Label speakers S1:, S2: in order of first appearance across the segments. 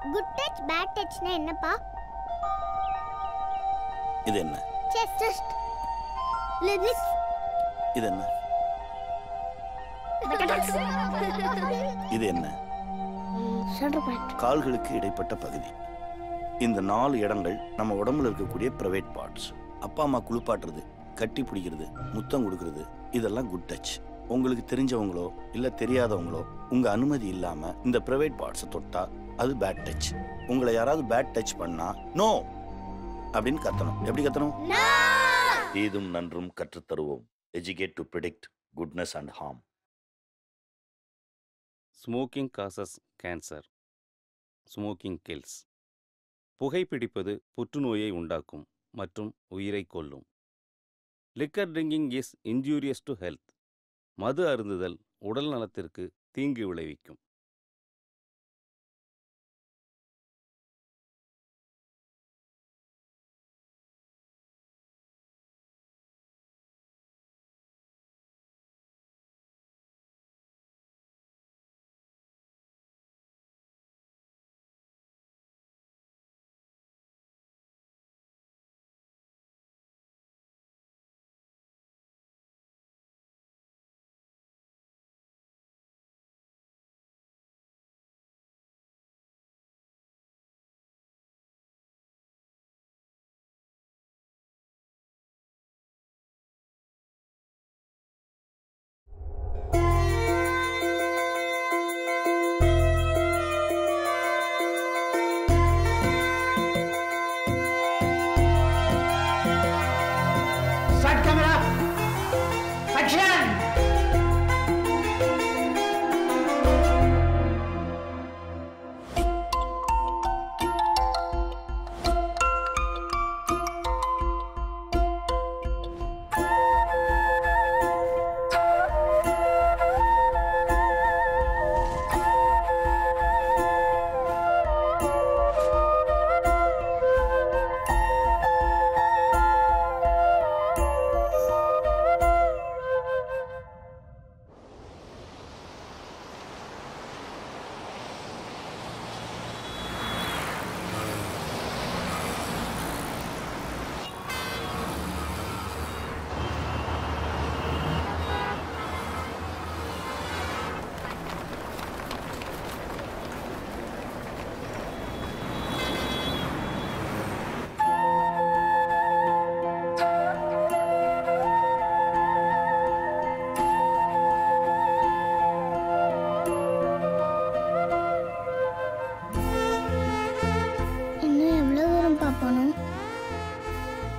S1: Good touch bad டச்னா என்னப்பா?
S2: இது என்ன?
S1: செஸ்ட். லிப்ஸ்.
S2: இது என்ன? இது என்ன?
S1: Shoulder part.
S2: கால்களுக்கு இடைப்பட்ட பகுதி. இந்த 4 இடங்கள் நம்ம உடம்புல இருக்கக்கூடிய பிரைவேட் பார்ட்ஸ். அப்பா அம்மா குளிப்பாட்டுறது, கட்டி பிடிக்கிறது, முத்தம் கொடுக்கறது, இதெல்லாம் குட் டச். உங்களுக்கு தெரிஞ்சவங்களோ இல்ல தெரியாதவங்களோ உங்க அனுமதி இல்லாம இந்த பிரைவேட் பார்ட்ஸை தொட்டா அது பேட் டச். உங்களை யாராவது பேட் டச் பண்ணா நோ அப்படின்னு கத்தணும். எப்படி கத்தணும்? தீதும் நன்றும் கற்றுத்தருவோம். Educate to predict goodness and harm.
S3: Smoking causes cancer. Smoking kills. புகைப்பிடிப்பது புற்றுநோயை உண்டாக்கும் மற்றும் உயிரை கொல்லும். Liquor drinking is injurious to health. மது அருந்துதல் உடல் நலத்திற்கு தீங்கு விளைவிக்கும்.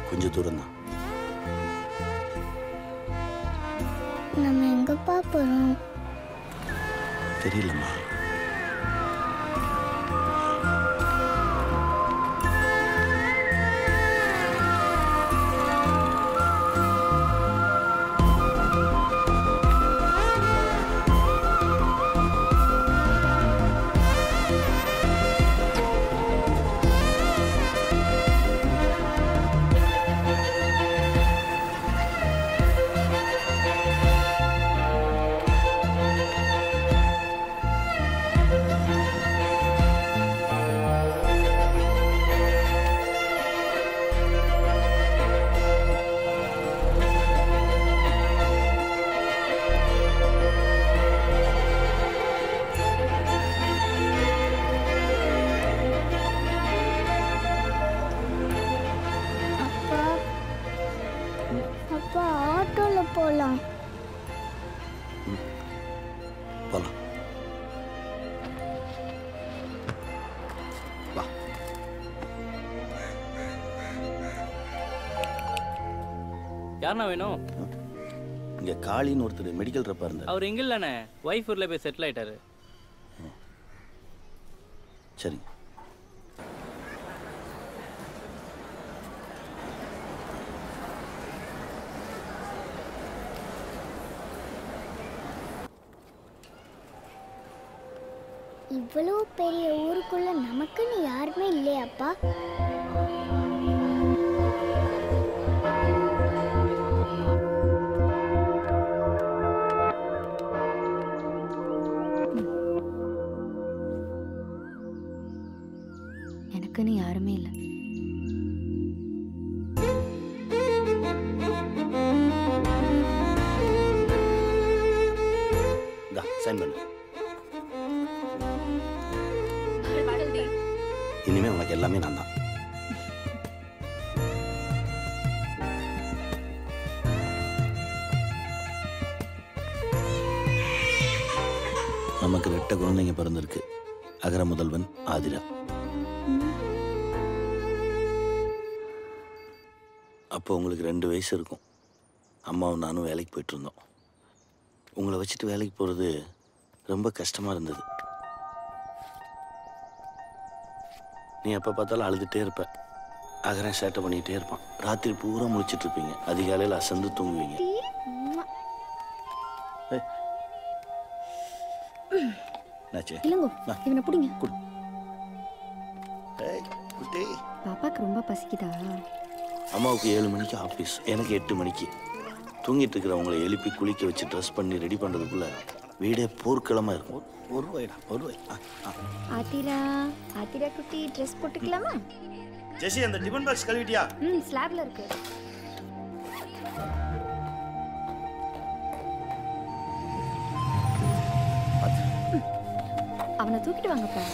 S2: கொஞ்சம் தூரம் தான்.
S1: நம்ம எங்கப்பா போறோம்?
S2: தெரியலம்மா.
S1: அப்பா ஆட்டோல போலாம்.
S2: போலாம். வா.
S4: யாருண்ணா வேணும்?
S2: இங்க காளின்னு ஒருத்தர் மெடிக்கல் ரெப்பா இருந்தார்.
S4: அவர் இங்க இல்லண்ணே, வைஃப் ஊர்ல போய் செட்டில் ஆயிட்டாரு.
S2: சரி.
S1: இவ்வளவு பெரிய ஊருக்குள்ள நமக்குன்னு யாருமே இல்லையாப்பா?
S5: நமக்குன்னு யாருமே இல்லை.
S2: சைன் பண்ணு. இனிமே உனக்கு எல்லாமே நான் தான். நமக்கு 2 குழந்தைங்க பிறந்திருக்கு. அகர முதல்வன் ஆதிரா. அப்போ உங்களுக்கு 2 வயசு இருக்கும். அம்மாவும் நானும் வேலைக்கு போயிட்டு இருந்தோம். உங்களை வச்சுட்டு வேலைக்கு போகிறது ரொம்ப கஷ்டமாக இருந்தது. நீ எப்போ பார்த்தாலும் அழுதுகிட்டே இருப்ப. அகரன் சேட்டை பண்ணிக்கிட்டே இருப்பான். ராத்திரி பூரா முழிச்சிட்டு இருப்பீங்க. அதிகாலையில் அசந்து தூங்குவீங்க.
S5: இவனை பிடிங்க.
S1: பாப்பாக்கு ரொம்ப பசிக்குதா?
S2: அம்மாவுக்கு 7 மணிக்கு ஆஃபீஸ், எனக்கு 8 மணிக்கு. தூங்கிட்டு இருக்கிறவங்களை எழுப்பி குளிக்க வச்சு ட்ரெஸ் பண்ணி ரெடி பண்ணுறதுக்குள்ள வீடே போர்க்களமாக இருக்கும். ஒரு ரூபாய்.
S1: ஆத்திரா ஆத்திரா குட்டி ட்ரெஸ் போட்டுக்கலாமா?
S2: ஜெசி, அந்த டிபன் பாக்ஸ் கழுவிட்டியா?
S1: ஸ்லாப்ல இருக்கு.
S5: அவனை தூக்கிட்டு வாங்கப்பா.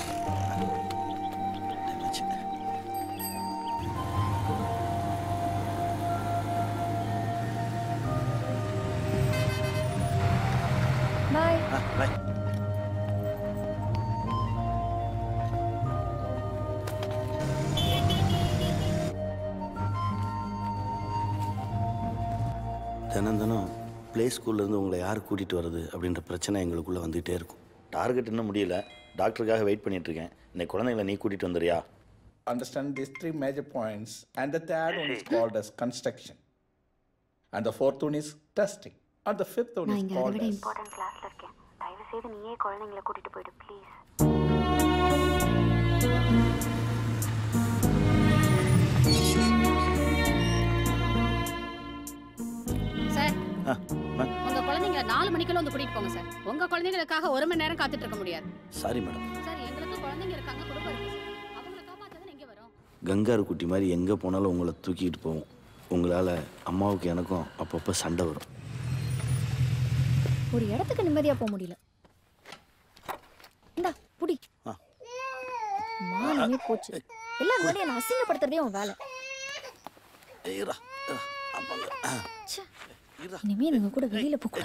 S1: பாய்.
S2: பாய். தினம் ப்ளே ஸ்கூல்லேருந்து உங்களை யார் கூட்டிகிட்டு வர்றது அப்படின்ற பிரச்சனை எங்களுக்குள்ளே வந்துகிட்டே இருக்கும். டார்கெட் இன்னும் முடியல. டாக்டருக்காக வெயிட் பண்ணிட்டு இருக்கேன். இன்னைக்கு குழந்தைங்களை நீ கூட்டிகிட்டு வந்துறியா?
S6: Understand these 3 major points, and the third one is called as construction, and the fourth one is testing, and the fifth one is called as
S5: important கிளாஸ்ல இருக்கேன். தயவு செய்து நீயே குழந்தைகளை கூட்டிட்டு போயிடு ப்ளீஸ்.
S7: சார், உங்க குழந்தைங்களை 4 மணிக்குள்ள வந்து கூட்டிட்டு போங்க சார். உங்க குழந்தைகளுக்காக 1 மணி நேரம் காத்துட்டு இருக்க முடியாது.
S2: Sorry madam.
S7: சார், எங்களுக்கு குழந்தைங்க இருக்காங்க, குடும்பம் இருக்கு சார். அவங்களை காப்பாத்ததான் எங்க வரோம்.
S2: கங்காரு குட்டி மாதிரி எங்கே போனாலும் உங்களை தூக்கிட்டு போவோம். உங்களால் அம்மாவுக்கு எனக்கும் அப்பப்போ சண்டை வரும்.
S1: ஒரு இடத்துக்கு நிம்மதியா போக முடியல. இந்தா புடி. மானமே போச்சு. எல்லாம் முன்னாடி என்ன அசிங்கப்படுத்துறதே உன் வேலை. இனிமே நீங்க கூட வெளியில போக.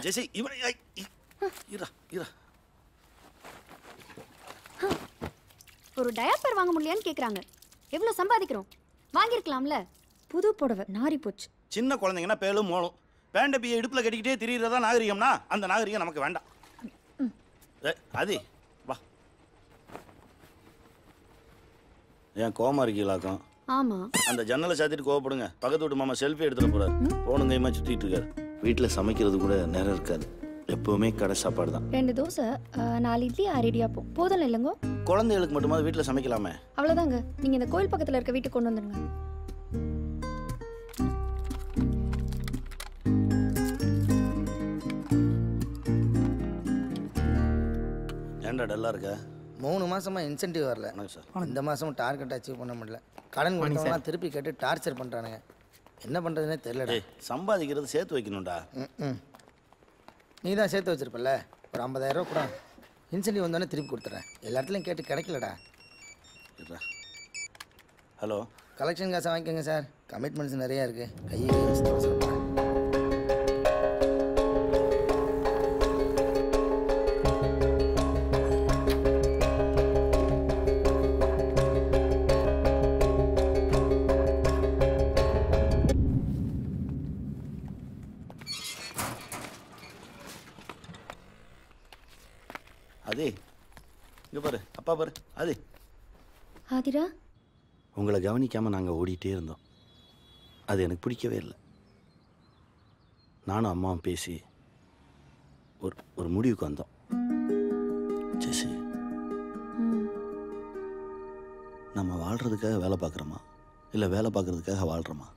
S5: ஒரு டயப்பர் வாங்க முடியலையான்னு கேக்குறாங்க. எவ்வளவு சம்பாதிக்கிறோம்? வாங்கிருக்கலாம்ல.
S1: புது புடவை நாரி போச்சு.
S2: சின்ன குழந்தைங்கன்னா பேலும் மோளும். பேண்ட பிய இடுப்புல கட்டிக்கிட்டே திரியிறதா நாகரிகம்னா அந்த நாகரிகம் நமக்கு வேண்டாம். அது வா. ஏன் கோமா இருக்கீங்களாக்கும்?
S5: ஆமா.
S2: அந்த ஜன்னலை சாத்திட்டு கோவப்படுங்க. பக்கத்து வீட்டு மாமா செல்ஃபி எடுத்துட்டு போறாரு. போனும் கைமா சுத்திட்டு இருக்காரு. வீட்டில் சமைக்கிறது கூட நேரம் இருக்காது. எப்பவுமே கடை சாப்பாடு தான்.
S1: 2 தோசை, 4 இட்லி, 6 இடியாப்பம். போதும் இல்லைங்க?
S2: குழந்தைகளுக்கு மட்டுமாவது வீட்டில் சமைக்கலாமே.
S1: அவ்வளோதாங்க. நீங்க இந்த கோயில் பக்கத்துல இருக்க வீட்டுக்கு கொண்டு வந்துருங்க.
S2: ஏன்டா டல்லா இருக்க?
S8: 3 மாசமா இன்சென்டிவ் வரல
S2: சார்.
S8: இந்த மாசமும் டார்கெட் அச்சீவ் பண்ண முடியல. கடன் கொடுத்தவங்க திருப்பி கேட்டு டார்ச்சர் பண்றானுங்க. என்ன பண்றதுன்னே தெரியலடா.
S2: சம்பாதிக்கிறது சேர்த்து வைக்கணும்டா.
S8: நீ தான் சேர்த்து வச்சிருப்பல. ஒரு 50,000 ரூபா கூட இன்சென்டிவ் வந்தோடனே திருப்பி கொடுத்துறேன். எல்லா இடத்துலையும் கேட்டு கிடைக்கலடா.
S2: ஹலோ,
S8: கலெக்ஷன் காசை வாங்கிக்கோங்க சார். கமிட்மெண்ட்ஸ் நிறையா இருக்கு. கையை சொல்கிறேன்.
S2: அதே இங்கே பாரு, அப்பா பாரு. அது
S1: ஆதிரா,
S2: உங்களை கவனிக்காமல் நாங்கள் ஓடிட்டே இருந்தோம். அது எனக்கு பிடிக்கவே இல்லை. நானும் அம்மாவும் பேசி ஒரு முடிவுக்கு வந்தோம். ஜெசி, நம்ம வாழ்கிறதுக்காக வேலை பார்க்குறோமா இல்லை வேலை பார்க்குறதுக்காக வாழ்கிறோமா?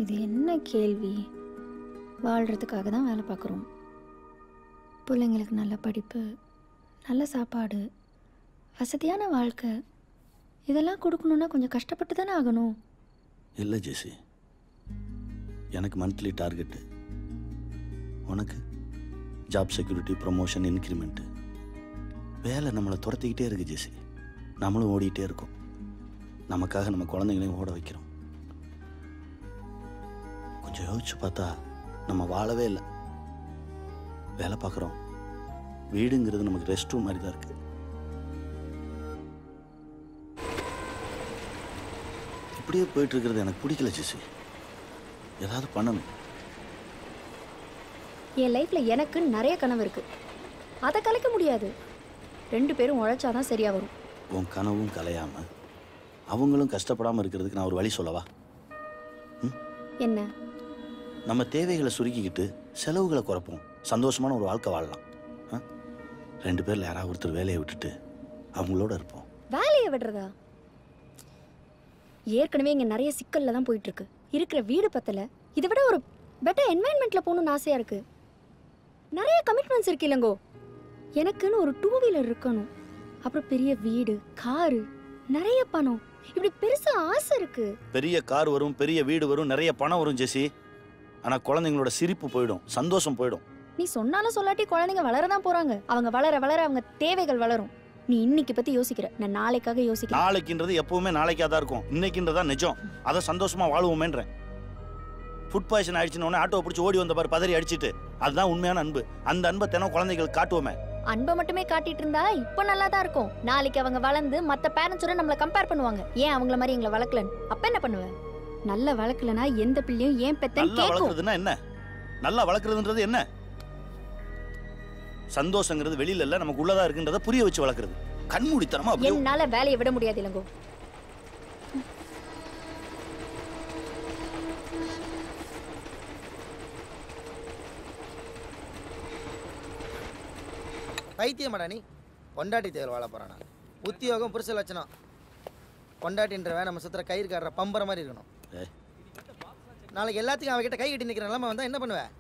S1: இது என்ன கேள்வி? வாழ்கிறதுக்காக தான் வேலை பார்க்குறோம். பிள்ளைங்களுக்கு நல்ல படிப்பு, நல்ல சாப்பாடு, வசதியான வாழ்க்கை, இதெல்லாம் கொடுக்கணுன்னா கொஞ்சம் கஷ்டப்பட்டு தானே ஆகணும்.
S2: இல்லை ஜெசி, எனக்கு மந்த்லி டார்கெட்டு, உனக்கு ஜாப் செக்யூரிட்டி, ப்ரொமோஷன், இன்க்ரிமெண்ட்டு. வேலை நம்மளை துரத்திக்கிட்டே இருக்கு ஜெசி. நம்மளும் ஓடிக்கிட்டே இருக்கோம். நமக்காக நம்ம குழந்தைங்களையும் ஓட வைக்கிறோம். கொஞ்சம் யோசிச்சு பார்த்தா நம்ம வாழவே இல்லை. வேலை பார்க்குறோம், வீடுங்கிறது நமக்கு ரெஸ்ட் ரூம் மாதிரி தான் இருக்கு. இப்படியே போயிட்டு இருக்கிறது எனக்கு பிடிக்கல ஜெசி. ஏதாவது பண்ணணும்.
S1: என் லைஃப்பில் எனக்கு நிறைய கனவு இருக்கு, அதை கலைக்க முடியாது. 2 பேரும் உழைச்சாதான் சரியா வரும்.
S2: உன் கனவும் கலையாம அவங்களும் கஷ்டப்படாமல் இருக்கிறதுக்கு நான் ஒரு வழி சொல்லவா?
S1: என்ன?
S2: நம்ம தேவைகளை சுருக்கிக்கிட்டு செலவுகளை குறைப்போம், சந்தோஷமான ஒரு வாழ்க்கை வாழலாம். 2 பேரில் யாராவது ஒருத்தர் வேலையை விட்டுட்டு அவங்களோட இருப்போம்.
S1: வேலையை விடுறதா? ஏற்கனவே இங்கே நிறைய சிக்கலில் தான் போயிட்டு இருக்கு. இருக்கிற வீடு பத்தல, இதை விட ஒரு பெட்டர் என்வாயன்மெண்ட்ல போகணும்னு ஆசையா இருக்கு. நிறைய கமிட்மெண்ட்ஸ் இருக்கு இல்லைங்கோ. எனக்குன்னு ஒரு 2 வீலர் இருக்கணும், அப்புறம் பெரிய வீடு, காரு, நிறைய பணம், இப்படி பெருசா ஆசை இருக்கு.
S2: பெரிய கார் வரும், பெரிய வீடு வரும், நிறைய பணம் வரும் ஜெசி. ஆனால் குழந்தைங்களோட சிரிப்பு போயிடும், சந்தோஷம் போயிடும்.
S1: நீ சொன்னாலும் சொல்லாட்டி குழந்தைங்க வளரதான் போறாங்க. அவங்க வளர வளர அவங்க தேவைகள் வளரும். நீ இன்னைக்கு பத்தி யோசிக்கிற, நான் நாளைக்காக யோசிக்கிறேன்.
S2: நாளைக்குன்றது எப்பவுமே நாளைக்காக தான் இருக்கும், இன்னைக்குன்றதா நிஜம். அதை சந்தோஷமா வாழ்வோமேன்றேன். ஃபுட் பாய்சன் ஆயிடுச்சுன்னு ஆட்டோ பிடிச்சி ஓடி வந்த பாரு, பதறி அடிச்சுட்டு. அதுதான் உண்மையான அன்பு. அந்த அன்பை தினம் குழந்தைகளுக்கு காட்டுவோமே.
S1: அன்பை மட்டுமே காட்டிட்டு இருந்தா இப்ப நல்லா தான் இருக்கும். நாளைக்கு அவங்க வளர்ந்து மத்த பேரண்ட்ஸோட நம்மள கம்பேர் பண்ணுவாங்க. ஏன் அவங்கள மாதிரி எங்களை வளர்க்கலன்னு. அப்ப என்ன பண்ணுவேன்? நல்லா வளர்க்கலனா எந்த பிள்ளையும் ஏன் பெத்தன்னு
S2: நல்லா
S1: கேட்கும்.
S2: வளர்க்கறதுன்னா என்ன? நல்லா வளர்க்கறதுன்றது என்ன? சந்தோஷங்கிறது வெளியில இல்ல, நமக்கு உள்ளதா இருக்குன்றத புரிய வச்சு வளர்க்கறது. கண்மூடித்தனமா
S1: என்னால வேலையை விட முடியாது இளங்கோ.
S8: பைத்தியமாடா நீ? பொண்டாட்டி தேவை வாழ போறானா? உத்தியோகம் புருஷ லட்சணம். பொண்டாட்டின்றவன் நம்ம சுத்துற கயிறு காடுற பம்பர மாதிரி இருக்கணும். நாளைக்கு எல்லாத்துக்கும் அவகிட்ட கை கட்டி நிற்கிற நிலைமை வந்தா என்ன பண்ணுவேன்?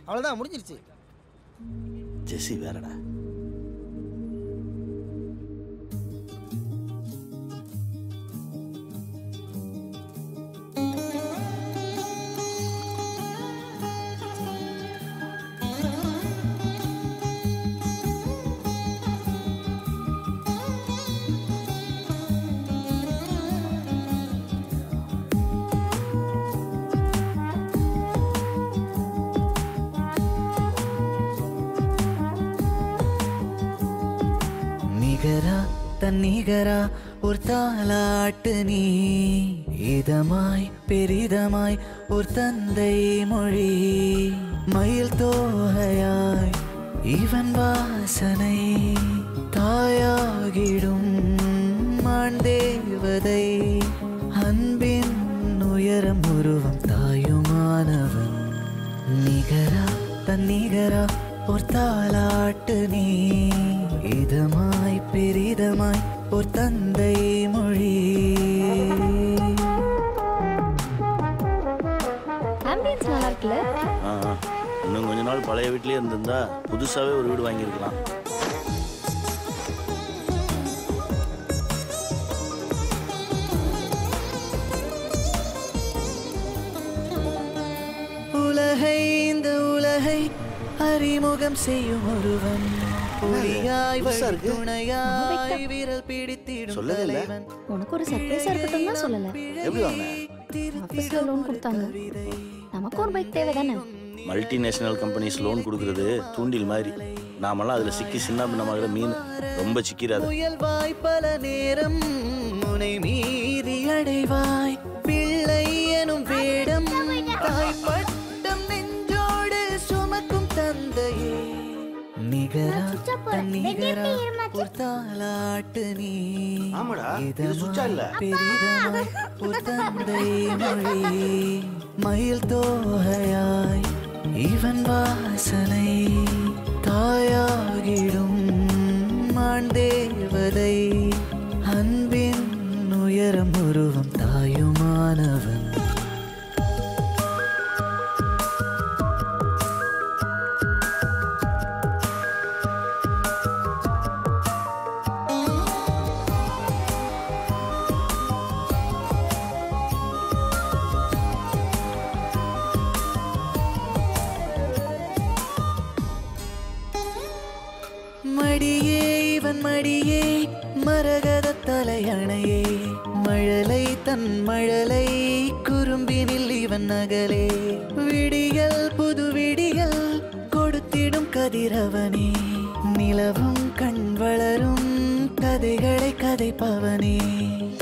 S8: அவ்வளோதான், முடிஞ்சிருச்சு.
S2: ஜெசி வேறடா.
S9: தன்னிகரா ஒரு தாலாட்டு நீ, இதமாய் பெரிதமாய் ஒரு தந்தை மொழி, மயில் தோகையாய் இவன் வாசனை, தாயாகிடும் மான் தேவதை, அன்பின் உயரம் உருவம் தாயுமானவன், நிகரா தன்னிகரா ஒரு தாலாட்டு நீ, இதமாய் பெரிதமாய் ஒரு தந்தை மொழி.
S1: ஆம்பியன்ஸ் நல்லா இருக்குல்ல?
S2: இன்னும் கொஞ்ச நாள் பழைய வீட்லயே இருந்திருந்தா புதுசாவே ஒரு வீடு வாங்கியிருக்கலாம்.
S9: உலகை இந்த உலகை அறிமுகம் செய்யும் ஒருவன், துணையாய் விரல் பிடித்திடும் தலைவன்.
S1: உனக்கு ஒரு சர்ப்ரைஸா இருக்கட்டும் தான் சொல்லல.
S2: எப்படி வாங்கின?
S1: ஆபீஸ்ல லோன் கொடுத்தாங்க. நமக்கு ஒரு பைக் தேவை தானே?
S2: மல்டிநேஷனல் கம்பெனிஸ் லோன் கொடுக்கறது தூண்டில் மாதிரி. நாமெல்லாம் அதுல சிக்கி சின்ன பின்னமாகிற மீன். ரொம்ப சிக்கிறாது.
S9: முயல்வாய் பல நேரம் முனை மீறி அடைவாய், பிள்ளை எனும் வேடம் தாய் பட்டம் நெஞ்சோடு சுமக்கும் தந்தையே, நிகரா தன்னிகரா ஒரு தாலாட்டு நீ, பெரிதமாய் ஒரு தந்தை மொழி, மயில் தோகையாய் இவன் வாசனை, தாயாகிடும் மான் தேவதை, அன்பின் உயரம் உருவம் தாயுமானவன். மடியே மரகத தலையணையே மழலை தன் மழலை குறும்பினில் இவன் நகலே விடியல் புது விடியல் கொடுத்திடும் கதிரவனே நிலவும் கண் வளரும் கதைகளை கதைப்பவனே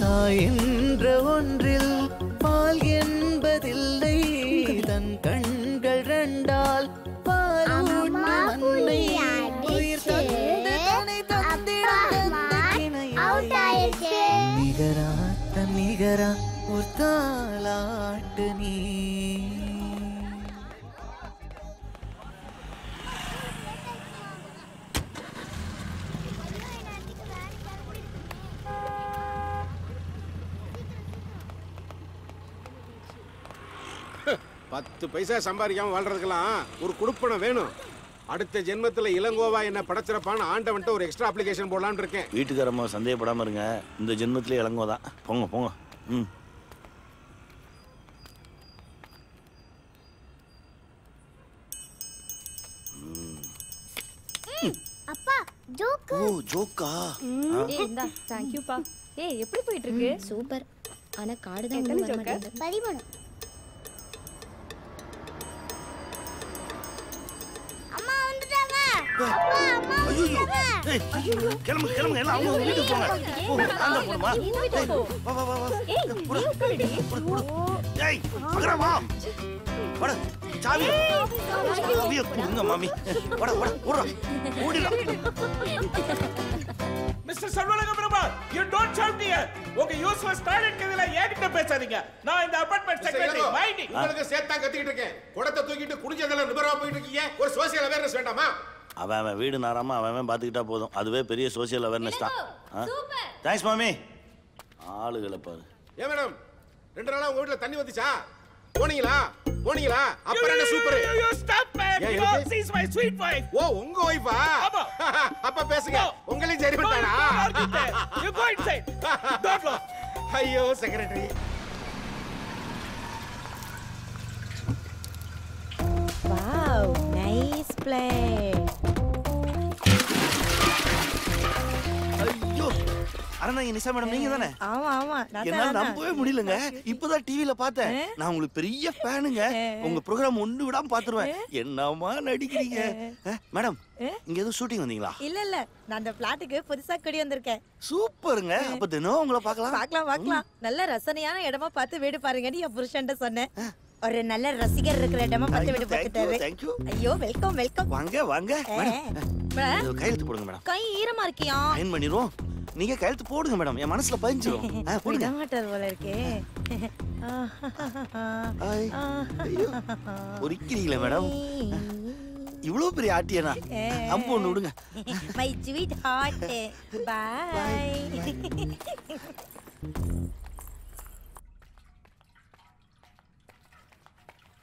S9: தாய் என்ற ஒன்றில் பால் என்பதில்லை தன் கண்கள் ரெண்டால் பாலூட்டும் அன்னை உயிர் தந்து தன்னை தந்திடும் நிகரா தன் நிகரா ஒரு தாலாட்டு நீ
S10: பத்து பைசா சம்பாதிக்காம வாழ்றதுக்கெல்லாம் ஒரு குடுப்பணம் வேணும். அடுத்த ஜென்மத்துல இளங்கோவா என்ன படைச்சிருப்பான்னு ஆண்டவன்ட்ட ஒரு எக்ஸ்ட்ரா அப்ளிகேஷன் போடலான்னு இருக்கேன்.
S2: வீட்டுக்காரம்மா சந்தேகப்படாம இருங்க, இந்த ஜென்மத்திலே இளங்கோ தான். போங்க போங்க. ம்.
S11: அப்பா ஜோக்.
S2: ஓ ஜோக்கா?
S1: ஏய் இந்தா थैंक यू பா. ஏய் எப்படி போயிட்டு இருக்கு?
S11: சூப்பர். ஆனா கார்டு தான் வர மாட்டேங்குது. 13. அம்மா வந்துட்டாங்க. அப்பா அம்மா வந்துட்டாங்க.
S2: ஐயோ கிளம்பு கிளம்பு எல்லாம் அவங்க வீட்டுக்கு போங்க. போ அந்த போடுமா. வா வா வா வா.
S1: ஏய்
S2: போடு போடு. ஏய் மகரா வா. போடு சாவி. சாவியை கொடுங்க மாமி. போடு போடு ஓடுறா. ஓடிடா.
S12: மிஸ்டர் சர்வலக Prabha, you don't shout here. உங்க யூஸ்லெஸ் டாய்லெட் கதையில ஏகிட்ட பேசாதீங்க. நான் இந்த அபார்ட்மெண்ட் செக்ரட்டரி மைண்டி.
S10: உங்களுக்கு சேர்த்தா கத்திக்கிட்டு இருக்கேன். குடத்தை தூக்கிட்டு குடிஞ்சதெல்லாம் நிபரமா போயிட்டு இருக்கீங்க. ஒரு சோசியல் அவேர்னஸ் வேண்டாமா?
S2: அவன் வீடு நாராம அவன் பார்த்துக்கிட்டா போதும், அதுவே பெரிய சோசியல் அவேர்னஸ் தான். தேங்க்ஸ் மாமி. ஆளுகளை பாரு.
S10: ஏ மேடம், 2 நாளா உங்க வீட்ல தண்ணி வந்துச்சா? போனீங்களா போனீங்களா? அப்புறம் என்ன super.
S12: You stop man. She is my sweet wife.
S10: ஓ உங்க வைஃபா? அப்ப பேசுங்க. உங்களையும் சரி பண்ணானா?
S12: You go inside. Don't laugh.
S10: ஐயோ செக்ரட்டரி.
S13: Wow, nice play.
S2: ஐயோ அரணா நிஷா மேடம் நீங்க தானே?
S13: ஆமா ஆமா
S2: என்னால நம்பவே முடியலங்க. இப்பதான் டிவில பார்த்தேன். நான் உங்களுக்கு பெரிய ஃபேனுங்க. உங்க ப்ரோகிராம் ஒண்ணு விடாம பாத்துருவேன். என்னமா நடிக்கிறீங்க மேடம்? இங்க ஏதோ ஷூட்டிங் வந்தீங்களா?
S13: இல்ல நான் அந்த பிளாட்டுக்கு புதுசா குடி வந்திருக்கேன்.
S2: சூப்பருங்க. அப்ப தினம் உங்களை
S13: பார்க்கலாம். நல்ல ரசனையான இடமா பார்த்து வீடு பாருங்கன்னு என் புருஷன்ட்ட சொன்னேன். ஒரு நல்ல ரசிகர் இருக்கிற இடமா பார்த்து வீடு பார்த்துட்டாரு.
S2: Thank you.
S13: ஐயோ வெல்கம்.
S2: வாங்க வாங்க மேடம். கையெழுத்து போடுங்க மேடம்.
S13: கை ஈரமா இருக்கியா?
S2: சைன் பண்ணிடுவோம். நீங்க கையெழுத்து போடுங்க மேடம். என் மனசுல பதிஞ்சிரும். போடுங்க.
S13: மாட்டார் போல இருக்கே.
S2: பொறிக்கிறீங்களா மேடம்? இவ்வளவு பெரிய ஆட்டியனா? அம்பு ஒண்ணு விடுங்க.
S13: My sweetheart. பை.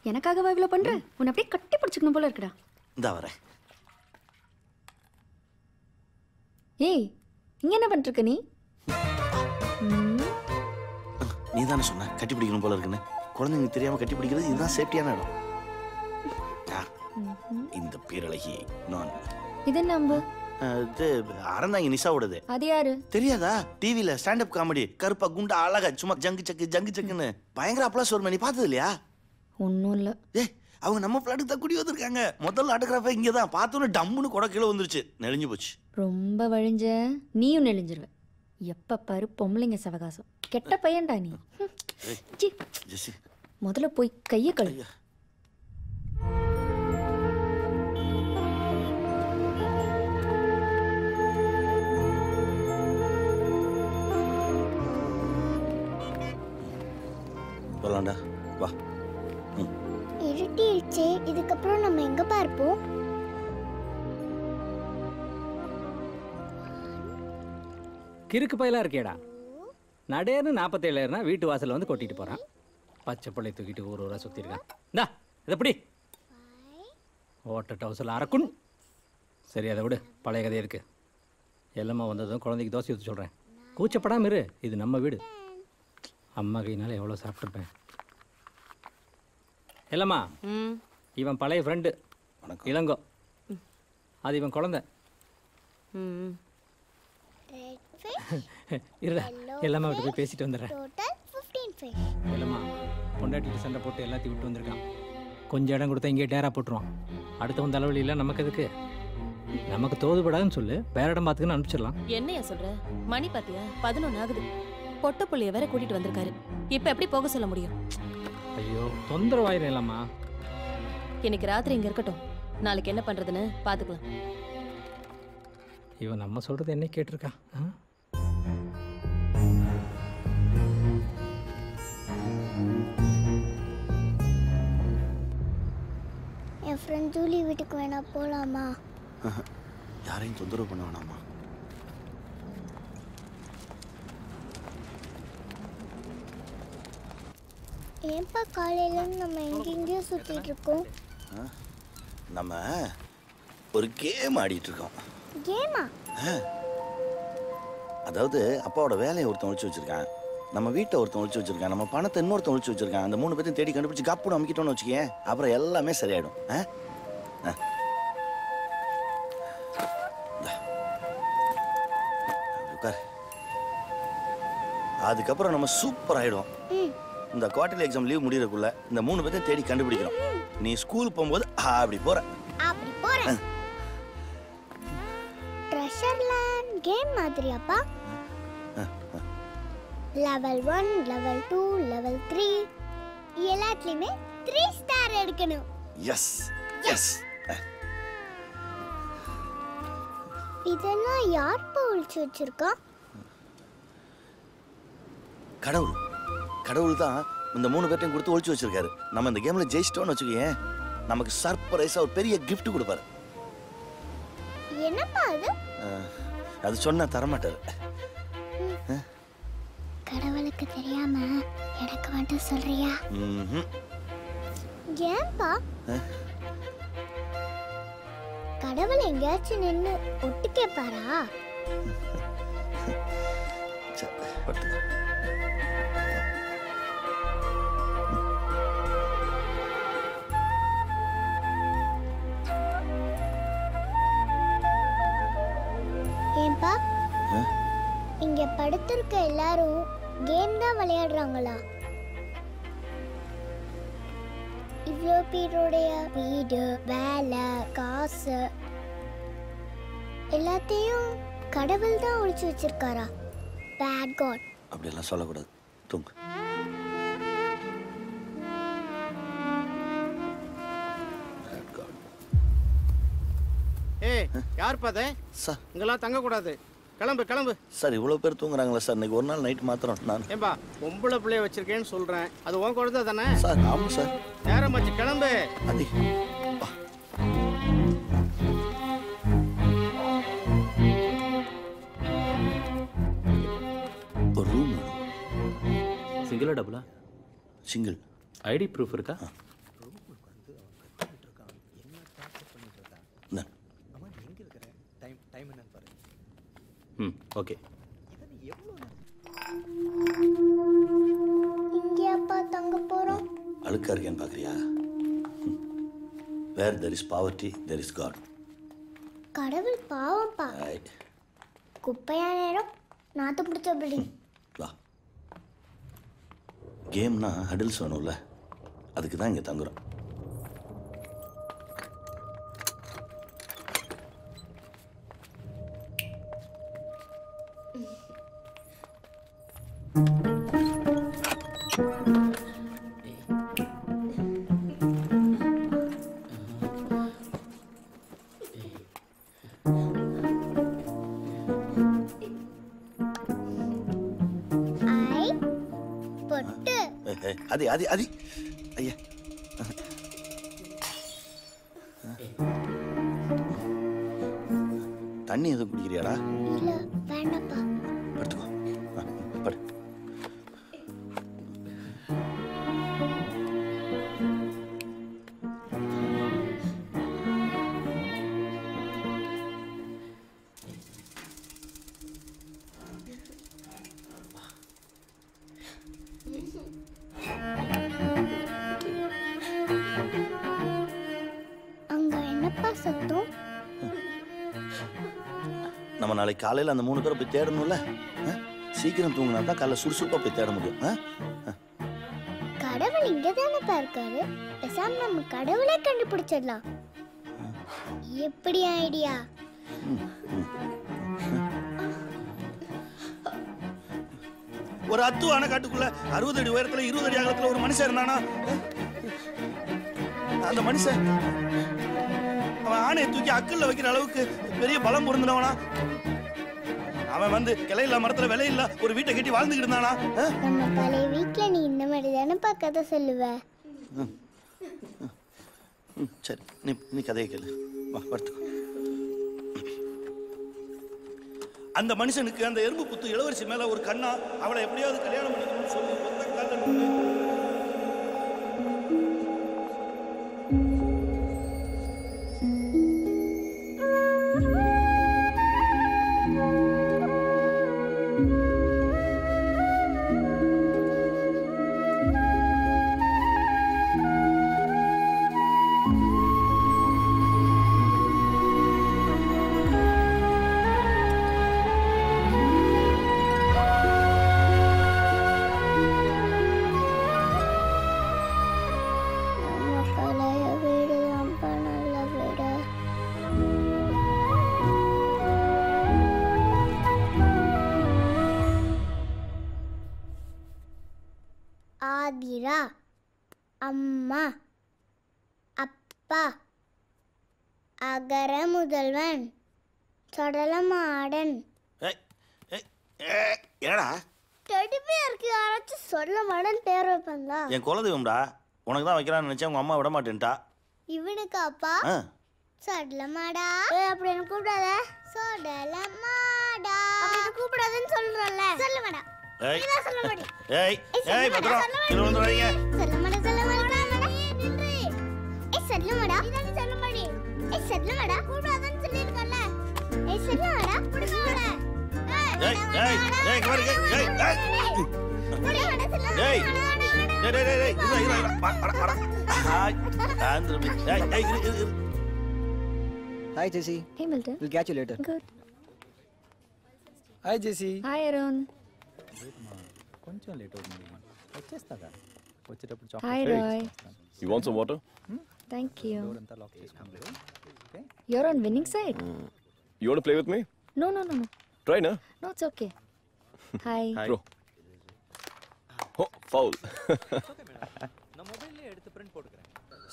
S1: எனக்காகவா இவ்வளவு பண்ற? உன்னை அப்படியே கட்டி பிடிச்சுக்கணும் போல இருக்குடா.
S2: இந்தா வரேன்.
S1: ஏய் இங்க என்ன பண்ணிட்டு இருக்க நீ?
S2: நீ தானே சொன்ன கட்டி பிடிக்கணும் போல இருக்குன்னு. குழந்தைங்களுக்கு தெரியாம கட்டி பிடிக்கிறது இதுதான் சேஃப்டியான இடம். இந்த பேரழகி நான்.
S1: இது என்ன அம்பு?
S2: இது அறந்தாங்க நிஷாவோடது.
S1: அது யாரு?
S2: தெரியாதா? டிவில ஸ்டாண்ட் அப் காமெடி கருப்பா குண்டா அழகா சும்மா ஜங்கு சக்குன்னு பயங்கர அப்ளாஸ் வருமே. நீ பார்த்தது இல்லையா?
S1: ஒன்னும் இல்ல.
S2: அவங்க நம்ம பிளாட்டுக்கு தான் குடி வந்திருக்காங்க. முதல்ல ஆட்டோகிராஃபா இங்கே தான் பார்த்தோன்னு டம்முன்னு கொடை கீழே வந்துருச்சு. நெளிஞ்சு போச்சு.
S1: ரொம்ப வழிஞ்ச நீயும் நெளிஞ்சிருவ. எப்ப பாரு பொம்பளைங்க சவகாசம். கெட்ட பையன்டா நீ. முதல்ல போய் கைய கழுவு.
S2: போலாம்டா வா.
S11: இருட்டிடுச்சே, இதுக்கப்புறம் நம்ம எங்க பார்ப்போம்?
S4: கிறுக்கு பயிலா இருக்கேடா. நடேர்னு 47 ஏறினா வீட்டு வாசல்ல வந்து கொட்டிட்டு போறான். பச்சை பிள்ளை தூக்கிட்டு ஊரா சுத்தி இருக்கான். இந்தா இதை எப்படி ஓட்ட டவுசல் அரக்குன். சரி அதை விடு, பழைய கதை இருக்கு. எல்லாமே வந்ததும் குழந்தைக்கு தோசை ஊற்றி சொல்கிறேன். கூச்சப்படாம இரு, இது நம்ம வீடு. அம்மா கையினால எவ்வளோ சாப்பிட்ருப்பேன். இல்லைம்மா, இவன் பழைய ஃப்ரெண்டு இளங்கோ. அது இவன் குழந்தை. இருடா எல்லாமே அவட்ட போய் பேசிட்டு வந்துடுறேன்.
S11: Total 15 fish.
S4: இல்லைம்மா பொண்டாட்டிட்டு சண்டை போட்டு எல்லாத்தையும் விட்டு வந்திருக்கான். கொஞ்சம் இடம் கொடுத்தா இங்கே டேரா போட்டுருவான். அடுத்தவன் தலைவலியில் நமக்கு எதுக்கு? நமக்கு தோதுபடாதுன்னு சொல்லு, வேற இடம் பார்த்துக்குன்னு அனுப்பிச்சிடலாம்.
S14: என்னையா சொல்ற? மணி பாத்தியா 11 ஆகுது. பொட்ட புள்ளைய வேற கூட்டிட்டு வந்திருக்காரு. இப்ப எப்படி போக சொல்ல முடியும்?
S4: ஐயோ தொந்தரவாயிரம் இல்லம்மா.
S14: இன்னைக்கு ராத்திரி இங்க இருக்கட்டும், நாளைக்கு என்ன பண்றதுன்னு பாத்துக்கலாம்.
S4: இவன் நம்ம சொல்றது என்ன கேட்டிருக்கான்?
S11: என் ஃப்ரெண்ட் ஜூலி வீட்டுக்கு வேணா போலாமா?
S2: யாரையும் தொந்தரவு பண்ண வேணாமா?
S11: ஏன்பா காலையில நம்ம எங்கெங்கேயோ சுத்திட்டு இருக்கோம்?
S2: நம்ம ஒரு கேம் ஆடிட்டு இருக்கோம்.
S11: கேமா?
S2: அதாவது அப்பாவோட வேலையை ஒருத்தன் ஒழிச்சு வச்சிருக்கான், நம்ம வீட்டை ஒருத்தன் ஒழிச்சு வச்சிருக்கான், நம்ம பணத்தை இன்னொருத்தன் ஒழிச்சு வச்சிருக்கான். அந்த 3 பேத்தையும் தேடி கண்டுபிடிச்சு கப்புன்னு அமைக்கிட்டோன்னு வச்சுக்கேன், அப்புறம் எல்லாமே சரியாயிடும். அதுக்கப்புறம் நம்ம சூப்பர் ஆயிடும். இந்த குவார்டர்லி எக்ஸாம் லீவ் முடியறதுக்குள்ள இந்த 3 பேத்தையும் தேடி கண்டுபிடிக்கிறோம். நீ ஸ்கூல் போகும்போது அப்படி போற.
S11: ட்ரெஷர் லேண்ட் கேம் மாதிரியாப்பா? லெவல் 1, லெவல் 2, லெவல் 3 எல்லாத்துலயுமே 3 ஸ்டார் எடுக்கணும்.
S2: Yes yes.
S11: இதெல்லாம் யார் ஒழிச்சு வச்சிருக்கா?
S2: கடவுள். கடவுள் தான் இந்த 3 பேர்ட்டையும் கொடுத்து ஒழிச்சு வச்சிருக்காரு. நம்ம இந்த கேம்ல ஜெயிச்சிட்டோம்னு வச்சுக்கேன், நமக்கு சர்ப்ரைஸா ஒரு பெரிய கிஃப்ட் கொடுப்பாரு.
S11: என்னப்பா அது?
S2: அது சொன்னா தரமாட்டாரு.
S11: கடவுளுக்கு தெரியாம எனக்கு மட்டும் சொல்றியா? ஏன்பா? கடவுள் எங்கேயாச்சும் நின்று ஒட்டு கேட்பாரா? ஏன்பா இங்க படுத்திருக்க எல்லாரும் கேம் தான் விளையாடுறாங்களா? இவ்வளோ பேருடைய வீடு, வேலை, காசு எல்லாத்தையும் கடவுள் தான் ஒழிச்சு வச்சிருக்காரா? Bad God.
S2: அப்படியெல்லாம் சொல்லக்கூடாது. தூங்கு.
S8: ஏய் யார் பாதே?
S2: சார்
S8: இங்கெல்லாம் தங்க கூடாது. கிளம்பு கிளம்பு.
S2: சார் இவ்வளவு பேர் தூங்குறாங்களா சார்? இன்னைக்கு ஒரு நாள் நைட் மாத்திரம் நான்.
S8: ஏம்பா பொம்பளை பிள்ளைய வச்சிருக்கேன்னு சொல்றேன், அது உன் குழந்தை தானே?
S2: சார் ஆமாம் சார்.
S8: நேரமாச்சு கிளம்பு.
S2: அதி ஒரு ரூம் வேணும்.
S15: சிங்கிளா டபுளா?
S2: சிங்கிள்.
S15: ஐடி ப்ரூஃப் இருக்கா? ஓகே.
S11: இங்க அப்பா தங்க போறோம்.
S2: அழுக்கா இருக்கேன்னு பாக்குறியா? Where there is poverty, there is God.
S11: கடவுள் பாவம்ப்பா. குப்பையா நேரம் நாத்து பிடிச்ச பில்டிங்.
S2: கேம்னா ஹடில்ஸ் வேணும்ல, அதுக்கு தான் இங்கே தங்குறோம். அது அது அது ஐயா தண்ணி எதுவும் குடிக்கிறியாடா?
S11: இல்ல வேண்டாப்பா.
S2: படுத்துக்கோ. படு. நாளைக்கு காலையில் அந்த 3 பேரை போய் தேடணும்ல. சீக்கிரம் தூங்கினா தான் காலைல சுறுசுறுப்பாக போய் தேட முடியும்.
S11: கடவுள் இங்கே தானேப்பா இருக்காரு, பேசாம நம்ம கடவுளே கண்டுபிடிச்சிடலாம். எப்படி ஐடியா?
S2: ஒரு அத்துவான காட்டுக்குள்ள 60 அடி உயரத்துல 20 அடி அகலத்துல ஒரு மனுஷன் இருந்தானா? அந்த மனுஷன் அவன் ஆணையை தூக்கி அக்கல்ல வைக்கிற அளவுக்கு பெரிய பலம் பொருந்தினவனா? அவன் வந்து கிளையில மரத்துல விலையில்ல ஒரு வீட்டை கட்டி வாழ்ந்துகிட்டு இருந்தானா?
S11: நம்ம பழைய வீட்டுல நீ இந்த மாதிரி தானேப்பா கதை சொல்லுவ.
S2: சரி, நீ கதையை கேளு. வா படுத்துக்கோ. அந்த மனுஷனுக்கு அந்த எறும்பு புத்து இளவரசி மேல ஒரு கண்ணா, அவளை எப்படியாவது கல்யாணம் பண்ணிக்கணும்னு சொல்லி ஒத்த கால
S11: ஆதிரா, அம்மா, அப்பா, அகர முதல்வன், சொடலமாடன்.
S2: ஏடா
S11: டெடிபியருக்கு யாராச்சும் சொடலமாடன் பேர் வைப்பாங்களா?
S2: என் குலதெய்வம்டா. உனக்கு தான் வைக்கிறான்னு நினைச்சேன், உங்க அம்மா விட மாட்டேன்ட்டா.
S11: இவனுக்கு அப்பா சொடலமாடா அப்படின்னு கூப்பிடாத. சொடலமாடா அப்படின்னு கூப்பிடாதன்னு சொல்றல. சொல்லமாடா.
S2: ஏய்
S11: சொல்லமாடி.
S2: ஏய் ஏய் பத்ரா கீழ வந்துறாதீங்க.
S11: சொல்லமாடா சொல்லமாடா நின்று. ஏய் சொல்லமாடா. இதானே சொல்லமாடி. ஏய் சொல்லமாடா கூப்பிடாதன்னு சொல்லிருக்கல. ஏய் சொல்லமாடா புடிங்கடா.
S2: ஏய் ஏய் ஏய் கவர் ஏய் ஏய்
S11: புடிங்கடா சொல்லமாடா.
S2: ஏய் டேய் டேய் டேய் இரு அட ஹாய் ஆந்திரமி. ஏய் ஏய் இரு.
S15: Hi Jesse.
S1: Hey Milton.
S15: We'll catch you later.
S1: Good.
S15: Hi Jesse.
S1: Hi Arun.
S15: కొంచెం లేట్ అవుతుంది. వచ్చేస్తాగా. వచ్చేటప్పుడు
S1: Hi
S15: chocolate.
S1: Roy.
S16: You want some water?
S1: Thank you.
S15: డోరంతా లాక్ చేసుకోండి. Okay.
S1: You're on winning side.
S16: You want to play with me?
S1: No.
S16: Try na.
S1: No, it's okay. Hi.
S16: Throw. Oh, foul.
S15: நான் மொபைல்ல எடுத்து print போட்டுக்கறேன்.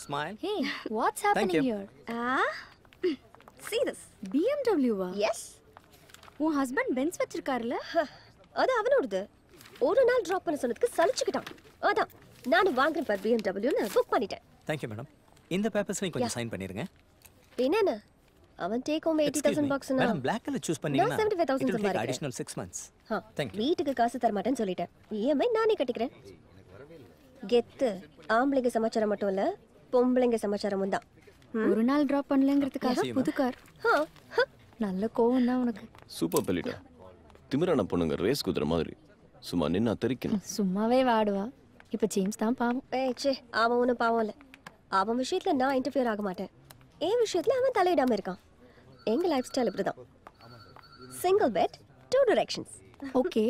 S15: Smile.
S1: Hey, what's happening here?
S5: See this.
S1: BMW வா?
S5: Yes.
S1: உன் husband Benz வச்சிருக்காருல?
S5: அது அவனோடது. ஒரு நாள் drop பண்ண சொன்னதுக்கு சலிச்சுக்கிட்டான். அதான் நானும் வாங்குறேன் பார் BMW-ன்னு புக் பண்ணிட்டேன்.
S15: Thank you madam. இந்த பேப்பர்ஸ்ல கொஞ்சம் சைன் பண்ணிருங்க.
S5: என்னென்ன அவன் டேக் ஹோம் 80,000 bucksனா
S15: மேடம் black color choose பண்ணீங்கன்னா
S5: 75,000
S15: சம்பாதிக்கிறேன். additional 6 months. Thank you.
S5: வீட்டுக்கு காசு தர மாட்டேன்னு சொல்லிட்டேன். EMI நானே கட்டிக்கிறேன். கெத்து ஆம்பளைங்க சமாச்சாரம் மட்டும் இல்ல, பொம்பளைங்க சமாச்சாரமும் தான்.
S1: ஒரு நாள் டிராப் பண்ணலங்கிறதுக்காக புது கார். நல்ல கோவம் தான் உனக்கு.
S16: சூப்பர் பெலிட்டா. திமிரான பொண்ணுங்க ரேஸ் குதிரை மாதிரி சும்மா நின்னா தெரிக்கணும்.
S1: சும்மாவே வாடுவா. இப்ப ஜேம்ஸ் தான் பாவம்.
S5: ச்சே அவன் ஒன்றும் பாவம் இல்லை. அவன் விஷயத்துல நான் இன்டர்ஃபியர் ஆக மாட்டேன். என் விஷயத்துல அவன் தலையிடாம இருக்கான். எங்க லைஃப் ஸ்டைல் இப்படிதான். Single bed 2 directions.
S1: Okay,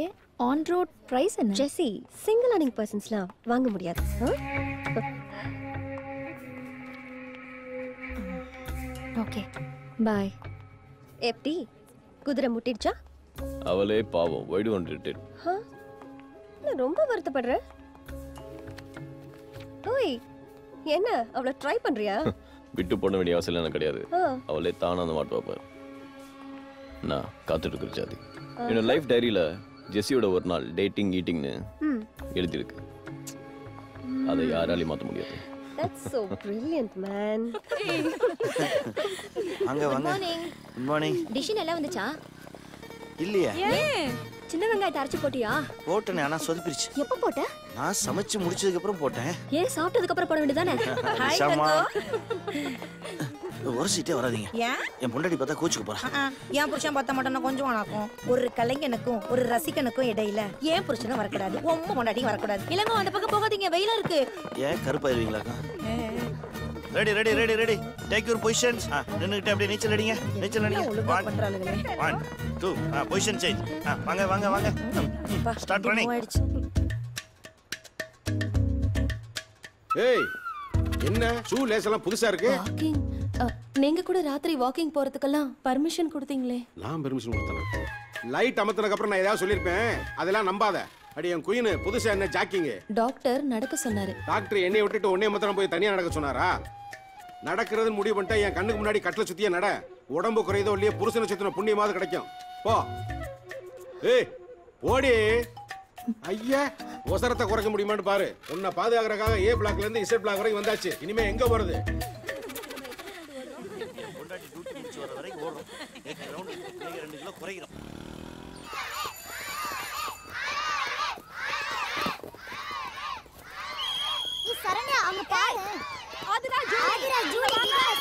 S1: on road price என்ன?
S5: ஜெஸி, சிங்கிள் அர்னிங் பர்சன்ஸ்லாம் வாங்க முடியாது.
S1: Okay bye.
S5: எப்படி குதிரை முட்டிடுச்சா?
S16: அவளே பாவம். why do you want it?
S5: நான் ரொம்ப வருத்தப்படுறேன். ஓய் என்ன அவளை ட்ரை பண்றியா?
S16: விட்டு போட வேண்டிய அவசியம் எனக்கு கிடையாது. அவளே தானா அந்த மாட்டு பாப்பார். நான் காத்துட்டு இருக்கிற ஜாதி. என்னோட லைஃப் டைரியில ஜெஸியோட ஒரு நாள் டேட்டிங் ஈட்டிங்னு எழுதியிருக்கு. அதை யாராலையும் மாற்ற முடியாது.
S5: That's so brilliant, man.
S2: வாங்க வாங்க. Good morning.
S5: டிஷ் எல்லாம் வந்துச்சா?
S2: இல்லையா?
S5: சின்ன வெங்காயத்தை அரைச்சு போட்டியா?
S2: போட்டேனே, ஆனா சொதப்பிருச்சு.
S5: எப்போ போட்ட?
S2: நான் சமைச்சு முடிச்சதுக்கு அப்புறம் போட்டேன்.
S5: ஏன் சாப்பிட்டதுக்கு அப்புறம் போட வேண்டியதானே?
S2: ஹாய் தங்கோ. ஒரு சீட்டே வராதீங்க.
S13: ஏன்?
S2: என் பொண்டாட்டி பார்த்தா கோச்சுக்கு போறா.
S13: என் புருஷன் பார்த்தா மட்டும் கொஞ்சம் ஆனாக்கும். ஒரு கலைஞனுக்கும் ஒரு ரசிகனுக்கும் இடையில ஏன் புருஷனும் வரக்கூடாது, உம்ம பொண்டாட்டியும் வரக்கூடாது. இல்லங்க அந்த பக்கம் போகாதீங்க, வெயிலா இருக்கு.
S2: ஏன் கருப்பாயிருவீங்களாக்கா? Ready ready ready ready take your positions. நின்னுக்கிட்டு அப்படியே நீச்சல் அடிங்க. நீச்சல் அடிங்க. 1 2 பொசிஷன் சேஞ்ச். வாங்க வாங்க வாங்க. Start running.
S10: ஏய் என்ன ஷூ லேஸ் எல்லாம் புதுசா இருக்கு?
S14: வாக்கிங் நீங்க கூட ராத்திரி வாக்கிங் போறதுக்கெல்லாம் பர்மிஷன் கொடுத்தீங்களே.
S10: நான் பெர்மிஷன் கொடுத்தேன். லைட் அமர்த்தனதுக்கு அப்புறம் நான் ஏதாவது சொல்லிருப்பேன். அதெல்லாம் நம்பாத. அடி என் குயின் புதுசா என்ன ஜாக்கிங்?
S14: டாக்டர் நடக்க சொன்னாரு.
S10: டாக்டர் என்னைய விட்டுட்டு உன்னைய மாத்திரம் போய் தனியா நடக்க சொன்னாரா? நடக்கிறதுன்னு முடிவு பண்ணிட்டா என் கண்ணுக்கு முன்னாடி கட்டில சுத்தியே நட. உடம்பு குறையதோ இல்லையே புருஷனை சுத்தின புண்ணியமாவது கிடைக்கும். போ. ஏய் ஓடி. ஐயா ஒசரத்தை குறைக்க முடியுமான்னு பாரு. உன்னை பாதுகாக்கிறதுக்காக ஏ பிளாக்ல இருந்து இசட் பிளாக் வரைக்கும் வந்தாச்சு. இனிமே எங்க போறது?
S2: கொண்டாடி டியூட்டி முடிச்சு வர வரைக்கும் ஓடுறோம். 8 ரவுண்ட் 2 கிலோ குறைக்கிறோம்.
S11: சரண்யா அங்க பாரு. ஆதிரா ஜூலி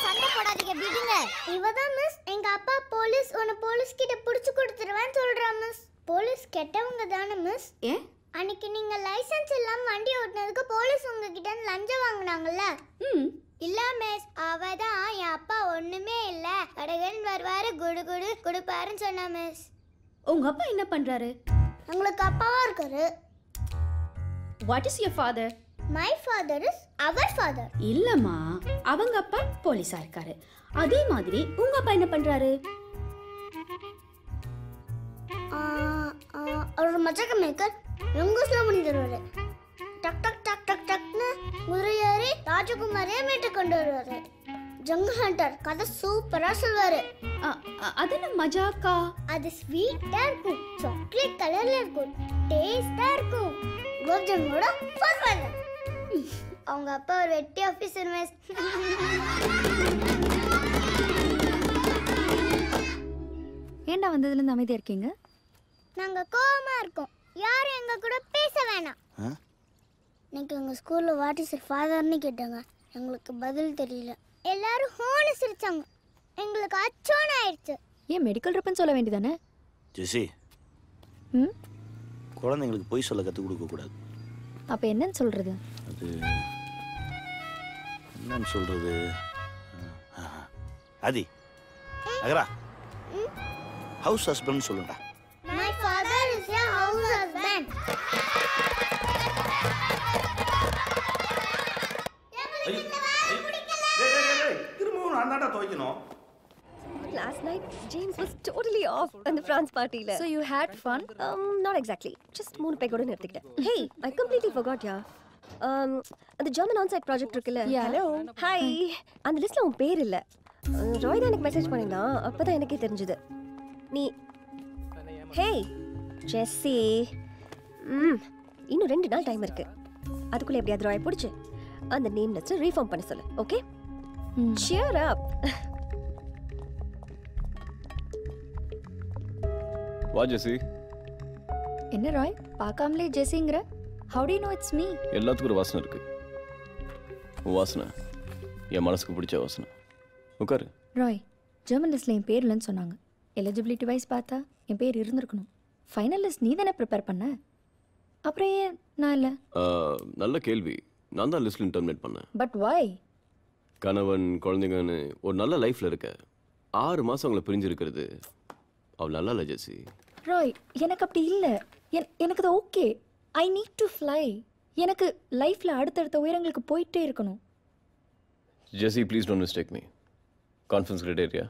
S11: சண்டை போடாதீங்க விடுங்க. இவதான் மிஸ் எங்க அப்பா போலீஸ் உன்னை போலீஸ் கிட்ட புடிச்சு கொடுத்துருவேன்னு சொல்றா மிஸ். போலீஸ் கெட்டவங்க தானே மிஸ்?
S1: ஏன்
S11: அன்னைக்கு நீங்க லைசென்ஸ் இல்லாம வண்டி ஓட்டுனதுக்கு போலீஸ் உங்ககிட்ட லஞ்சம் வாங்குனாங்கல்ல? இல்ல மிஸ் அவதான் என் அப்பா ஒண்ணுமே இல்ல கடகன் வருவாரு குடு குடு குடுப்பாருன்னு சொன்னா மிஸ்.
S1: உங்க அப்பா என்ன பண்றாரு?
S11: உங்களுக்கு அப்பாவா இருக்காரு.
S1: What is your father?
S11: My father is அவர் ஃபாதர்.
S1: இல்லம்மா அவங்க அப்பா போலீஸா இருக்காரு. அதே மாதிரி உங்க அப்பா என்ன பண்றாரு?
S11: அவர் மச்சக்க மேக்கர் ரங்கூஸ்ல முடிஞ்சிருவாரு. டக் டக் டக் டக் டக்னு குதிரையாரி ராஜகுமாரியை மீட்டு கொண்டு வருவாரு. ஜங்கல் ஹண்டர் கதை சூப்பரா சொல்வாரு.
S1: அது என்ன மஜாக்கா?
S11: அது ஸ்வீட்டா இருக்கும், சாக்லேட் கலர்ல இருக்கும், டேஸ்டா இருக்கும். குலாப் ஜாமுனோட ஃபர்ஸ்ட் அவங்க அப்பா ஒரு வெட்டி ஆபீசர் மிஸ்.
S1: ஏண்டா வந்ததுல இருந்து அமைதியா இருக்கீங்க?
S11: நாங்க கோவமா இருக்கோம். யாரும் எங்க கூட பேச வேணாம். இன்னைக்கு எங்க ஸ்கூல்ல வாட் இஸ் யுவர் ஃபாதர்னு கேட்டாங்க. எங்களுக்கு பதில் தெரியல. எல்லாரும் ஹோன் சிரிச்சாங்க. எங்களுக்கு அச்சோன் ஆயிடுச்சு.
S1: ஏன் மெடிக்கல் ரிப்பன் சொல்ல வேண்டியதானே?
S2: ஜெசி குழந்தைங்களுக்கு பொய் சொல்ல கற்றுக் கொடுக்க கூடாது.
S1: அப்ப என்னன்னு சொல்றது?
S2: அது என்னன்னு சொல்றது? ஆதி அகரா ஹவுஸ் ஹஸ்பண்ட் சொல்லுடா.
S11: My father is a house husband.
S2: திரும்பவும் நான் தான்டா துவைக்கணும்.
S5: Last night James was totally off in the France party la.
S1: So you had fun?
S5: Not exactly. Just 3 back கூட நிறுத்திட்டேன். Hey, I completely forgot ya. அந்த German on-site project இருக்குல்ல? Hello. Hi. அந்த லிஸ்ட்ல உன் பேர் இல்ல. ராய் தான் எனக்கு மெசேஜ் பண்ணிருந்தான். அப்பதான் எனக்கே தெரிஞ்சது. நீ Hey, Jessie. இன்னும் 2 நாள் டைம் இருக்கு. அதுக்குள்ள எப்படியாவது ராய் பிடிச்சு அந்த நேம் லிஸ்ட் ரீஃபார்ம் பண்ண சொல்லு. ஓகே? Cheer up.
S16: வா ஜெசி.
S1: என்ன ராய் பார்க்காமலே ஜெசிங்கற? How do you know it's me?
S16: எல்லாத்துக்கும் ஒரு வாசனை இருக்கு. வாசனை என் மனசுக்கு பிடிச்ச வாசனை. உட்காரு.
S1: ராய் ஜெர்மன் லிஸ்ட்ல என் பேர் இல்லைன்னு சொன்னாங்க. எலிஜிபிலிட்டி வைஸ் பார்த்தா என் பேர் இருந்திருக்கணும். ஃபைனல் லிஸ்ட் நீ தானே ப்ரிப்பேர் பண்ண, அப்புறம் ஏன் நான் இல்லை?
S16: நல்ல கேள்வி. நான் தான் லிஸ்ட்ல டெர்மினேட் பண்ணேன்.
S1: But why?
S16: கணவன் குழந்தைங்கன்னு ஒரு நல்ல லைஃப்ல இருக்க 6 மாசம் அவங்கள பிரிஞ்சிருக்கிறது அவள் நல்லா இல்லை ஜெசி.
S1: ராய் எனக்கு அப்படி இல்லை. எனக்கு அது okay. I need to fly. எனக்கு லைஃப்ல அடுத்தடுத்த உயரங்களுக்கு போயிட்டே இருக்கணும்.
S16: Jesse please don't mistake me. Confidence criteria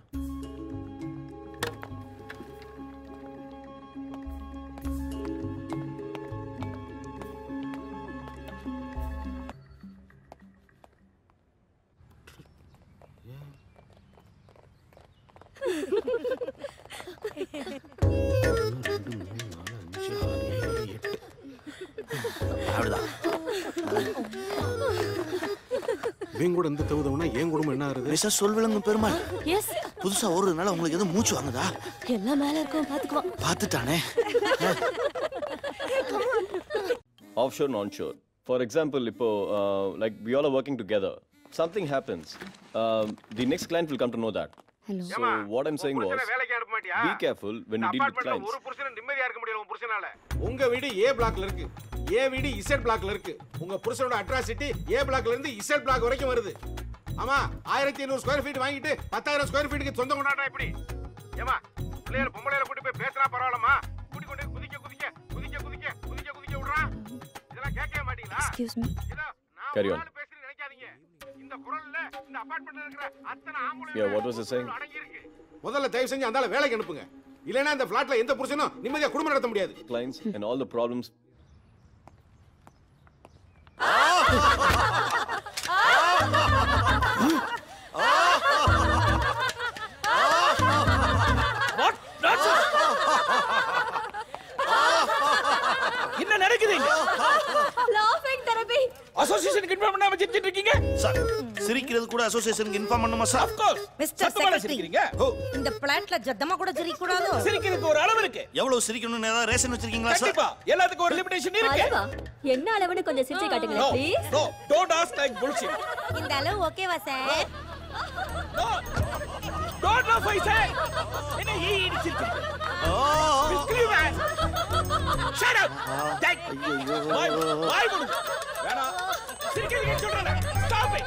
S10: கூட இந்த தவுதவனா ஏன் குடும்பம் என்ன ஆகுது?
S2: மிஸ்ஸஸ் சொல்விலங்கு பெருமாள்.
S14: எஸ்.
S2: புதுசா ஓடுறதுனால உங்களுக்கு எதுவும் மூச்சு வாங்குதா?
S14: எல்லாம் மேல இருக்கும் பாத்துக்குவோம்.
S2: பார்த்துட்டானே.
S16: Offshore and onshore. For example, இப்போ like we all are working together. Something happens. The next client will come to know that.
S1: Hello.
S16: So what I'm saying was, be careful when you deal with clients.
S10: ஒரு புருஷன் நிம்மதியா இருக்க முடியல உங்க புருஷனால. உங்க வீடு A பிளாக்ல இருக்கு. A வீடு Z பிளாக்ல இருக்கு. உங்க புருஷனோட அட்ராசிட்டி A பிளாக்ல இருந்து Z பிளாக் வரைக்கும் வருது. ஆமா 1500 ஸ்கொயர் ஃபீட் வாங்கிட்டு 10000 ஸ்கொயர் ஃபீட்டுக்கு சொந்தம் கொண்டாடுறா எப்படி? ஏமா பிள்ளைய பொம்பளையில கூட்டி போய் பேசுறா பரவாயில்லமா? கூட்டி கொண்டு குதிக்க குதிக்க குதிக்க குதிக்க குதிக்க குதிக்க விடுறா. இதெல்லாம் கேட்கவே மாட்டீங்களா?
S1: Excuse me.
S16: Carry on.
S10: பேசுறது நினைக்காதீங்க. இந்த குரல்ல இந்த அபார்ட்மெண்ட்ல இருக்கிற அத்தனை ஆம்பளை
S16: Yeah, what was it saying?
S10: முதல்ல தயவு செஞ்சு அந்தால வேலைக்கு அனுப்புங்க. இல்லனா இந்த ஃபிளாட்ல எந்த புருஷனும் நிம்மதியா குடும்பம் நடத்த முடியாது.
S16: Clients and all the problems.
S12: What nonsense? என்ன நடக்குதுங்க?
S1: லாஃபிங் தெரபி.
S12: அசோசியேஷனுக்கு இன்ஃபார்ம் பண்ணாம சிரிச்சிட்டு இருக்கீங்க?
S2: சார் சிரிக்கிறது கூட அசோசியேஷனுக்கு இன்ஃபார்ம் பண்ணுமா sir?
S12: Of course.
S13: Mister secretary இந்த பிளாட்ல ஜத்தமா கூட சிரிக்க கூடாதோ?
S12: சிரிக்கிறதுக்கு ஒரு அளவு இருக்கு.
S2: எவ்வளவு சிரிக்கணும்னு ஏதாவது ரேஷன் வச்சிருக்கீங்களா சார்?
S12: கண்டிப்பா எல்லாத்துக்கும் ஒரு லிமிட்டேஷன் இருக்கு.
S1: அளவா? என்ன அளவுன்னு கொஞ்சம் சிரிச்சு காட்டுங்க please.
S12: No, don't ask like bullshit.
S13: இந்த அளவு ஓகேவா sir?
S12: No. Don't laugh I say. என்ன ஈடி சிரிக்கிறீங்க? Screw man. Shut up. Why would வேணா சிரிக்கிறீங்க சொல்றேன். Stop it.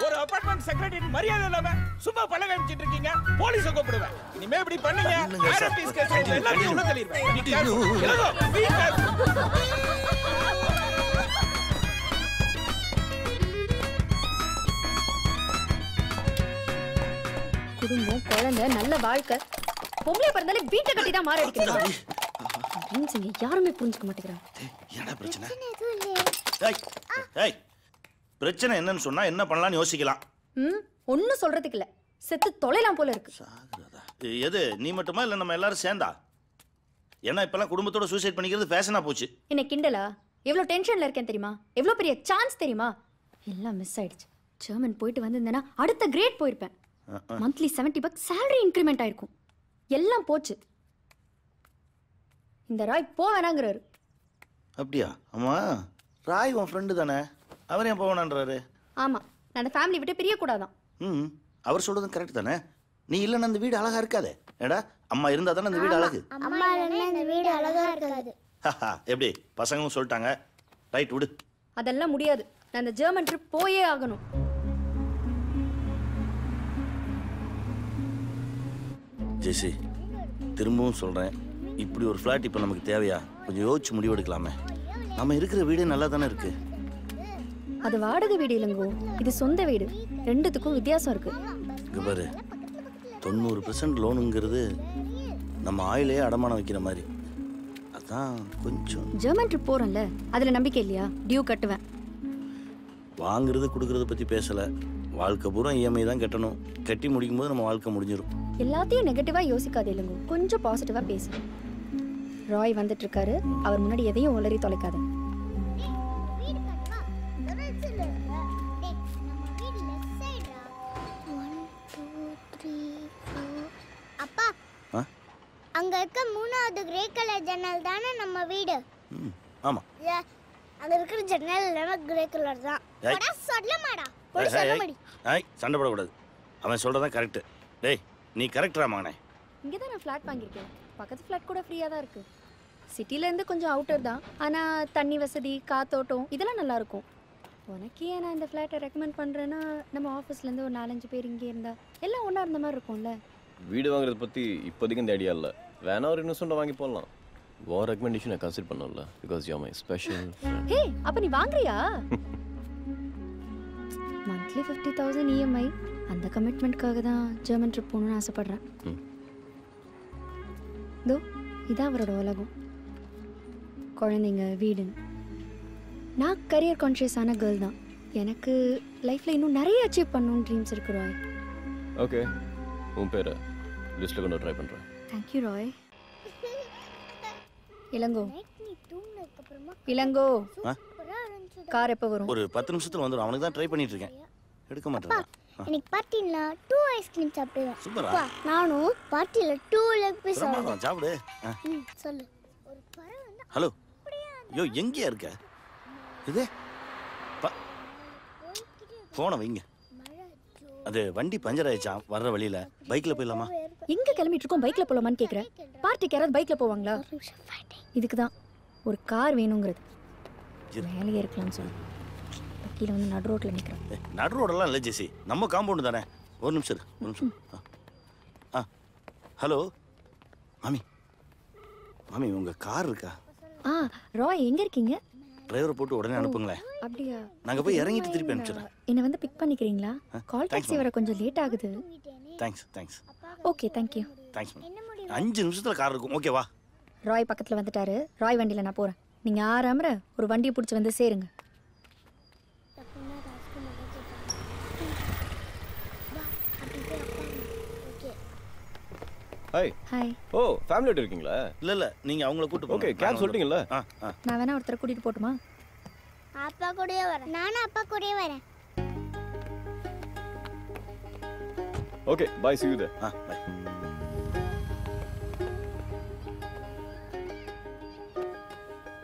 S12: ஒரு அபார்ட்மெண்ட் செக்ரட்டரி மரியாதை இல்லாம சும்மா பழக வச்சிட்டு இருக்கீங்க. போலீஸ கூப்பிடுவேன். இனிமே இப்படி பண்ணீங்க ஆர்எம்டிஸ் கேஸ் எல்லாத்தையும் உள்ள தள்ளிடுவேன். Ilango be careful.
S1: குடும்பம் குழந்தை நல்ல வாழ்க்கை பொம்பளை பிறந்தாலே வீட்டை கட்டி தான் மாற அடிக்கிறீங்க. ட்ரீம்ஸ்ங்க யாருமே புரிஞ்சுக்க மாட்டேங்கிறாங்க.
S2: என்ன பிரச்சனை? ஏய் ஏய் பிரச்சனை என்னன்னு சொன்னா என்ன பண்ணலாம்னு யோசிக்கலாம்.
S1: ஒன்னும் சொல்றதுக்கு இல்ல. செத்து தொலைலாம் போல இருக்கு.
S2: எது நீ மட்டுமா இல்ல நம்ம எல்லாரும் சேர்ந்தா? ஏன்னா இப்பெல்லாம் குடும்பத்தோட சூசைட் பண்ணிக்கிறது ஃபேஷனா போச்சு.
S1: என்ன கிண்டலா? எவ்வளவு டென்ஷன்ல இருக்கேன் தெரியுமா? எவ்வளவு பெரிய சான்ஸ் தெரியுமா? எல்லாம் மிஸ் ஆயிடுச்சு. ஜெர்மன் போயிட்டு வந்திருந்தேன்னா அடுத்த கிரேட் போயிருப்பேன். மந்த்லி $70 salary இன்க்ரிமெண்ட் ஆயிருக்கும். எல்லாம் போச்சு. இந்த ராய் போவேனாங்கிறாரு.
S2: அப்படியா? ஆமா ராய் உன் ஃப்ரெண்டு தானே, அவர் ஏன் போவேனான்றாரு?
S1: ஆமா நான் அந்த ஃபேமிலி விட்டு பிரிய கூடாதான்.
S2: அவர் சொல்றதும் கரெக்ட் தானே. நீ இல்லைன்னா அந்த வீடு அழகா இருக்காதே. ஏடா அம்மா இருந்தா தானே அந்த வீடு அழகு.
S11: அம்மா இல்லைன்னா இந்த வீடு அழகா இருக்காது.
S2: எப்படி பசங்களும் சொல்லிட்டாங்க. ரைட் விடு.
S1: அதெல்லாம் முடியாது. நான் அந்த ஜெர்மன் ட்ரிப் போயே ஆகணும்.
S2: ஜெசி திரும்பவும் சொல்கிறேன், இப்படி ஒரு ஃப்ளாட் இப்போ நமக்கு தேவையா? கொஞ்சம் யோசிச்சு முடிவெடுக்கலாமே. நம்ம இருக்கிற வீடே நல்லா தானே இருக்கு.
S1: அது வாடகை வீடு இல்லைங்கோ, இது சொந்த வீடு. ரெண்டுத்துக்கும் வித்தியாசம் இருக்கு.
S2: இங்கே பாரு 90% லோனுங்கிறது நம்ம ஆயிலே அடமானம் வைக்கிற மாதிரி. அதான் கொஞ்சம்
S1: ஜெர்மன் ட்ரிப் போகிறோம்ல, அதில் நம்பிக்கை இல்லையா? டியூ கட்டுவேன்.
S2: வாங்குறது கொடுக்கறத பற்றி பேசலை. வாழ்க்கை பூரா இஎம்ஐ தான் கட்டணும். கட்டி முடிக்கும் போது நம்ம வாழ்க்கை முடிஞ்சிடும்.
S1: எல்லாத்தையும் நெகட்டிவாக யோசிக்காது இல்லைங்கோ, கொஞ்சம் பாசிட்டிவாக பேசு. ராய் வந்துட்டு இருக்காரு, அவர் முன்னாடி எதையும் உளறி தொலைக்காத.
S11: அப்பா அங்க இருக்க 3வது கிரே கலர் ஜன்னல் தானே நம்ம வீடு?
S2: ஆமா
S11: அங்க இருக்கிற ஜன்னல் எல்லாமே கிரே கலர் தான். போடா சொல்லமாடா. போய் சொல்லமாடி.
S2: ஏய் சண்டை போடக்கூடாது. அவன் சொல்றதான் கரெக்ட். டேய் நீ கரெக்டா மகனே.
S1: இங்கே தான் நான் ஃப்ளாட் வாங்கியிருக்கேன். பக்கத்து ஃப்ளாட் கூட ஃப்ரீயாக தான் இருக்குது. சிட்டிலேருந்து கொஞ்சம் அவுட்டர் தான், ஆனால் தண்ணி வசதி காத்தோட்டம் இதெல்லாம் நல்லாயிருக்கும். உனக்கு ஏன் நான் இந்த ஃப்ளாட்டை ரெக்கமெண்ட் பண்ணுறேன்னா, நம்ம ஆஃபீஸ்லேருந்து ஒரு 4-5 பேர் இங்கே இருந்தால் எல்லாம் ஒன்றா இருந்த மாதிரி இருக்கும்ல.
S16: வீடு வாங்குறத பற்றி இப்போதைக்கு இந்த ஐடியா இல்லை. வேணா ஒரு இன்வெஸ்ட்மெண்ட் வாங்கி போடலாம். உன் ரெக்கமெண்டேஷனை கன்சிடர் பண்ணல. Because you are my special friend.
S1: Hey அப்போ நீ வாங்குறியா? Monthly 50,000 EMI. அந்த கமிட்மெண்ட்காக தான் ஜெர்மன் ட்ரிப் போகணுன்னு ஆசைப்பட்றேன். இதோ இதான் அவரோட உலகம். குழந்தைங்க வீடுன்னு. நான் கரியர் கான்ஷியஸான கேர்ள் தான். எனக்கு லைஃப்பில் இன்னும் நிறைய அச்சீவ் பண்ணணும்னு ட்ரீம்ஸ் இருக்கு ராய்.
S16: ஓகே உன் பேரை லிஸ்ட்டில் கொண்டு ட்ரை பண்ணுறேன்.
S1: தேங்க்யூ ராய். இளங்கோ இளங்கோ கார் எப்போ வரும்?
S2: ஒரு 10 நிமிஷத்துல வந்துடும். அவனுக்கு தான் ட்ரை பண்ணிட்டு இருக்கேன். எடுக்க மாட்டேன்.
S11: இன்னைக்கு பார்ட்டில 2 ஐஸ்கிரீம் சாப்பிடுவேன்.
S2: சூப்பரா.
S11: நானும் பார்ட்டில 2 லெக் பீஸ்
S2: சாப்பிடுவேன். சாப்பிடு.
S11: சொல்லு. ஒரு பறவை வந்து
S2: ஹலோ யோ எங்கயா இருக்க? இது போன வைங்க. அது வண்டி பஞ்சர் ஆயிடுச்சா வர்ற வழியில. பைக்ல போயிடலாமா?
S1: எங்க கிளம்பிட்டு இருக்கோம், பைக்ல போலாமான்னு கேக்குறேன். பார்ட்டிக்கு யாராவது பைக்ல போவாங்களா? இதுக்கு தான் ஒரு கார் வேணுங்கிறது. வேலையே இருக்கலாம்னு சொல்லு. கீழே வந்து நடு ரோட்டில் நிற்கிறேன்.
S2: நடு ரோடெல்லாம் இல்லை ஜெசி, நம்ம காம்பவுண்டு தானே. ஒரு நிமிஷம் இரு, ஒரு நிமிஷம். ஹலோ மாமி, மாமி உங்கள் கார் இருக்கா?
S1: ராய் எங்கே இருக்கீங்க?
S2: டிரைவரை போட்டு உடனே அனுப்புங்களேன்.
S1: அப்படியா?
S2: நாங்கள் போய் இறங்கிட்டு திருப்பி அனுப்பிச்சிடுறேன்.
S1: என்னை வந்து பிக் பண்ணிக்கிறீங்களா? கால் டாக்ஸி வர கொஞ்சம் லேட் ஆகுது.
S2: Thanks.
S1: Okay, thank you.
S2: Thanks ma'am. 5 நிமிஷத்தில் கார் இருக்கும், ஓகேவா?
S1: ராய் பக்கத்தில் வந்துட்டாரு. ராய் வண்டியில் நான் போகிறேன். நீங்கள் ஆறாமற ஒரு வண்டியை பிடிச்சி வந்து சேருங்க.
S16: ஹாய். ஓ, ஃபேமிலியோட இருக்கீங்களா?
S2: இல்ல நீங்க அவங்கள கூட்டி போங்க.
S16: ஓகே, கேப் சொல்லிட்டீங்கல்ல?
S1: நான் வேணா ஒருத்தரை கூட்டிட்டு போட்டுமா?
S11: அப்பா கூடயே வரேன். நானும் அப்பா கூடயே வரேன்.
S16: Okay, bye, see you there.
S2: Bye.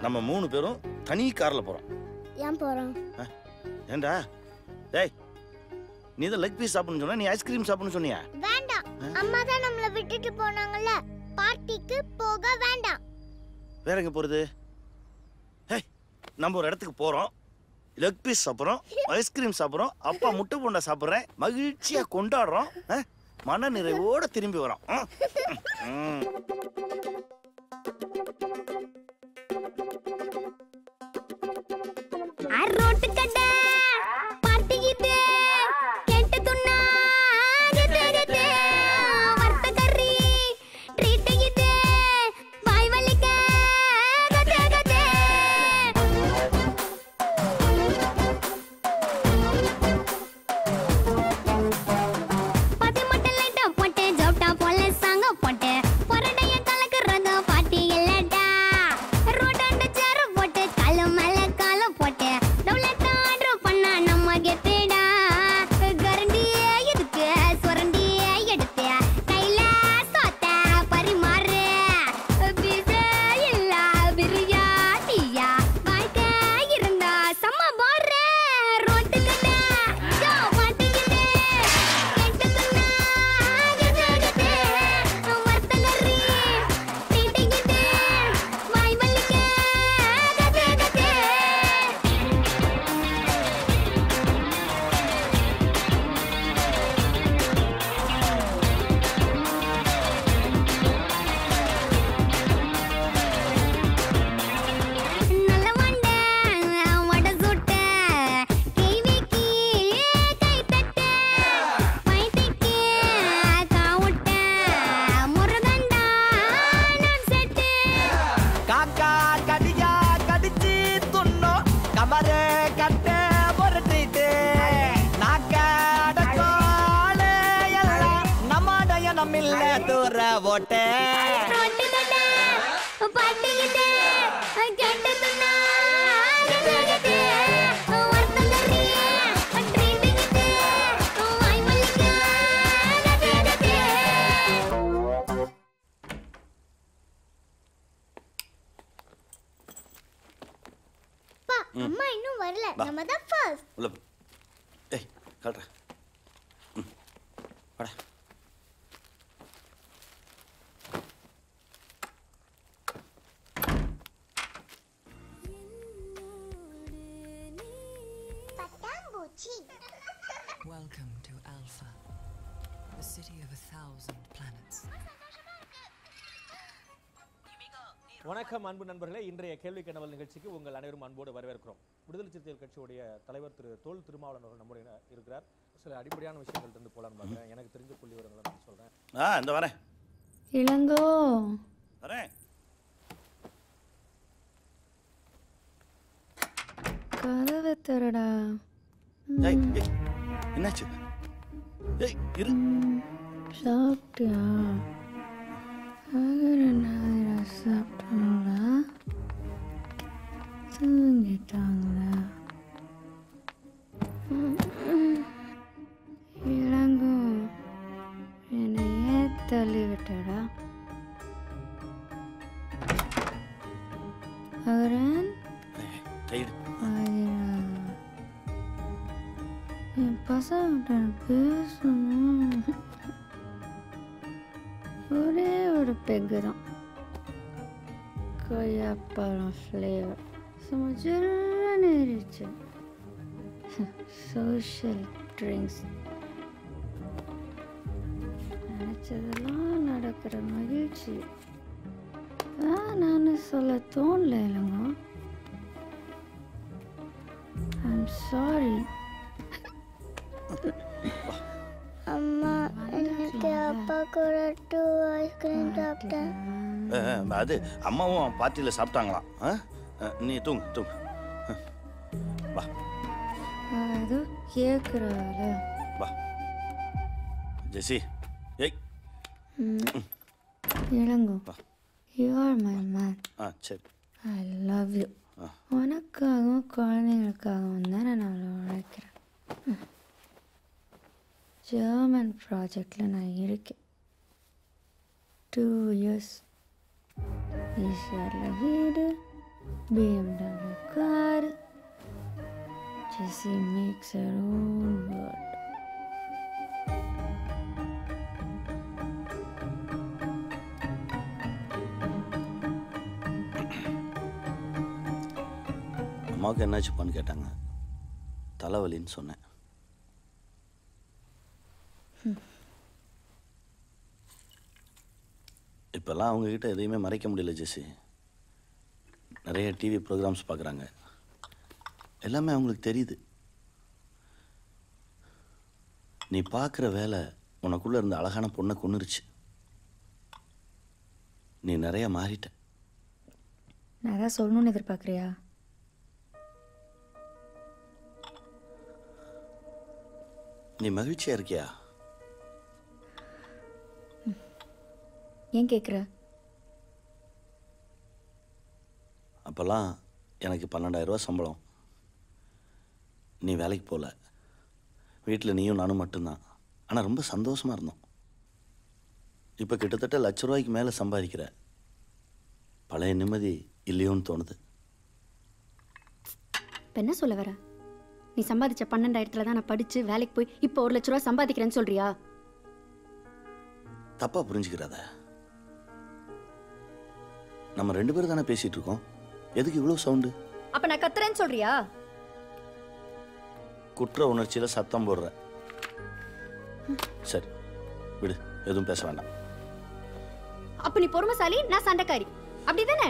S2: நம்ம 3 பேரும் தனி கார்ல போறோம்.
S11: ஏன் போறோம்?
S2: ஏண்டா டேய், நீ தான் லெக் பீஸ் சாப்பிடணும்னு சொன்னா, நீ ஐஸ்கிரீம் சாப்பிடணும்னு சொன்னியா?
S11: வேண்டாம், அம்மா தான் நம்மள விட்டுட்டு போனாங்கல்ல. பார்ட்டிக்கு போக வேண்டாம்.
S2: வேற எங்க போறது? ஹே, நம்ம ஒரு இடத்துக்கு போறோம், லெக் பீஸ் சாப்பிடுறோம், ஐஸ்கிரீம் சாப்பிடுறோம், அப்பா முட்டை போண்டா சாப்பிடுறேன், மகிழ்ச்சியா கொண்டாடுறோம், மன நிறைவோட திரும்பி வரோம்.
S11: ரோட்டு கடை பார்ட்டிக்கிட்டு கேட்டு துண்ணா வர்த்த கறி ட்ரீட்டிக்கிட்டு வாய் வலிக்க கதே பதி மட்டை லைட்டா போட்டு ஜோப்டா போல சாங்க போட்டு பொரடைய கலக்குறாங்க பாட்டி இல்லடா. ரோடாண்ட சேர போட்டு கால மேல கால போட்டு டவுலெட்டா ஆர்டர் பண்ணா நம்ம கெத்துடா. கரண்டியே இருக்கு சுரண்டியே எடுத்து கையில சோத்த பரிமாறு. பீஸே இல்ல பிரியாணியா வாழ்க்கை இருந்தா சம்ம போற. ரோட்டு கடை ஜோ மாட்டிக்கிட்டு கேட்டு துண்ணா கதே வர்த்தகரி தீட்டிக்கிட்டு வாய் வலிக்க கதே நல்ல வண்ட வட சுட்ட கேவிக்கு கை தட்ட மைத்திக்கு காவுட்ட முருகண்டா நான் செட்டு.
S9: காக்கா கடியா கடிச்சு துண்ணோம் கமரு கட்ட பொருட்டிட்டு நாக்க அடக்கோளே எல்லாம் நம்மடைய நம்மில்ல தூர ஓட்டே.
S11: ரோட்டு கடை பாட்டிக்கிட்டு கேட்டு துண்ணா கதே வர்த்தகரி ட்ரீட்டிக்கிட்டு வாய் வலிக்க கதே. அப்பா, அம்மா இன்னும் வரல. நம்ம தான் ஃபர்ஸ்ட்.
S2: உள்ள போ. ஏய், கால்றா. வாடா.
S11: பட்டாம்பூச்சி.
S17: Welcome to Alpha, the city of 1,000 planets.
S15: வணக்கம் அன்பு நண்பர்களே, இன்றைய கேள்வி கனவல் நிகழ்ச்சிக்கு உங்கள் அனைவரும் அன்போடு வரவேற்கிறோம். விடுதலை சிறுத்தைகள் கட்சியுடைய தலைவர் திரு தோல் திருமாவளவன் அவர்கள் நம்முடைய இருக்கிறார். சில அடிப்படையான விஷயங்கள் இருந்து போலான்னு பார்க்குறேன். எனக்கு தெரிஞ்ச புள்ளி விவரங்களை நான் சொல்கிறேன்.
S2: இந்த வரேன்.
S1: இளங்கோ
S2: வரேன்.
S1: கதவை தரடா.
S2: ஏய், என்னாச்சு? ஏய், இரு.
S1: சாப்பிட்டியா? சாப்பிட்டாங்களா? தூங்கிட்டாங்களா? இளங்கோ என்னை ஏன் தள்ளி விட்டடா? அகரன் என் பசங்க பேசணும். ஒரே ஒரு பெக்கு தான், கொய்யாப்பழம் ஃப்ளேவர். சும்மா ஜில்லுன்னு இருந்துச்சு. சோஷியல் ட்ரிங்க்ஸ் நினச்சதெல்லாம் நடக்கிற மகிழ்ச்சி நான் சொல்ல தோணல இல்லைங்க. I'm sorry.
S11: அம்மா இன்னைக்கு அப்பா கூட 2 ஐஸ்கிரீம் சாப்பிட்டேன்.
S2: அது அம்மாவும் பார்ட்டியில் சாப்பிட்டாங்களாம். நீ தூங்கு தூங்கு. வா
S1: அது கேட்குறால.
S2: வா ஜெசி. ஏய்
S1: Ilango, you are my man.
S2: சரி.
S1: I love you. உனக்காகவும் குழந்தைங்களுக்காகவும் தானே நான் அவ்வளோ உழைக்கிறேன். ஜெர்மன் ப்ராஜெக்டில் நான் இருக்கேன். 2 years. ஈஷியாரில் வீடு, BMW car. Jesse makes her own world.
S2: அம்மாவுக்கு என்னாச்சுப்பான்னு கேட்டாங்க. தலைவலின்னு சொன்னேன். இப்போல்லாம் அவங்கக்கிட்ட எதையுமே மறைக்க முடியல ஜெசி. நிறைய டிவி ப்ரோக்ராம்ஸ் பார்க்குறாங்க. எல்லாமே அவங்களுக்கு தெரியுது. நீ பார்க்குற வேலை உனக்குள்ளே இருந்த அழகான பொண்ணை கொன்னுருச்சு. நீ நிறைய மாறிட்ட.
S1: நான் ஏதாவது சொல்லணும்னு எதிர்பார்க்குறியா?
S2: நீ மகிழ்ச்சியாக இருக்கியா?
S1: ஏன் கேட்குற?
S2: அப்போல்லாம் எனக்கு 12,000 ரூபா சம்பளம். நீ வேலைக்கு போகல. வீட்டில் நீயும் நானும் மட்டும்தான். ஆனால் ரொம்ப சந்தோஷமாக இருந்தோம். இப்போ கிட்டத்தட்ட ₹1,00,000 மேலே சம்பாதிக்கிற. பழைய நிம்மதி இல்லையோன்னு தோணுது.
S1: இப்போ என்ன சொல்ல வர? நீ சம்பாதிச்ச 12,000 தான் நான் படித்து வேலைக்கு போய் இப்போ ₹1,00,000 சம்பாதிக்கிறேன்னு சொல்றியா?
S2: தப்பாக புரிஞ்சுக்கிறாத. நம்ம 2 பேரும் தானே பேசிகிட்டு இருக்கோம். எதுக்கு இவ்வளோ சவுண்டு?
S1: அப்போ நான் கத்துறேன்னு சொல்றியா?
S2: குற்ற உணர்ச்சியில் சத்தம் போடுற. சரி விடு, எதுவும் பேச வேண்டாம்.
S1: அப்போ நீ பொறுமைசாலி, நான் சண்டைக்காரி, அப்படிதானே?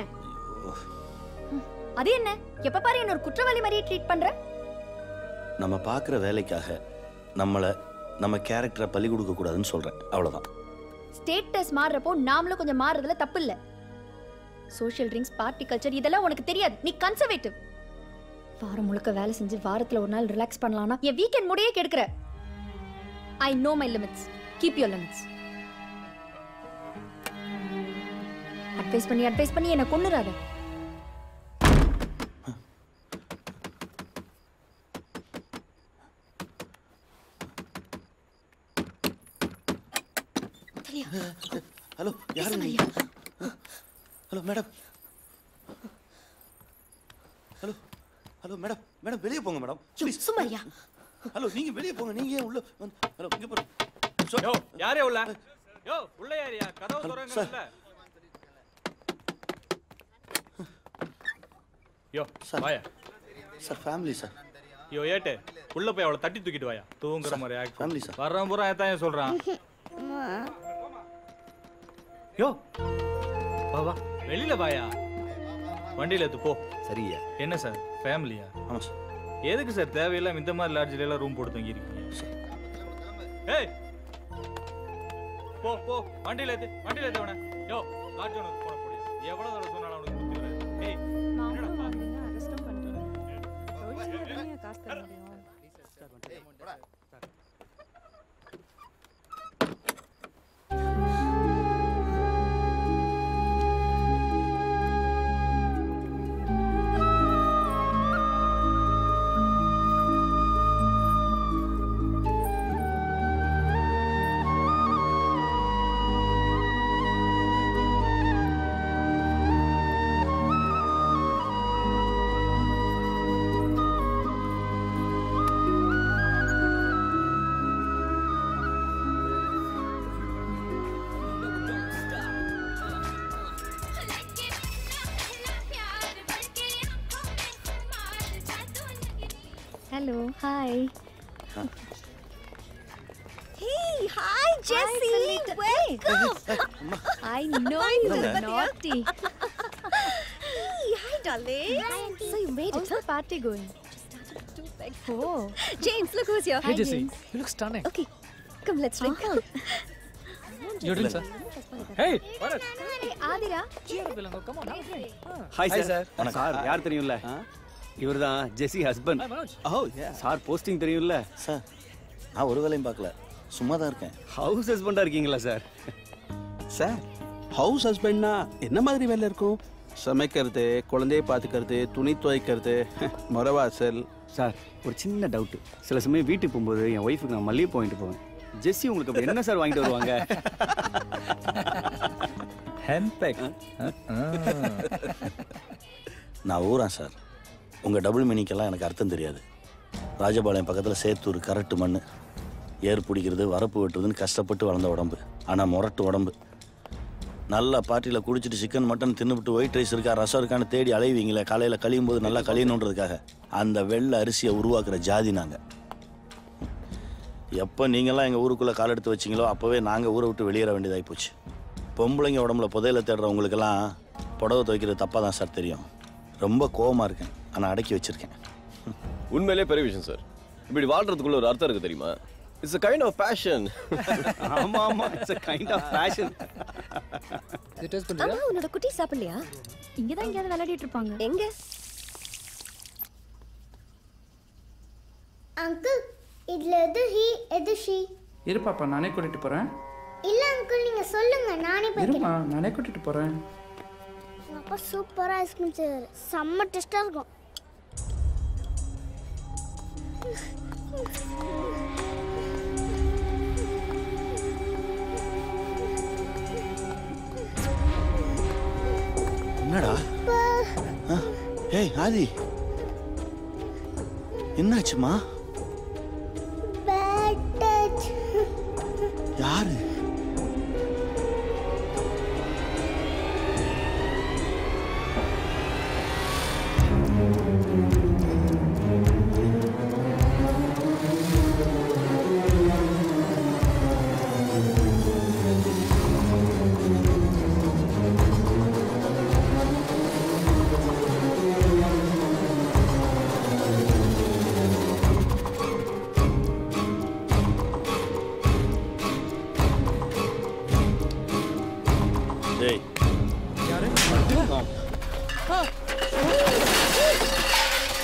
S1: அது என்ன, எப்ப பாரு என்ன ஒரு குற்றவாளி மாதிரியே ட்ரீட் பண்ற?
S2: நம்ம பார்க்குற வேலைக்காக நம்ம கேரக்டரை பலி கொடுக்க கூடாதுன்னு சொல்றேன், அவ்வளவுதான்.
S1: ஸ்டேட்டஸ் மாறுறப்போ நாமளும் கொஞ்சம் மாறுறதுல தப்பு இல்ல. சோஷியல் ட்ரிங்க்ஸ், பார்ட்டி கல்ச்சர் இதெல்லாம் உனக்கு தெரியாது. நீ கன்சர்வேட்டிவ். வாரம் முழுக்க வேலை செஞ்சு வாரத்துல ஒரு நாள் ரிலாக்ஸ் பண்ணலாம்னா என் வீக்கெண்ட் முடியே கெடுக்கிற. I know my limits. Keep your limits. Advice பண்ணி என்ன கொன்னுறாத.
S2: ஹலோ, யாரு நீங்க? Hello madam. Hello hello madam. Madam வெளியே போங்க மேடம்.
S14: சும்மாரியா?
S2: ஹலோ நீங்க வெளியே போங்க. நீங்க ஏன் உள்ள வந்து? ஹலோ இங்க போங்க.
S15: யோ யாரே உள்ள? யோ உள்ள யாரியா? கதவு திறங்கல்ல. யோ வாயா.
S2: Sir family sir.
S15: யோ ஏட்டு உள்ள போய் அவளை தட்டி தூக்கிட்டு வாயா. தூங்குற மாதிரி ஆக்ட்.
S2: Family sir.
S15: வர்றவன் பூரா ஏன் சொல்றான்? யோ வா வா வெளியில வாயா. வண்டியில ஏத்து போ.
S2: சரியா?
S15: என்ன சார் ஃபேமிலியா?
S2: ஆமா சார்.
S15: எதுக்கு சார் தேவையில்லாம இந்த மாதிரி லாட்ஜ்ல எல்லாம் ரூம் போட்டு தங்கி இருக்கீங்க? ஏய் போ போ வண்டியில ஏத்து அவன. யோ லாட்ஜ் ஒன்னு போன போடி. எவ்வளவு தடவை சொன்னாலும் அவனுக்கு புத்தி வராது. ஏய் என்னடா பாக்குறீங்க? அரெஸ்ட் பண்ணிட்டேன். ரோஹித் நீங்க காசு தர முடியும்.
S1: Hello hi
S5: Hey, hi Jessie. Welcome.
S1: I know you're naughty.
S5: Hey, hi darling. So you made it.
S1: How's the party going? Oh,
S5: James, look who's here.
S18: Hey Jessie, you look stunning.
S5: Okay, come let's drink.
S18: You drink, sir. Hey, Bharat.
S1: hey Adira.
S18: Cheer up, Ilango. Come on, have a drink.
S19: Hi sir sir யார் தெரியும்ல இவர் தான் ஜெஸி husband.
S2: ஓ
S19: sir posting தெரியும்ல
S2: sir. நான் ஒரு வேலையும் பார்க்கல, சும்மா தான் இருக்கேன்.
S19: ஹவுஸ் ஹஸ்பண்டா இருக்கீங்களா சார்?
S20: சார் ஹவுஸ் ஹஸ்பண்ட்னா என்ன மாதிரி வேலை இருக்கும்? சமைக்கிறது, குழந்தைய பார்த்துக்கிறது, துணி துவைக்கிறது, முறவாசல்.
S19: சார் ஒரு சின்ன டவுட்டு, சில சமயம் வீட்டுக்கு போகும்போது என் ஒய்ஃபுக்கு நான் மல்லிகை போயிட்டு போவேன். ஜெஸ்ஸி உங்களுக்கு அப்படி என்ன சார் வாங்கிட்டு வருவாங்க?
S20: ஹெம்பெக்.
S2: நான் ஊரா சார். உங்கள் டபுள் மீனிங்கெல்லாம் எனக்கு அர்த்தம் தெரியாது. ராஜபாளையம் பக்கத்தில் சேத்தூர் கரட்டு மண், ஏர் பிடிக்கிறது, வரப்பு வெட்டுறதுன்னு கஷ்டப்பட்டு வளர்ந்த உடம்பு. ஆனால் முரட்டு உடம்பு. நல்லா பார்ட்டியில் குடிச்சிட்டு சிக்கன் மட்டன் தின்னுபிட்டு ஒயிட் ரைஸ் இருக்கா ரசம் இருக்கான்னு தேடி அலைவீங்களே காலையில் கழியும் போது நல்லா கழியணுன்றதுக்காக. அந்த வெள்ளை அரிசியை உருவாக்குற ஜாதி நாங்கள். எப்போ நீங்கள்லாம் எங்கள் ஊருக்குள்ளே கால் எடுத்து வச்சிங்களோ அப்போவே நாங்கள் ஊரை விட்டு வெளியேற வேண்டியதாகி போச்சு. பொம்பளைங்க உடம்புல புதையில தேடுறவங்களுக்கெல்லாம் புடவை துவைக்கிறது தப்பாக தான் சார் தெரியும். ரொம்ப கோவமாக இருக்கேன், ஆனால் அடக்கி வச்சுருக்கேன்.
S16: உண்மையிலே பெரிய விஷயம் சார். இப்படி வாழ்றதுக்குள்ள ஒரு அர்த்தம் இருக்கு தெரியுமா? It's a kind of passion.
S19: ஆமா ஆமா, it's a kind of passion.
S18: இது டேஸ்ட் பண்ணியா?
S5: அம்மா உன்னோட குட்டி சாப்பிடலையா?
S1: இங்க தான் எங்கயாவது விளையாடிட்டு இருப்பாங்க.
S5: எங்க?
S11: அங்கிள் இதுல எது ஹி எது ஷி?
S21: இரு பாப்பா, நானே கூட்டிட்டு போறேன்.
S11: இல்ல அங்கிள் நீங்க சொல்லுங்க, நானே
S21: இருமா,
S11: போய்க்கிறேன்.
S21: நானே கூட்டிட்டு போறேன்.
S11: உங்க அப்பா சூப்பரா ஐஸ்கிரீம் செய்வாரு, செம்ம டேஸ்டா இருக்கும்.
S2: என்னடா? ஏய் ஆதி, என்னாச்சுமா?
S11: Bad touch.
S2: யாரு?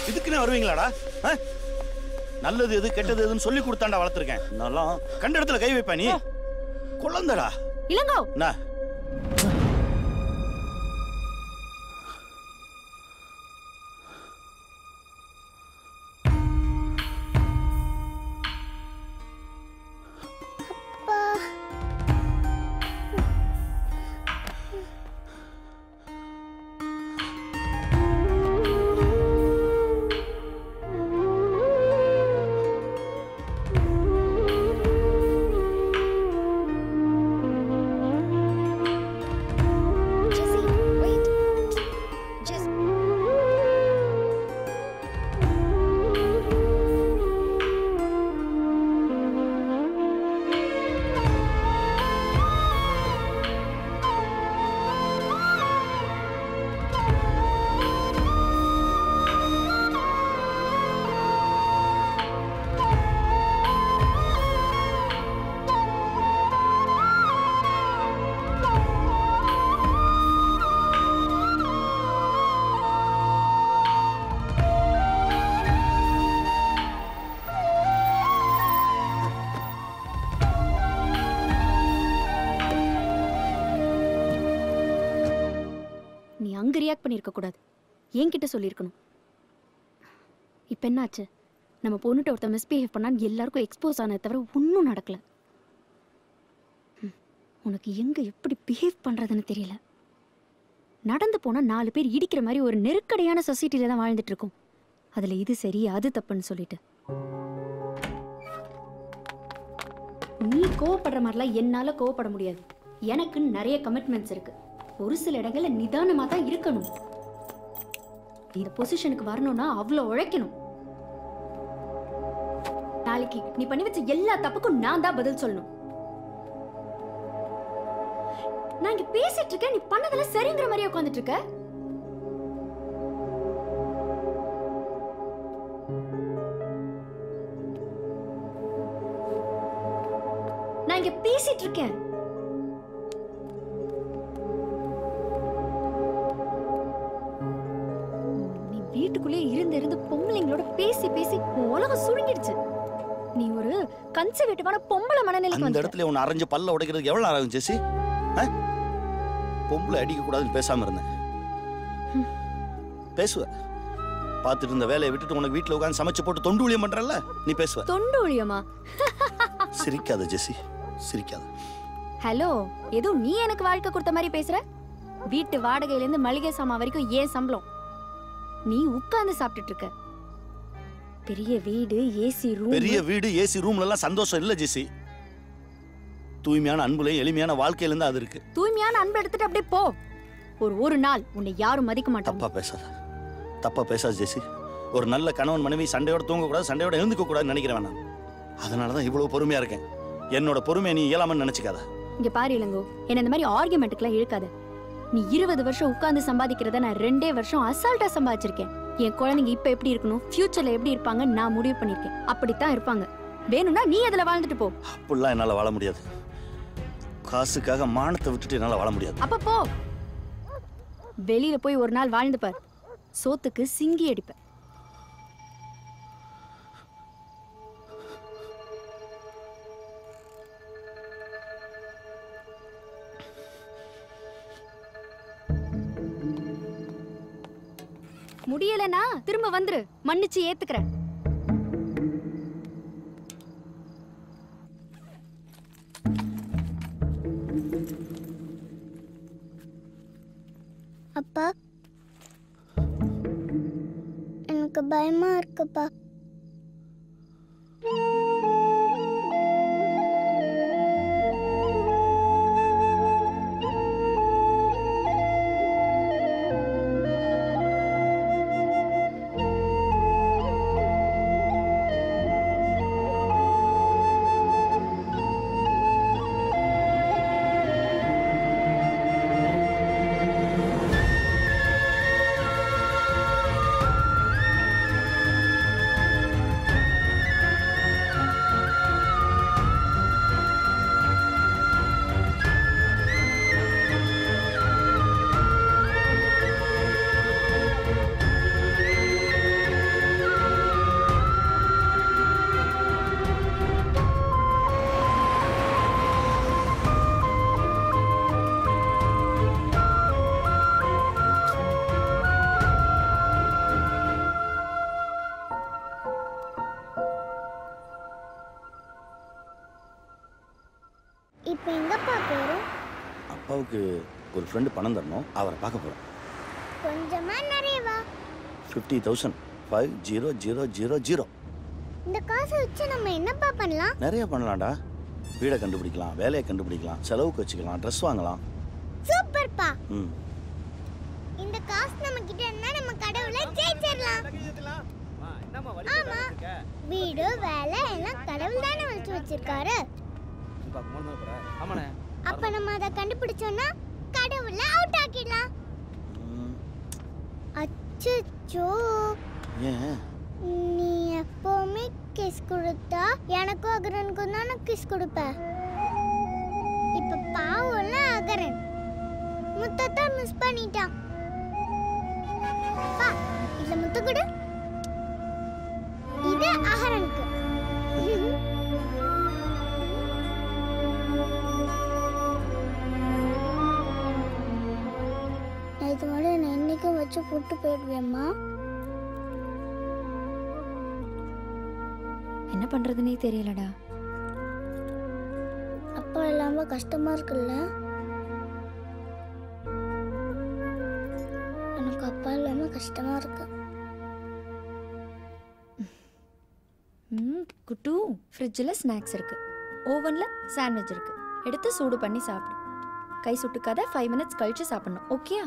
S2: இதுக்குன்னு வருவீங்களாடா? நல்லது எது கெட்டது எதுன்னு சொல்லி கொடுத்தாண்டா வளர்த்துருக்கேன். நல்லா கண்ட இடத்துல கை வைப்ப நீ. குழந்தடா
S1: இளங்கோ.
S2: நான்
S1: ரியாக்ட் பண்ணியிருக்க கூடாது, என்கிட்ட சொல்லியிருக்கணும். இப்போ என்னாச்சு? நம்ம பொண்ணுகிட்ட ஒருத்தர் மிஸ்பிஹேவ் பண்ணான்னு எல்லாருக்கும் எக்ஸ்போஸ் ஆனதை தவிர ஒன்றும் நடக்கல. உனக்கு எங்கே எப்படி பிஹேவ் பண்ணுறதுன்னு தெரியல. நடந்து போனால் 4 பேர் இடிக்கிற மாதிரி ஒரு நெருக்கடியான சொசைட்டியில் தான் வாழ்ந்துட்டு இருக்கோம். அதில் இது சரி அது தப்புன்னு சொல்லிட்டு நீ கோவப்படுற மாதிரிலாம் என்னால் கோவப்பட முடியாது. எனக்குன்னு நிறைய கமிட்மெண்ட்ஸ் இருக்கு. ஒரு சில இடங்கள்ல நிதானமாக தான் இருக்கணும். இந்த பொசிஷனுக்கு வரணும்னா அவ்வளோ உழைக்கணும். நாளைக்கு நீ பண்ணி வச்ச எல்லா தப்புக்கும் நான் தான் பதில் சொல்லணும். நான் இங்க பேசிட்டு இருக்கேன், நீ பண்ணதெல்லாம் சரிங்கிற மாதிரியே உட்கார்ந்துட்டு இருக்க. நான் இங்க பேசிட்டு இருக்கேன். நீ வீட்டுக்குள்ளே இருந்து பொம்பளைங்களோட பேசி பேசி உலகம் சுருங்கிடுச்சு. நீ ஒரு கன்சர்வேட்டிவான பொம்பளை மனநிலைக்கு
S2: அந்த
S1: வந்துட்ட.
S2: இடத்துல உன்னை அரைஞ்சு பல்ல உடைக்கிறதுக்கு எவ்வளவு நேரம் ஆகும் ஜெசி? பொம்பளை அடிக்க கூடாதுன்னு பேசாம இருந்தேன். பேசுவ பார்த்துட்டு இருந்த வேலையை விட்டுட்டு உனக்கு வீட்டுல உட்காந்து சமைச்சு போட்டு தொண்டு ஊழியம் பண்றல, நீ பேசுவ.
S1: தொண்டு ஊழியமா?
S2: சிரிக்காத ஜெசி, சிரிக்காத.
S1: ஹலோ, ஏதோ நீ எனக்கு வாழ்க்கை கொடுத்த மாதிரி பேசுற. வீட்டு வாடகையில இருந்து மளிகை சாமான் வரைக்கும் ஏன் சம்பளம். நீ உட்கார்ந்து சாப்பிட்டுட்டு இருக்க. பெரிய வீடு, ஏசி ரூம்.
S2: பெரிய வீடு, ஏசி ரூம்ல எல்லாம் சந்தோஷம் இல்ல ஜெசி. தூய்மையான அன்புலையும் எளிமையான வாழ்க்கையில இருந்து அது இருக்கு.
S1: தூய்மையான அன்பு எடுத்துட்டு அப்படியே போ. ஒரு நாள் உன்னை யாரும் மதிக்க மாட்டாங்க.
S2: தப்பா பேசாத ஜெசி. ஒரு நல்ல கணவன் மனைவி சண்டையோட தூங்க கூடாது, சண்டையோட எழுந்துக்க கூடாதுன்னு நினைக்கிறேன் நான். அதனாலதான் இவ்வளவு பொறுமையா இருக்கேன். என்னோட பொறுமையை நீ இயலாமன்னு நினைச்சுக்காத.
S1: இங்க பாரு இளங்கோ, என்ன இந்த மாதிரி ஆர்குமெண்ட்டுக்குலாம் இழுக்காத. நீ 20 வருஷம் உட்கார்ந்து சம்பாதிக்கிறத நான் 2 வருஷம் அசால்ட்டா சம்பாதிச்சிருக்கேன். என் குழந்தைங்க இப்ப எப்படி இருக்கணும், ஃபியூச்சர்ல எப்படி இருப்பாங்க நான் முடிவு பண்ணிருக்கேன். அப்படித்தான் இருப்பாங்க. வேணும்னா நீ அதுல வாழ்ந்துட்டு போ.
S2: அப்படிலாம் என்னால வாழ முடியாது. காசுக்காக மானத்தை விட்டுட்டு என்னால வாழ முடியாது.
S1: அப்ப போ. வெளியில போய் ஒரு நாள் வாழ்ந்து பார். சோத்துக்கு சிங்கி அடிப்ப. முடியலனா திரும்ப வந்துரு, மன்னிச்சு ஏத்துக்கிறேன்.
S11: அப்பா, எனக்கு பயமா இருக்குப்பா. இப்போ எங்கப்பா போறோம்?
S2: அப்பாவுக்கு ஒரு ஃப்ரெண்டு பணம் தரணும், அவரை பார்க்க போறோம்.
S11: கொஞ்சமா நிறையவா?
S2: 50,000. 50,000.
S11: இந்த காசை வச்சு நம்ம என்னப்பா பண்ணலாம்?
S2: நிறைய பண்ணலாம்டா. வீடை கண்டுபிடிக்கலாம், வேலையை கண்டுபிடிக்கலாம், செலவுக்கு வச்சுக்கலாம், ட்ரெஸ் வாங்கலாம்.
S11: சூப்பர்ப்பா. இந்த காசு நம்ம கிட்ட இருந்தா நம்ம கடவுளை ஜெயிச்சிரலாம். ஆமா, வீடு வேலை எல்லாம் கடவுள் தானே வச்சிருக்காரு. அப்ப நம்ம அதை கண்டுபிடிச்சோம்னா கடவுள அவுட் ஆக்கிடலாம். அச்சச்சோ, நீ எப்பவுமே கிஸ் கொடுத்தா எனக்கும் அகரனுக்கும் தானே கிஸ் கொடுப்ப. இப்ப பாவம்ல அகரன் முத்தத்தை மிஸ் பண்ணிட்டான். பா, இதுல முத்த கொடு. இது அகரனுக்கு. இது மாதிரி நான் என்னைக்கும் வச்சு போட்டு போயிடுவேம்மா.
S1: என்ன பண்றதுன்னே தெரியலடா.
S11: அப்பா இல்லாம கஷ்டமா இருக்குல்ல? எனக்கு அப்பா இல்லாம கஷ்டமா இருக்கு.
S1: குட்டு, ஃப்ரிட்ஜில் ஸ்நாக்ஸ் இருக்கு, ஓவன்ல சாண்ட்விச் இருக்கு. எடுத்து சூடு பண்ணி சாப்பிடு. கை சுட்டுக்காத, 5 minutes கழிச்சு சாப்பிடணும். ஓகேயா?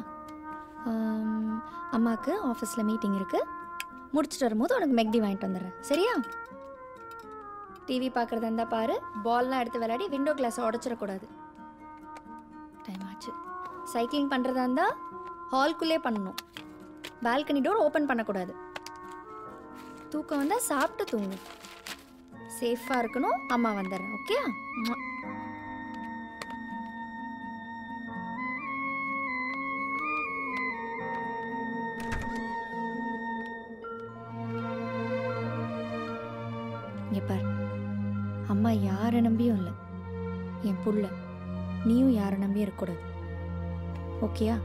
S1: அம்மாவுக்கு ஆஃபீஸில் மீட்டிங் இருக்கு, முடிச்சுட்டு வரும்போது உனக்கு மெக்டி வாங்கிட்டு வந்துடுறேன். சரியா? டிவி பார்க்குறதா இருந்தால் பாரு, பால்லாம் எடுத்து விளையாடி விண்டோ கிளாஸை உடச்சிடக்கூடாது. டைம் ஆச்சு. சைக்கிளிங் பண்ணுறதா இருந்தால் ஹால்குள்ளே பண்ணணும். பால்கனி டோர் ஓப்பன் பண்ணக்கூடாது. தூக்கம் வந்தால் சாப்பிட்டு தூங்கும். சேஃபாக இருக்கணும். அம்மா வந்துடுறேன். ஓகே? இங்கே பார், அம்மா யாரை நம்பியும் இல்லை. என் புள்ள, நீயும் யாரை நம்பியும் இருக்கக்கூடாது. ஓகேயா?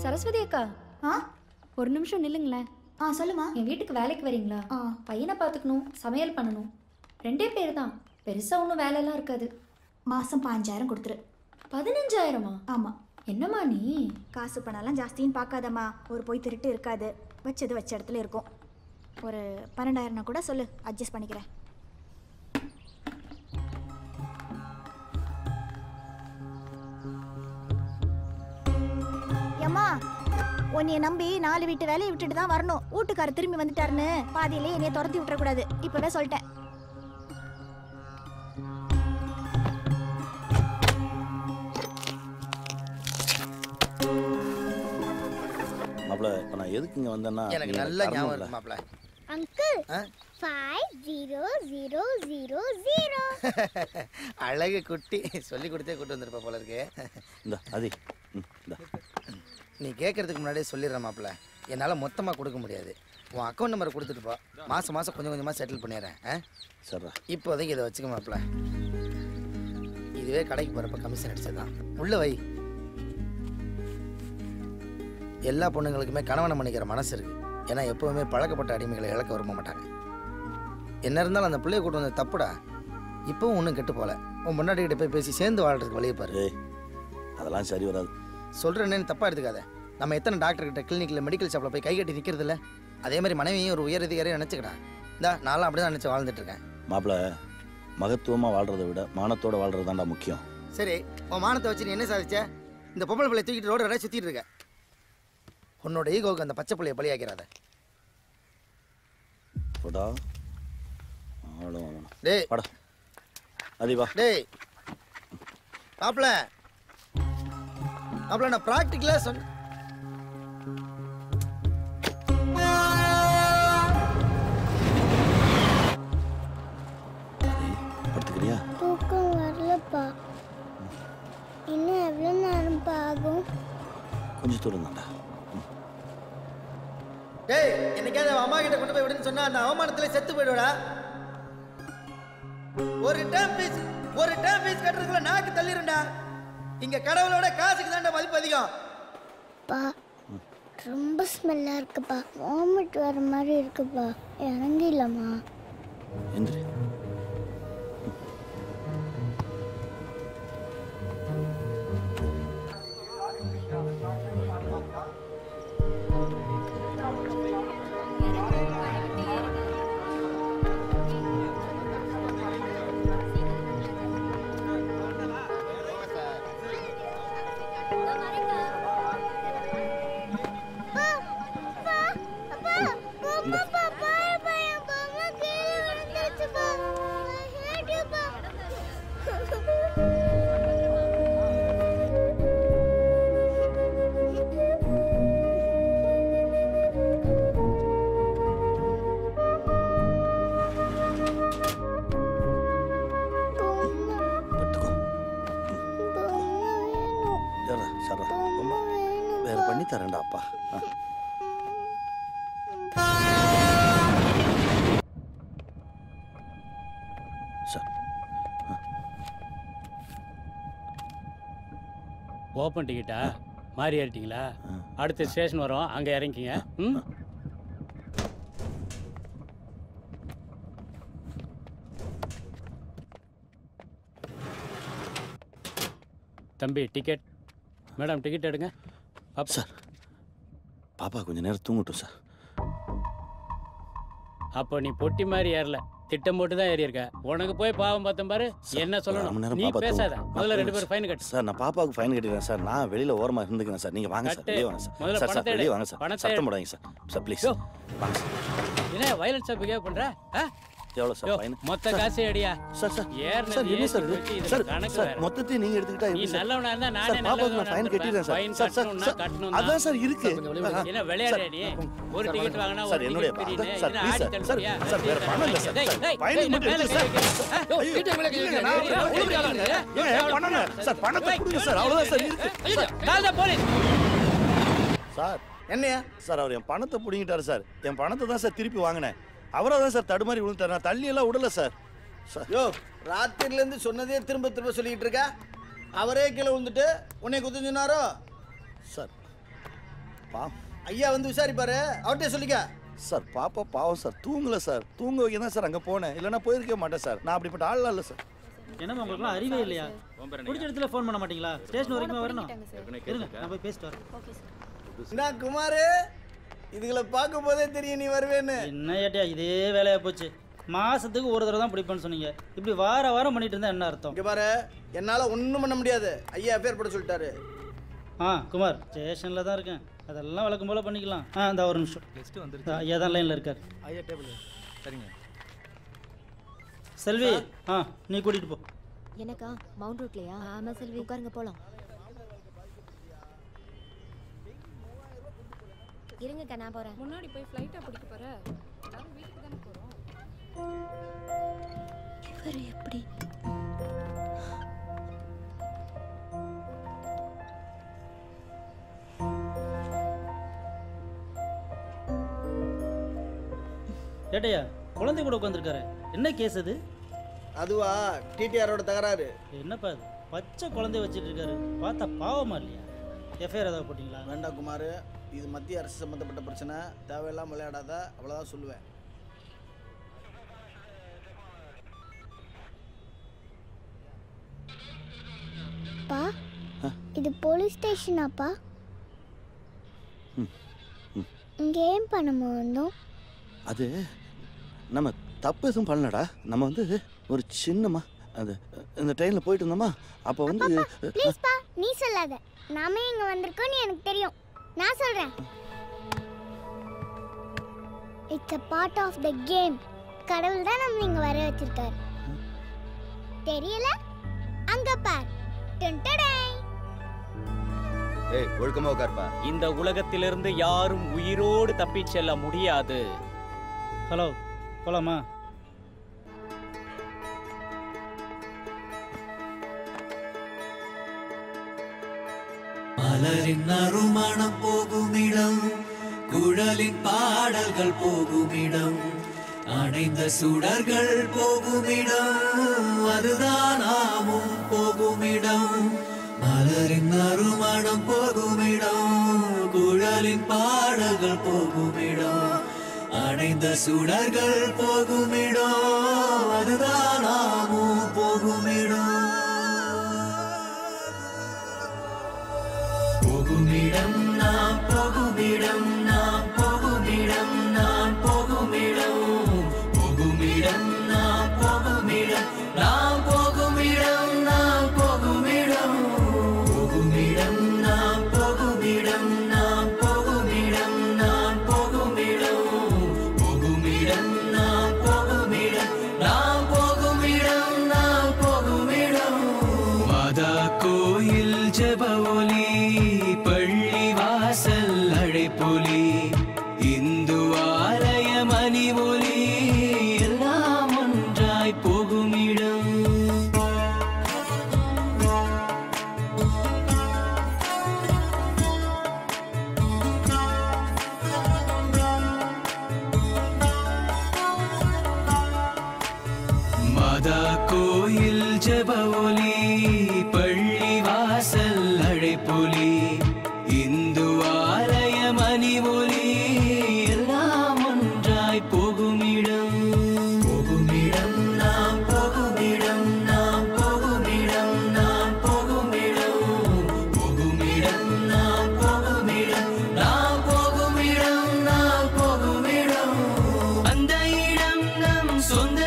S1: சரஸ்வதி அக்கா, ஒரு நிமிஷம் நில்லுங்களேன்.
S3: சொல்லுமா.
S1: என் வீட்டுக்கு வேலைக்கு வரீங்களா? பையனை பார்த்துக்கணும், சமையல் பண்ணணும். 2 பேர் தான், பெருசாக ஒன்றும் வேலையெல்லாம் இருக்காது.
S3: மாதம் 5000 கொடுத்துரு.
S1: 15,000?
S3: ஆமாம்.
S1: என்னம்மா நீ?
S3: காசு பணம்லாம் ஜாஸ்தின்னு பார்க்காதம்மா. ஒரு போய் திருட்டு இருக்காது, வச்சது வச்ச இடத்துல இருக்கும். ஒரு 12,000 கூட சொல்லு, அட்ஜஸ்ட் பண்ணிக்கிறேன். ஏம்மா, உன்னைய நம்பி 4 வீட்டு வேலையை விட்டுட்டு தான் வரணும். வீட்டுக்காரர் திரும்பி வந்துட்டாருன்னு பாதியிலே என்னைய துரத்தி விட்டுறக்கூடாது. இப்பவே சொல்லிட்டேன்.
S2: மாப்ள, இப்போ நான் எதுக்கு இங்கே வந்தேன்னா
S8: எனக்கு நல்ல ஞாபகம் இருக்கு மாப்ள.
S11: அங்கிள் 5000.
S8: அழகு குட்டி சொல்லி கொடுத்தே கூட்டு வந்திருப்ப போல இருக்கு.
S2: இந்த அது
S8: நீ கேட்கறதுக்கு முன்னாடியே சொல்லிடுற மாப்ள, என்னால் மொத்தமாக கொடுக்க முடியாது. உன் அக்கௌண்ட் நம்பரை கொடுத்துட்டு போ, மாதம் மாதம் கொஞ்சம் கொஞ்சமாக செட்டில் பண்ணிடுறேன். சரிடா, இப்போதைக்கு இதை வச்சுக்க மாப்ள. இதுவே கடைக்கு போகிறப்ப கமிஷன் அடிச்சதுதான். உள்ள வை. எல்லா பொண்ணுங்களுக்குமே கணவனை மன்னிக்கிற மனசு இருக்கு. ஏன்னா எப்பவுமே பழக்கப்பட்ட அடிமைகளை இழக்க விரும்ப மாட்டாங்க. என்ன இருந்தாலும் அந்த பிள்ளைய கூட்டு வந்து தப்புடா. இப்பவும் ஒன்றும் கெட்டு போல. உன் முன்னாடிக்கிட்ட போய் பேசி சேர்ந்து வாழ்றதுக்கு வழியை பாரு.
S2: அதெல்லாம் சரி வராது.
S8: சொல்கிறேன்னு தப்பாக எடுத்துக்காத. நம்ம எத்தனை டாக்டர்கிட்ட கிளினிக்கில் மெடிக்கல் ஷாப்பில் போய் கை கட்டி நிற்கிறது இல்லை? அதே மாதிரி மனைவியும் ஒரு உயர் அதிகாரியை நினச்சிக்கிடா. இந்தா நானும் அப்படி தான் நினச்சி வாழ்ந்துட்டு இருக்கேன்.
S2: மாப்பிள்ள, மகத்துவமாக வாழ்கிறத விட மானத்தோட வாழ்கிறது தான்டா முக்கியம்.
S8: சரி, உன் மானத்தை வச்சு நீ என்ன சாதிச்ச? இந்த பொம்பளை பிள்ளை தூக்கிட்டு ரோடு வரைய சுற்றிட்டு இருக்க. உன்னோட ஈகோவுக்கு அந்த பச்சை பிள்ளைய பலியாக்கிறாத. டேய்
S2: வாடா அதிவா.
S8: டேய் மாப்ள, மாப்ள நான் ப்ராக்டிக்கலாக சொன்ன.
S2: படுத்துக்கிறியா?
S11: தூக்கம் வரலப்பா. இன்னும் எவ்வளோ நேரம் ஆகும்?
S2: கொஞ்சம் தூரம் தான்டா.
S8: டேய், என்னைக்காவது அம்மா கிட்ட கொண்டு போய் விடுன்னு சொன்னா அந்த அவமானத்துல செத்து போயிடுவடா. ஒரு டேம் ஃபீஸ் கட்டுறதுக்குள்ள நாக்கு தள்ளிருண்டா. இங்க கடவுளோட காசுக்கு தான்டா மதிப்பு அதிகம்.
S11: பா, ரொம்ப ஸ்மெல்லா இருக்குப்பா. வாமிட் வர மாதிரி இருக்குப்பா. இறங்கிடலாமா?
S2: எந்திரி. வேற பண்ணி தரேன்டா அப்பா.
S22: ஓப்பன் டிக்கெட்டா? மாறி ஏறிட்டீங்களா? அடுத்த ஸ்டேஷன் வரும், அங்கே இறங்கிங்க. ம், தம்பி டிக்கெட். மேடம் டிக்கெட் எடுங்க. அப்
S2: சார், பாப்பா கொஞ்சம் நேரம் தூங்கட்டும் சார்.
S22: அப்போ நீ பொட்டி மாதிரி ஏறல, திட்டம் போட்டு தான் ஏறி இருக்க. உனக்கு போய் பாவம் பார்த்தேன் பாரு. என்ன சொல்லணும் நீ பேசாத. முதல்ல 2 பேரும் ஃபைன் கட்டு.
S2: சார் நான் பாப்பாவுக்கு ஃபைன் கட்டிடுறேன் சார். நான் வெளியில ஓரமா இருந்துக்கிறேன் சார். நீங்க வாங்க சார். வெளியே வாங்க சார்.
S22: முதல்ல
S2: சார்
S22: பணத்தை
S2: வெளியே வாங்க சார். சத்தம் போடாதீங்க சார். சார் ப்ளீஸ் வாங்க சார்.
S22: என்ன வயலன்ஸா பிஹேவ் பண்ற?
S2: எவ்வளவு சார் ஃபைன்?
S22: மொத்த காசு அடியா
S2: சார் சார்
S22: ஏர்னது
S2: சார் என்ன சார்
S22: சார்
S2: கணக்கு சார் மொத்தத்தையும் நீங்க எடுத்துக்கிட்டா
S22: நீ
S2: எப்படி சார்?
S22: நல்லவனா இருந்தா
S2: சார்
S22: நானே
S2: பாப்பாவுக்கு நான் ஃபைன் கட்டிடுறேன் சார்.
S22: ஃபைன்
S2: சார் சார்
S22: கட்டணும்னா கட்டணும்.
S2: அதான் சார் இருக்கு.
S22: என்ன விளையாடுற நீ? ஒரு டிக்கெட் வாங்குனா
S2: சார்
S22: ஒரு
S2: என்னுடைய
S22: ticket free.
S2: Sir please sir. Sir sir வேற பணம் இல்ல சார். ஃபைன் மட்டும் எடுத்து சார். வீட்டு மேல கேக்குறீங்க. நான் ஒழுங்கு ஆளுங்க. ஏன் பண்ணனும்? சார் பணத்தை கொடுங்க சார். அவ்வளவுதான் சார் இருக்கு. சார்
S22: கால்ல போலீஸ்.
S2: சார் என்னையா? சார் அவர் என் பணத்தை புடிங்கிட்டாரு சார். என் பணத்தை தான் சார் திருப்பி வாங்கினேன். அவரா தான் சார் தடுமாறி விழுந்தாரு. நான் தள்ளி எல்லாம் விடல சார்.
S8: யோ ராத்திரில இருந்து சொன்னதே திரும்ப திரும்ப சொல்லிட்டு இருக்க. அவரே கீழே விழுந்துட்டு உன்னை குத்து சொன்னாரோ?
S2: சார் பா
S8: ஐயா வந்து விசாரிப்பாரு. அவர்கிட்ட சொல்லிக்க.
S2: சார் பாப்பா பாவம் சார். தூங்கல சார். தூங்க வைக்க தான் சார் அங்கே போனேன். இல்லைன்னா போயிருக்கவே மாட்டேன் சார். நான் அப்படிப்பட்ட ஆள்லாம் இல்லை சார்.
S6: என்னம்மா உங்களுக்குலாம் அறிவே இல்லையா? பிடிச்ச இடத்துல ஃபோன் பண்ண மாட்டீங்களா? ஸ்டேஷன் வரைக்கும் வரணும். இருங்க நான் போய் பேசிட்டு வரேன்.
S8: என்ன குமார், இதுகளை பார்க்கும் போதே தெரியும் நீ வருவேன்னு.
S6: என்ன ஏட்டியா இதே வேலையா போச்சு. மாசத்துக்கு ஒரு தடவை தான் பிடிப்பேன்னு சொன்னீங்க. இப்படி வாரம் பண்ணிட்டு இருந்தா என்ன அர்த்தம்?
S8: இங்க பாரு, என்னால ஒன்றும் பண்ண முடியாது. ஐயா எஃப்ஐஆர் போட சொல்லிட்டாரு.
S6: குமார் ஸ்டேஷன்ல தான் இருக்கேன். அதெல்லாம் வழக்கம் போல பண்ணிக்கலாம். இந்த ஒரு நிமிஷம் கெஸ்ட் வந்துருச்சு. ஐயா தான் லைன்ல இருக்காரு.
S18: ஐயா டேபிள் சரிங்க.
S6: செல்வி நீ கூட்டிட்டு போ.
S5: எனக்கா மவுண்ட் ரோட்லயா? ஆமா செல்வி உட்காருங்க போலாம். இருங்கக்கா நான் போறேன்.
S1: முன்னாடி போய் ஃப்ளைட்டா பிடிக்க போற? எல்லாரும் வீட்டுக்கு தானே போறோம். இவர் எப்படி?
S6: ஏட்டையா குழந்தை கூட உட்காந்துருக்காரு. என்ன கேஸ் அது?
S8: அதுவா டிடிஆரோட தகராறு.
S6: என்னப்பா அது பச்சை குழந்தைய வச்சுட்டு இருக்காரு. பார்த்தா பாவமா இல்லையா? எஃப்ஐஆர் ஏதாவது போட்டிங்களா?
S8: வேண்டாம் குமார், இது மத்திய அரசு சம்மந்தப்பட்ட பிரச்சனை. தேவையில்லாம விளையாடாத, அவ்வளோதான் சொல்லுவேன்.
S11: பா இது போலீஸ் ஸ்டேஷனாப்பா? இங்கே ஏன் பண்ண வந்தோம்?
S2: அது நம்ம தப்பு எதுவும் பண்ணலடா. நம்ம வந்து ஒரு சின்னமா அந்த இந்த ட்ரெயினில் போயிட்டு இருந்தோமா அப்போ வந்து
S11: ப்ளீஸ் பா நீ சொல்லாத. நாமே இங்கே வந்திருக்கோன்னு எனக்கு தெரியும். நான் சொல்கிறேன். It's a part of the game. கடவுள் தான் நம்ம இங்கே வர வச்சிருக்காரு. தெரியல? அங்க பார்.
S7: ஏய் ஒழுக்கமா உட்கார்ப்பா.
S4: இந்த உலகத்திலிருந்து யாரும் உயிரோடு தப்பிச் செல்ல முடியாது.
S6: ஹலோ போலாமா?
S9: மலரின் நறுமணம் போகுமிடம், குழலின் பாடல்கள் போகுமிடம், அணைந்த சுடர்கள் போகுமிடம், அதுதான் நாமும் போகுமிடம். மலரின் நறுமணம் போகுமிடம், குழலின் பாடல்கள் போகுமிடம், அணைந்த சுடர்கள் போகுமிடம், அதுதான் நாமும் போகுமிடம். போகுமிடம் நாம் போகுமிடம், நாம் போகுமிடம், நாம் போகுமிடம், போகுமிடம் நாம் போகுமிடம், நாம் போகுமிடம், நாம் போகுமிடம், போகுமிடம் நாம் போகுமிடம், நாம் போகுமிடம், நாம் போகுமிடம், போகுமிடம் நாம் போகுமிடம், நாம் போகுமிடம், நாம் போகுமிடம். மாதா கோயில் ஜெப ஒலி, பள்ளி வாசல் அழைப்பொலி, இந்து ஆலய மணி ஒலி, எல்லாம் ஒன்றாய் போகுமிடம். மாதா கோயில் ஜெப ஒலி, பள்ளி வாசல் அழைப்பொலி, இந்து ஆலய மணி ஒலி, எல்லாம் ஒன்றாய் போகுமிடம். போகுமிடம் நாம் போகுமிடம், நாம் போகுமிடம், நாம் போகுமிடம், போகுமிடம் நாம் போகுமிடம், நாம் போகுமிடம், நாம் போகுமிடம். அந்த இடம் நம் சொந்த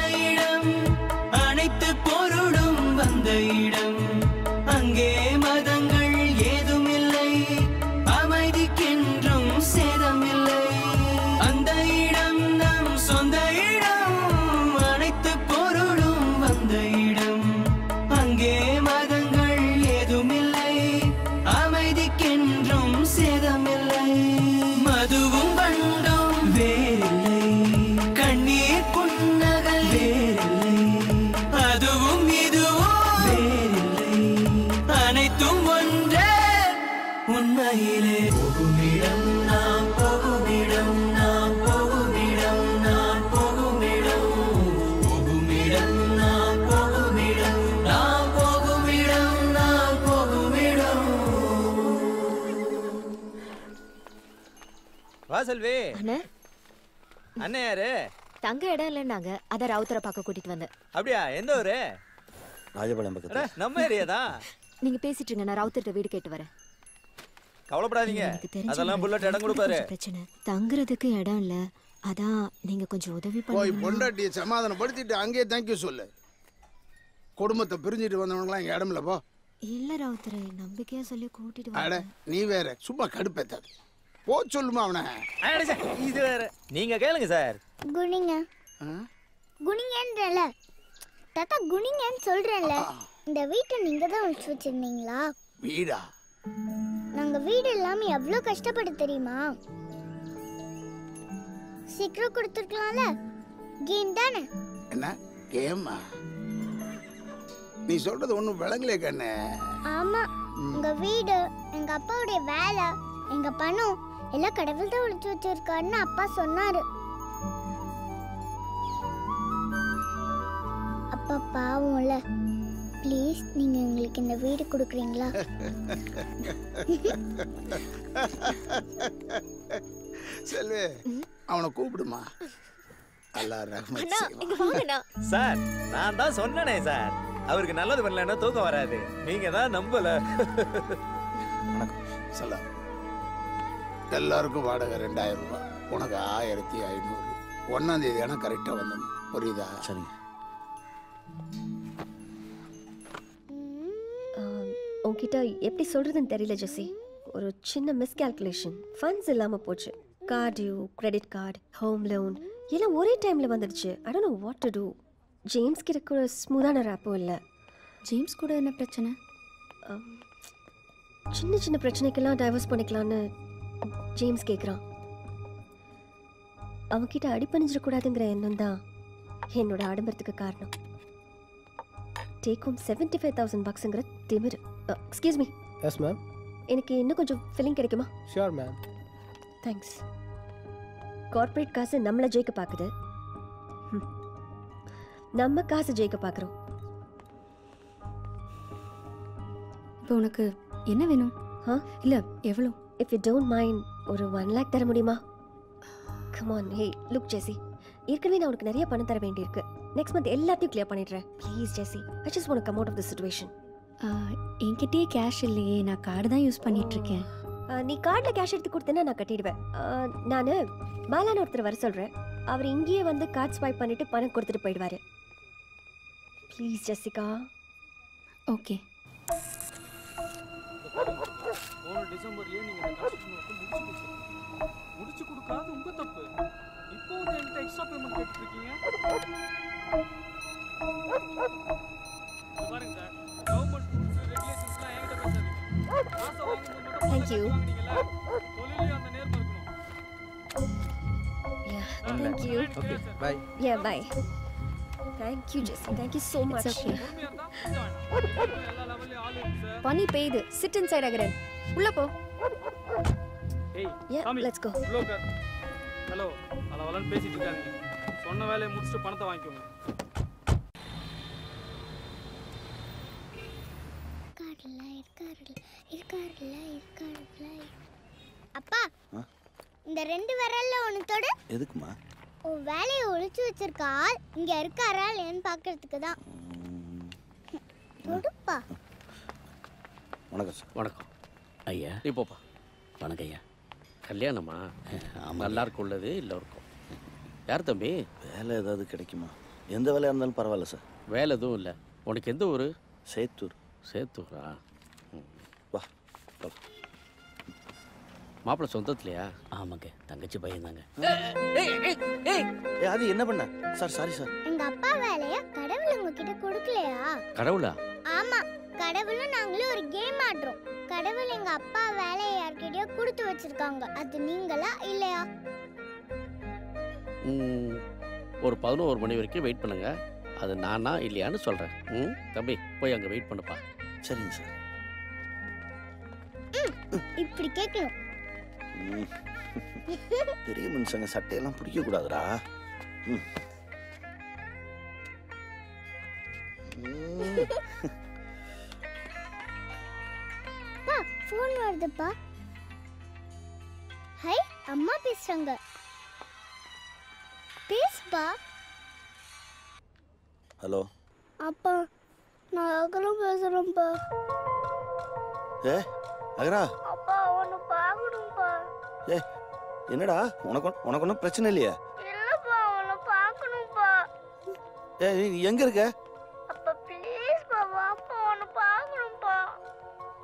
S10: செல்வி.
S13: அண்ணே
S10: அண்ணே யாரு?
S13: தங்க இடம் இல்லைன்னாங்க, அதான் ராவுத்தரை பார்க்க கூட்டிட்டு வந்தேன்.
S10: அப்படியா? எந்த ஊரு?
S2: ராஜபாளையம் பக்கத்துல.
S10: நம்ம ஏரியா தான்.
S13: நீங்க பேசிட்டு இருங்க, நான் ராவுத்தர்ட்ட வீடு கேட்டு வரேன்.
S10: கவலைப்படாதீங்க, அதெல்லாம் புல்லட் இடம் கொடுப்பாரு.
S13: பிரச்சனை தங்குறதுக்கு இடம் இல்ல, அதான் நீங்க கொஞ்சம் உதவி
S23: போய்
S13: பண்ணுங்க.
S23: பொண்டாட்டியை சமாதானப்படுத்திட்டு அங்கேயே தேங்க்யூ சொல்லு. குடும்பத்தை பிரிஞ்சுட்டு வந்தவங்களாம் இங்க இடம் இல்ல போ.
S13: இல்ல ராவுத்தரை, நம்பிக்கையா சொல்லி கூட்டிட்டு
S23: அட
S13: வரேன்.
S23: நீ வேற சும்மா கடுப்பேத்தாது. போ சொல்லுமா அவனை.
S10: இது வேற. நீங்க கேளுங்க சார்.
S11: குனிங்க குனிங்கன்றல தாத்தா, குனிங்கன்னு சொல்றேன்ல. இந்த வீட்டை நீங்க தான் ஒழிச்சு வச்சிருந்தீங்களா?
S23: வீடா?
S11: நாங்க வீடு இல்லாம எவ்வளவு கஷ்டப்பட்டு தெரியுமா? சீக்கிரம் கொடுத்துருக்கலாம்ல. கேம் தானே.
S23: என்ன கேமா? நீ சொல்றது ஒண்ணும் விளங்கலே கண்ணு.
S11: ஆமா, உங்க வீடு, எங்க அப்பாவுடைய வேலை, எங்க பணம் எல்லாம் கடவுள் தான் ஒழிச்சு வச்சிருக்காருன்னு அப்பா சொன்னாரு. அப்பா பாவம்ல. ப்ளீஸ் நீங்க எங்களுக்கு இந்த வீடு கொடுக்குறீங்களா?
S23: செல்வி, அவனை கூப்பிடுமா.
S10: சார், நான் தான் சொன்னனே சார், அவருக்கு நல்லது பண்ணலன்னா தூக்கம் வராது. நீங்க தான் நம்பல.
S23: சொல்ல எல்லாருக்கும் வாடகை 2000 ரூபாய், உனக்கு 1500. 1ஆம் தேதி ஆனால் கரெக்டாக வந்துடணும். புரியுதா?
S2: சரிங்க.
S5: உன்கிட்ட எப்படி சொல்றதுன்னு தெரியல ஜெசி. ஒரு சின்ன மிஸ்கால்குலேஷன், ஃபண்ட்ஸ் இல்லாம போச்சு. Card due, credit card, home loan எல்லாம் ஒரே டைம்ல வந்துடுச்சு. I don't know what to do. James கிட்ட கூட ஸ்மூத்தான ராப்போ இல்லை.
S1: ஜேம்ஸ் கூட என்ன பிரச்சனை?
S5: சின்ன சின்ன பிரச்சனைக்கெல்லாம் டைவர்ஸ் பண்ணிக்கலான்னு ஜேம்ஸ் கேட்குறான். அவன்கிட்ட அடிப்பணிஞ்சிடக்கூடாதுங்கிற எண்ணம் தான் என்னோட ஆடம்பரத்துக்கு காரணம். டேக் ஹோம் $75,000 திமிரு. Excuse me.
S24: Yes ma'am.
S5: எனக்கு இன்னும் கொஞ்சம் ஃபில்லிங் கிடைக்குமா?
S24: Sure ma'am.
S5: தேங்க்ஸ். கார்ப்பரேட் காசு நம்மளை ஜெயிக்க பார்க்குது, நம்ம காசு ஜெயிக்க பார்க்குறோம்.
S1: இப்போ உனக்கு என்ன வேணும்? இல்லை எவ்வளோ?
S5: இஃப் யூ டோன்ட் மைண்ட் ஒரு 1 lakh தர முடியுமா? Come on. Hey look Jesse, ஏற்கனவே நான் உனக்கு நிறைய பணம் தர வேண்டியிருக்கு. நெக்ஸ்ட் மந்த் எல்லாத்தையும் கிளியர் பண்ணிடுறேன். Please Jesse, I just want to come out of the situation.
S1: என்கிட்டயே கேஷ் இல்லையே, நான் கார்டு தான் யூஸ் பண்ணிட்டு இருக்கேன்.
S5: நீ கார்டில் கேஷ் எடுத்து கொடுத்தேன்னா நான் கட்டிடுவேன். நான் பாலான்னு ஒருத்தர் வர சொல்கிறேன். அவர் இங்கேயே வந்து கார்டு ஸ்வைப் பண்ணிட்டு பணம் கொடுத்துட்டு போயிடுவார். Please Jessica.
S1: ஓகே.
S18: போன டிசம்பர்லயே நீங்க இந்த கன்ஸ்ட்ரக்ஷன் ஒர்க் முடிச்சு கொடுக்காது உங்க தப்பு. இப்போ வந்து என்கிட்ட எக்ஸ்ட்ரா பேமெண்ட் கேட்டுட்டு இருக்கீங்க. பாருங்க சார், கவர்மெண்ட் ரூல்ஸ் ரெகுலேஷன்ஸ்லாம் என்கிட்ட பேசாதீங்க. காசை வாங்கும்போது மட்டும்
S5: Thank you.
S18: தொழிலே அந்த நேர்மை இருக்கணும்.
S5: Yeah, thank you.
S10: Okay, bye.
S5: Yeah, bye. Thank you, Jesse. Thank you so much.
S1: It's okay. பனி பெய்யுது. Sit inside Akaran. உள்ள போ.
S18: ஏய்,
S5: Yeah,
S18: சாமி,
S5: let's go.
S18: உள்ள உட்கார். ஹலோ, அளவலன்னு பேசிட்டு இருக்காங்க. சொன்ன வேலையை முடிச்சுட்டு பணத்தை வாங்கிக்கோங்க.
S11: அப்பா, இந்த 2 விரல்ல ஒன்னு தொடு.
S2: எதுக்குமா?
S11: உன் வேலையை ஒளிச்சு வச்சிருக்க ஆள் இங்க இருக்காரா இல்லையான்னு பார்க்கிறதுக்கு தான். தொடுப்பா.
S2: வணக்கம் சார்.
S25: வணக்கம் ஐயா. நீ போப்பா. வணக்கம் ஐயா. கல்யாணமா? எல்லாருக்கும் உள்ளது எல்லோருக்கும். யார் தம்பி?
S2: வேலை ஏதாவது கிடைக்குமா? எந்த வேலையாக இருந்தாலும் பரவாயில்ல சார்.
S25: வேலை எதுவும் இல்லை. உனக்கு எந்த ஊர்?
S2: சேத்தூர்.
S25: சேத்தூரா?
S2: வா.
S25: மாப்பிள்ளை சொந்தத்துலையா? ஆமாங்க, தங்கச்சி பையன் தாங்க.
S2: அது என்ன பண்ண சார்? Sorry sir.
S11: எங்க அப்பா வேலைய கடவுள் உங்ககிட்ட கொடுக்கலையா?
S25: கடவுளா?
S11: ஆமா, கடவுளும் நாங்களும் ஒரு கேம் ஆடுறோம். கடவுள் எங்க அப்பா வேலையை யார்கிட்டயோ கொடுத்து வச்சிருக்காங்க. அது நீங்களா இல்லையா?
S25: ஒரு 11 மணி வரைக்கும் வெயிட் பண்ணுங்க. அது நானா இல்லையான்னு சொல்கிறேன். தம்பி போய் அங்கே வெயிட் பண்ணுப்பா.
S2: சரிங்க சார்.
S11: இப்படி கேட்கணும்.
S2: பெரிய மனுஷங்க சட்டையெல்லாம் பிடிக்க கூடாதுடா.
S11: பா, ஃபோன் வருதுப்பா. ஹை அம்மா பேசுறாங்க. பேசுப்பா.
S2: ஹலோ
S11: அப்பா நான் அகரம் பேசுறேன்ப்பா.
S2: ஏ அகரா.
S11: அப்பா உன்னை பார்க்கணும்ப்பா.
S2: ஏ என்னடா உனக்கு ஒன்றும் பிரச்சனை இல்லையா?
S11: இல்லப்பா உன்னை பார்க்கணும்ப்பா.
S2: ஏ நீ எங்க இருக்க?
S11: அப்பா ப்ளீஸ்ப்பா வாப்பா உன்னை பார்க்கணும்ப்பா.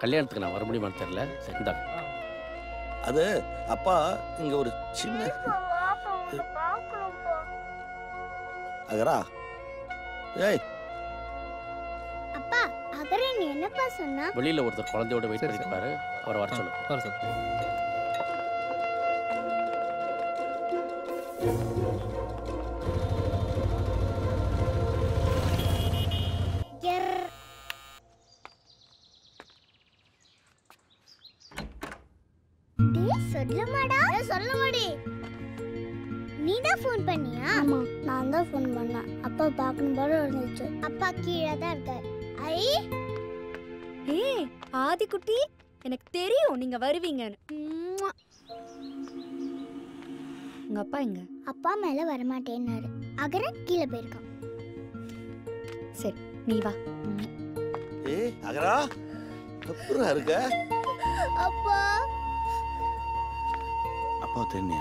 S25: கல்யாணத்துக்கு நான் வர முடியுமான்னு தெரியல. சரி இந்தா.
S2: அது அப்பா இங்க ஒரு சின்ன
S11: வாப்பா உன்னை பார்க்கணும்ப்பா.
S2: அகரா. ஏய்
S11: அப்பா அகரன் என்னப்பா சொன்னா?
S25: வெளியில ஒருத்தர் குழந்தையோட வெயிட் பண்ணிட்டு பாரு. அவரை வர சொல்லு.
S18: வர சொல்லு.
S11: சொல்லுமாடா. சொல்லுமாடி. நீதான் ஃபோன் பண்ணியா? ஆமா நான் தான் ஃபோன் பண்ணேன். அப்பா பார்க்கணும் போல இருந்துச்சு. அப்பா கீழே தான் இருக்காரு. ஐ
S1: ஏய் ஆதிக்குட்டி, எனக்கு தெரியும் நீங்க வருவீங்கன்னு. உங்க அப்பா எங்க?
S11: அப்பா மேல வரமாட்டேன்னாரு. அகரன் கீழே போயிருக்கான்.
S1: சரி நீ வா.
S2: ஏய் அகரா எப்படிடா இருக்க?
S11: அப்பா
S2: அப்பா தெரியா?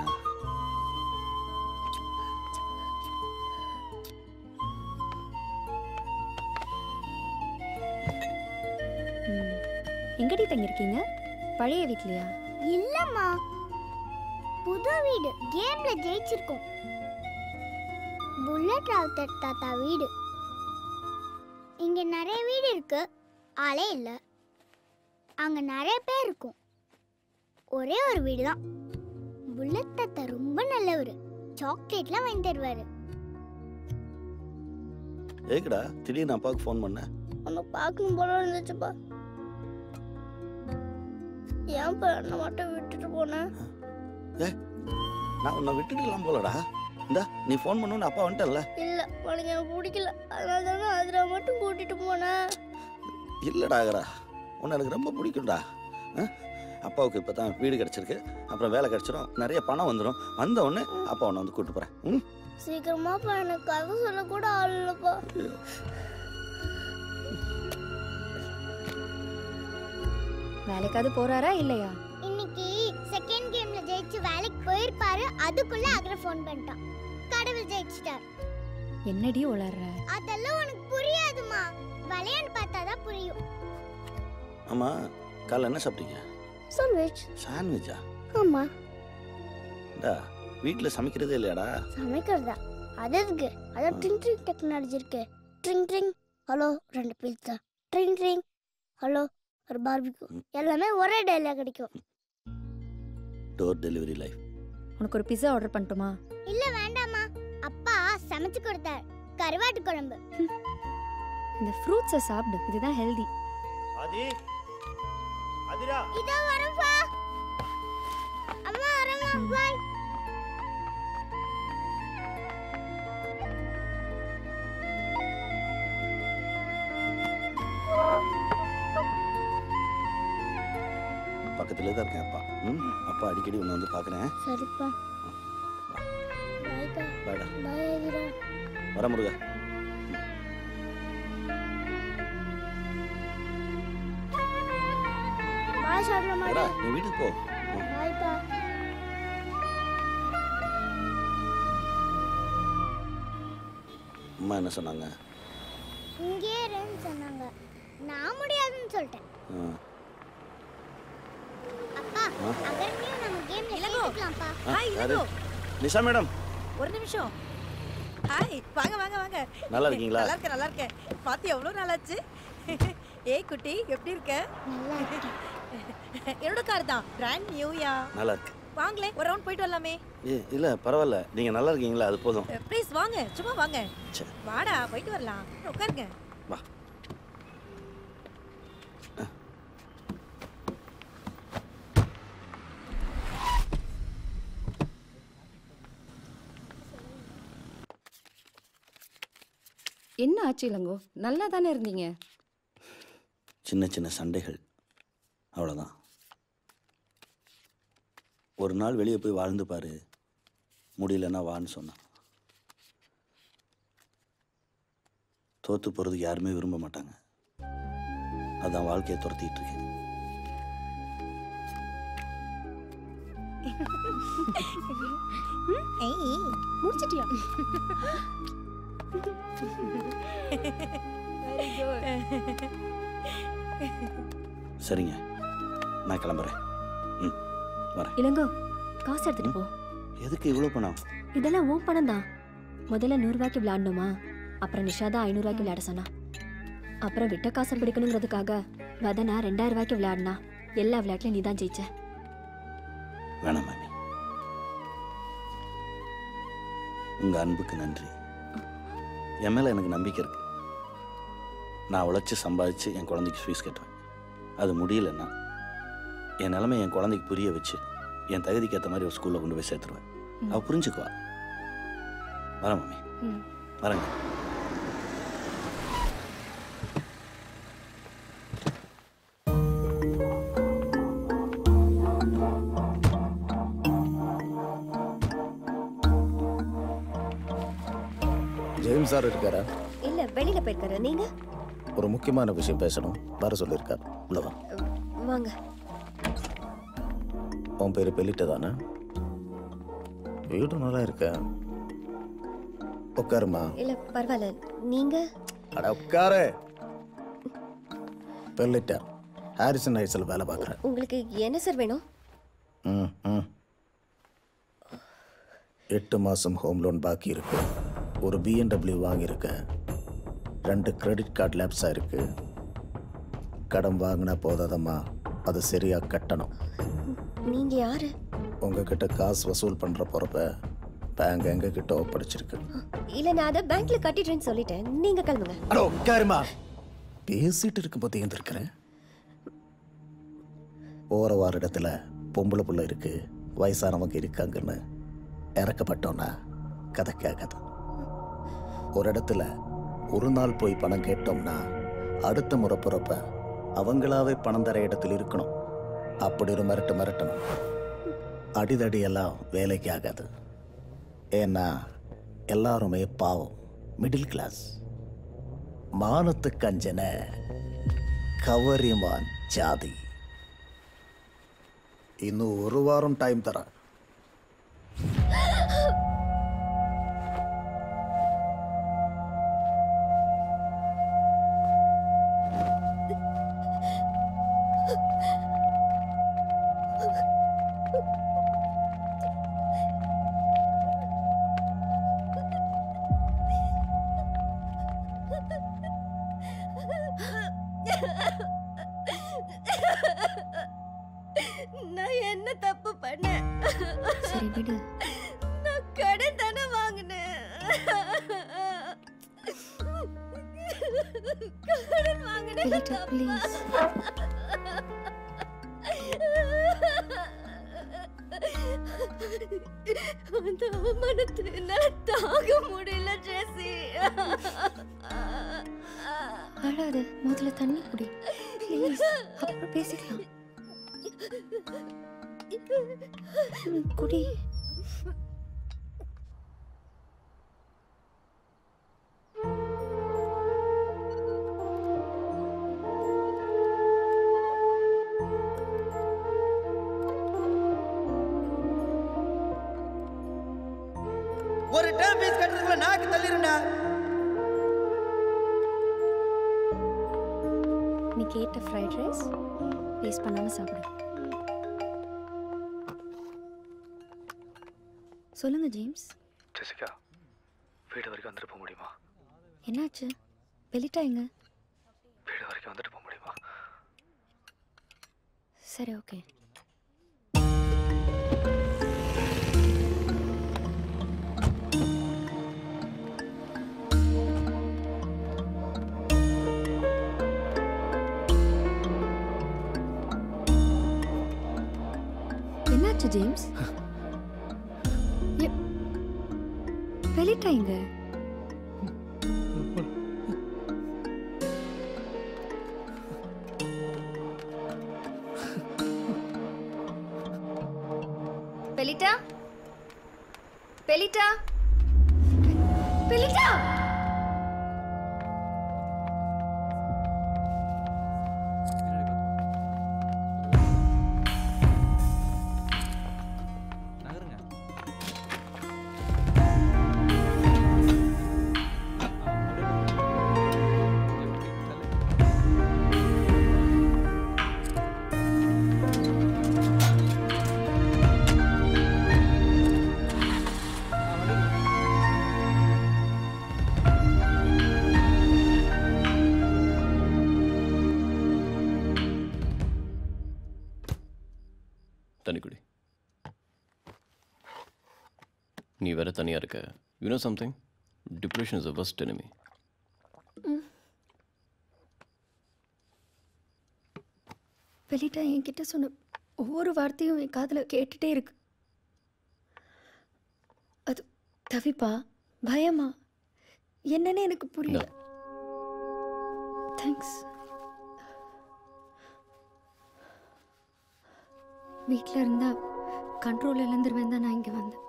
S1: எங்கடி தங்கிருக்கீங்க? பழைய வீட்லயா?
S11: இல்லம்மா புது வீடு. கேம்ல ஜெயிச்சிருக்கோம். புல்லட் ராவுத்தர் தாத்தா வீடு. இங்க நிறைய வீடு இருக்கு, ஆளே இல்ல. அங்க நிறைய பேர் இருக்கும், ஒரே ஒரு வீடு தான். புல்லட் தாத்தா ரொம்ப நல்லவர். சாக்லேட்லாம் வாங்கி தருவாரு.
S2: ஏக்கடா திடீர்னு அப்பாவுக்கு ஃபோன் பண்ண?
S11: உன்னை பார்க்கணும் போல இருந்துச்சுப்பா. ஏன்ப்பா என்னை மட்டும் விட்டுட்டு போனேன்?
S2: ஏ நான் உன்னை விட்டுட்டுலாம் போலடா. இந்தா நீ ஃபோன் பண்ணணும்னு அப்பா வந்துட்டல்ல.
S11: இல்ல உனக்கு எனக்கு பிடிக்கல, அதனால தானே அதில் மட்டும் கூட்டிட்டு போனேன்.
S2: இல்லடா அகரா, உன்னை எனக்கு ரொம்ப பிடிக்கும்டா. அப்பாவுக்கு இப்போ தான் வீடு கிடச்சிருக்கு, அப்புறம் வேலை கிடச்சிரும், நிறைய பணம் வந்துடும். வந்த உடனே அப்பா உன்னை வந்து கூப்பிட்டு போகிறேன். ம்
S11: சீக்கிரமாப்பா, எனக்கு கதை சொல்ல கூட ஆள் இல்லப்பா.
S1: வேலைக்காவது போறாரா இல்லையா?
S11: இன்னைக்கு செகண்ட் கேம்ல ஜெயிச்சு வேலைக்கு போயிருப்பாரு. அதுக்குள்ள அகர ஃபோன் பண்ணிட்டான். கடவுள் ஜெயிச்சிட்டார்.
S1: என்னடி உளறற?
S11: அதெல்லாம் உனக்கு புரியாதுமா, விளையாண்டு பார்த்தாதான் புரியும்.
S2: ஆமா காலைல என்ன சாப்பிட்டீங்க?
S11: சாண்ட்விச்.
S2: சாண்ட்விச்சா?
S11: ஆமா.
S2: டா வீட்ல சமைக்கிறதே இல்லையாடா?
S11: சமைக்கிறதா? அது எதுக்கு? அதான் ட்ரிங் ட்ரிங் டெக்னாலஜி இருக்கு. Drink drink hello 2 pizza. Drink drink hello ஒரு பார்பிக்யூ. எல்லாமே ஒரே டேல கிடைக்கும்.
S2: Door delivery life.
S1: உனக்கு ஒரு பிஸா ஆர்டர் பண்ணட்டுமா?
S11: இல்ல வேண்டாமா, அப்பா சமைச்சு கொடுத்தார். கருவாட்டு குழம்பு.
S1: இந்த ஃப்ரூட்ஸை சாப்பிடு, இதுதான் ஹெல்தி.
S2: ஆதி ஆதிரா
S11: இதோ வரப்பா. அம்மா வரமா, பை.
S2: பக்கத்துல தான் இருக்கேன் அப்பா. அப்பா அடிக்கடி உன்னை வந்து பார்க்குறேன்.
S11: சரிப்பா. பைப்பா.
S2: பாய்டா.
S11: பை ஆதிரா.
S2: வர முருகா.
S11: பாய் சொல்லலாமா?
S2: நீ வீட்டுக்கு போ.
S11: பாய்ப்பா.
S2: அம்மா என்ன சொன்னாங்க?
S11: இங்கே இருன்னு சொன்னாங்க. நான் முடியாதுன்னு சொல்லிட்டேன். அப்பா அகர்னியும் நம்ம கேம்ல சேர்த்துக்கலாம்ப்பா.
S12: ஹாய் இளங்கோ.
S2: நிஷா மேடம்
S12: ஒரு நிமிஷம். ஹாய் வாங்க வாங்க வாங்க.
S2: நல்லா இருக்கீங்களா?
S12: நல்லா இருக்கேன். பாத்தி எவ்வளவு நாளாச்சு. ஏய் குட்டி எப்படி இருக்க?
S11: நல்லா இருக்கேன்.
S12: என்னோட கார் தான், பிராண்ட் நியூயா.
S2: நல்லா இருக்கு.
S12: வாங்களே ஒரு ரவுண்ட் போயிட்டு வரலாமே.
S2: இல்ல பரவாயில்ல, நீங்க நல்லா இருக்கீங்களா, அது போதும்.
S12: ப்ளீஸ் வாங்க, சும்மா வாங்க.
S2: சரி
S12: வாடா போயிட்டு வரலாம். உட்காருங்க.
S2: வா.
S14: என்ன ஆச்சு இளங்கோ? நல்லா தானே இருந்தீங்க?
S2: சின்ன சின்ன சண்டைகள், அவ்வளோதான். ஒரு நாள் வெளியே போய் வாழ்ந்து பாரு, முடியலன்னா வான்னு சொன்னான். தோற்று போகிறதுக்கு யாருமே விரும்ப மாட்டாங்க. அதான் வாழ்க்கையை துரத்திட்டு இருக்கேன்.
S5: முடிச்சிட்டியா?
S2: சரிங்க, நான் கிளம்புறேன். வரேன்.
S5: இளங்கோ, காசு எடுத்துட்டு போ.
S2: எதுக்கு இவ்வளோ பணம்?
S5: இதெல்லாம் உன் பணம் தான். முதல்ல 100 ரூபாய்க்கு விளையாடணுமா, அப்புறம் நிஷாதா 500 ரூபாய்க்கு விளையாட சொன்னா, அப்புறம் விட்ட காசை பிடிக்கணுங்கிறதுக்காக வதனா 2000 ரூபாய்க்கு விளையாடினா. எல்லா விளையாட்டுலையும் நீ தான் ஜெயிச்ச.
S2: வேணாம் மாமி, உங்கள் அன்புக்கு நன்றி. என் மேலே எனக்கு நம்பிக்கை இருக்கு. நான் உழைச்சி சம்பாதிச்சு என் குழந்தைக்கு ஃபீஸ் கட்டுவேன். அது முடியலன்னா என் நிலைமை என் குழந்தைக்கு புரிய வச்சு என் தகுதிக்கு ஏற்ற மாதிரி ஒரு ஸ்கூலில் கொண்டு போய் சேர்த்துருவேன். அவள் புரிஞ்சுக்குவா. வரேன் மாமி, வரேங்க.
S15: ஜேம்ஸ் சார் இருக்காரா?
S5: இல்ல, வெளியில போயிருக்காரு. நீங்க?
S15: ஒரு முக்கியமான விஷயம் பேசணும், வர சொல்லியிருக்காரு. உள்ள வா.
S5: வாங்க.
S15: உன் பேரு பெலிட்ட தானே? வீடு நல்லா இருக்க. உட்காருமா.
S5: இல்ல பரவாயில்ல, நீங்க?
S15: அட உட்காரு. பெலிட்ட, ஹாரிசன் ஹைட்ஸில் வேலை பார்க்குறேன்.
S5: உங்களுக்கு என்ன சார் வேணும்?
S15: 8 மாதம் ஹோம் லோன் பாக்கி இருக்கு. ஒரு BMW வாங்கியிருக்கேன். 2 கிரெடிட் கார்டு லேப்ஸாக இருக்கு. கடன் வாங்கினா போதாதம்மா, அதை சரியாக கட்டணும்.
S5: நீங்க யாரு?
S15: உங்ககிட்ட காசு வசூல் பண்ணுற பொறுப்பை பேங்க் எங்ககிட்ட ஒப்படைச்சிருக்கு.
S5: இல்ல, நான் அதை பேங்க்ல கட்டிடுறேன்னு சொல்லிட்டேன். நீங்க கிளம்புங்க.
S15: அடோ உட்காருமா. பேசிட்டு இருக்கும்போது எழுந்திருக்கிறேன். போகிற வார இடத்துல பொம்பளை புள்ள இருக்கு, வயசானவங்க இருக்காங்கன்னு இறக்கப்பட்டோன்னா கதை கேட்காது. ஒரு இடத்துல ஒரு நாள் போய் பணம் கேட்டோம்னா அடுத்த முறை பிறப்ப அவங்களாவே பணம் தர இடத்துல இருக்கணும். அப்படி ஒரு மிரட்டணும். அடிதடியெல்லாம் வேலைக்கு ஆகாது. ஏன்னா எல்லாருமே பாவம், மிடில் கிளாஸ். மானத்துக்கு அஞ்சன கவரிமான் ஜாதி. இன்னும் ஒரு வாரம் டைம் தரேன்.
S5: நான் என்ன தப்பு பண்ணேன்?
S1: சரி விடு.
S5: நான் கடன் தானே வாங்கினேன். கடன் வாங்கினேன்.
S1: ப்ளீஸ்.
S5: அந்த அவமானத்தை என்னால தாங்க முடியல ஜெசி.
S1: அழாத, முதல்ல தண்ணி குடி ப்ளீஸ், அப்புறம் பேசிக்கலாம். குடி.
S8: ஒரு டேர்ம் ஃபீஸ் கட்டுறதுக்குள்ள நாக்கு தள்ளிருண்டா.
S1: நீ கேட்ட ஃப்ரைட் ரைஸ் வேஸ்ட் பண்ணாம சாப்பிடு. சொல்லுங்க ஜேம்ஸ்.
S19: ஜெசிகா, வீடு வரைக்கும் வந்துட்டு போக முடியுமா?
S1: என்னாச்சு? வெளிட்டா எங்க?
S19: வீடு வரைக்கும் வந்துட்டு போக முடியுமா?
S1: சரி, ஓகே. என்னாச்சு ஜேம்ஸ்? வெளிட்டா எங்க? பெலிட்டா பெலிட்டா
S16: தண்ணி குடி. நீ வேற தனியா இருக்க. You know something? Depression is the worst enemy.
S1: பெலிட்டா என்கிட்ட சொன்ன ஒவ்வொரு வார்த்தையும் என் காதுல கேட்டுட்டே இருக்கு. அது தவிப்பா பயமா என்னன்னு எனக்கு புரியல. தேங்க்ஸ். வீட்டில் இருந்தா கண்ட்ரோல் இழந்துருவேன் தான் நான் இங்கே வந்தேன்.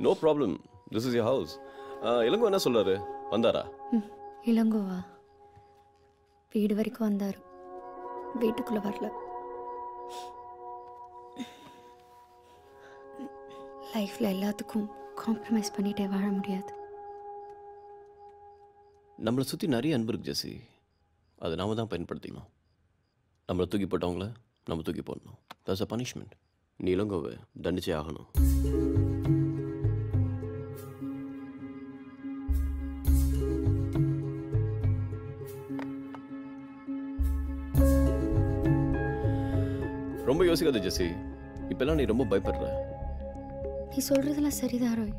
S16: No problem, this is your house. Ilango என்ன சொல்றாரு? வந்தாரா?
S1: இளங்கோவா? வீடு வரைக்கும் வந்தார், வீட்டுக்குள்ள வரல. லைஃப்ல எல்லாத்துக்கும் காம்ப்ரமைஸ் பண்ணிட்டே வாழ முடியாது.
S16: நம்மளை சுற்றி நிறைய அன்பு இருக்கு ஜெசி, அதை நாம தான் பயன்படுத்திக்கணும். நம்மளை தூக்கி போட்டவங்கள நம்ம தூக்கி போடணும். That's a punishment. நீ இளங்கோவை தண்டிச்சே ஆகணும். ரொம்ப யோசிக்காத ஜெசி, இப்பெல்லாம் நீ ரொம்ப பயப்படுற.
S1: நீ சொல்றதெல்லாம் சரிதான் ரோய்.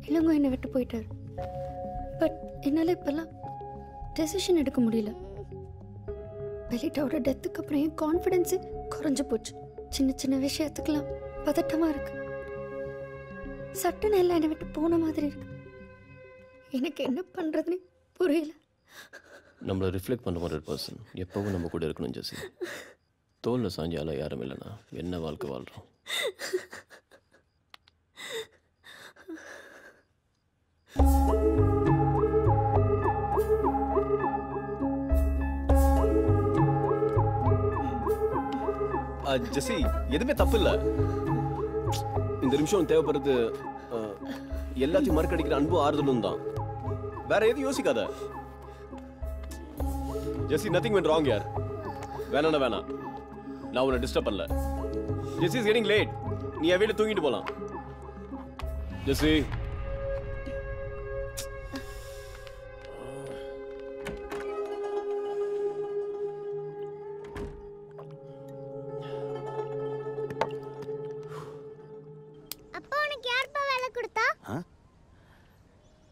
S1: இளங்கோ என்னை விட்டு போயிட்டார். பட் என்னால் இப்பெல்லாம் டெசிஷன் எடுக்க முடியல. பெலிட்டாவோட டெத்துக்கு அப்புறம் என் கான்ஃபிடென்ஸு குறைஞ்சு போச்சு. சின்ன சின்ன விஷயத்துக்கெல்லாம் பதட்டமாக இருக்கு. சட்டுன்னு எல்லாம் என்னை விட்டு போன மாதிரி இருக்கு. எனக்கு என்ன பண்ணுறதுன்னு புரியல.
S16: நம்மளை ரிஃப்ளெக்ட் பண்ண ஒரு பர்சன் எப்பவும் நம்ம கூட இருக்கணும் ஜெசி. தோல்ல சாஞ்சால யாரும் இல்லைன்னா என்ன வாழ்க்கை வாழ்கிறோம்? ஜெசி, எதுவுமே தப்பு இல்லை. இந்த நிமிஷம் தேவைப்படுறது எல்லாத்தையும் மறுக்கடிக்கிற அன்பும் ஆறுதலும் தான். வேற எதுவும் யோசிக்காத ஜெசி. நத்திங் வென்ட் ராங் யார். வேணாண்ணா வேணாம், நான் உன்னை டிஸ்டர்ப் பண்ணல. ஜெசி இஸ் கெட்டிங் லேட். நீ என் வீட்டில் தூங்கிட்டு போலாம். ஜெசி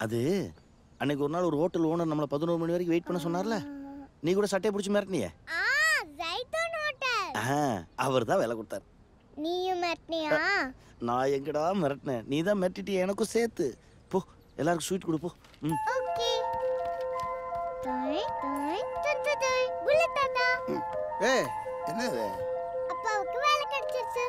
S2: அது அன்னைக்கு ஒரு நாள் ஒரு ஹோட்டல் ஓனர் நம்மளை 11 மணி வரைக்கும் வெயிட் பண்ண சொன்னார்ல, நீ கூட சட்டையை பிடிச்சி மிரட்டினியே, அவர் தான் வேலை கொடுத்தார்.
S11: நீயும் மிரட்டினியா?
S2: நான் எங்கடா மிரட்டினேன், நீ தான் மிரட்டிட்டு எனக்கும் சேர்த்து. போ, எல்லாருக்கும் ஸ்வீட் கொடு போ.
S11: ஓகே. புல்லட் தாத்தா.
S23: ஏய், என்னது?
S11: அப்பாவுக்கு வேலை கிடைச்சிருச்சு.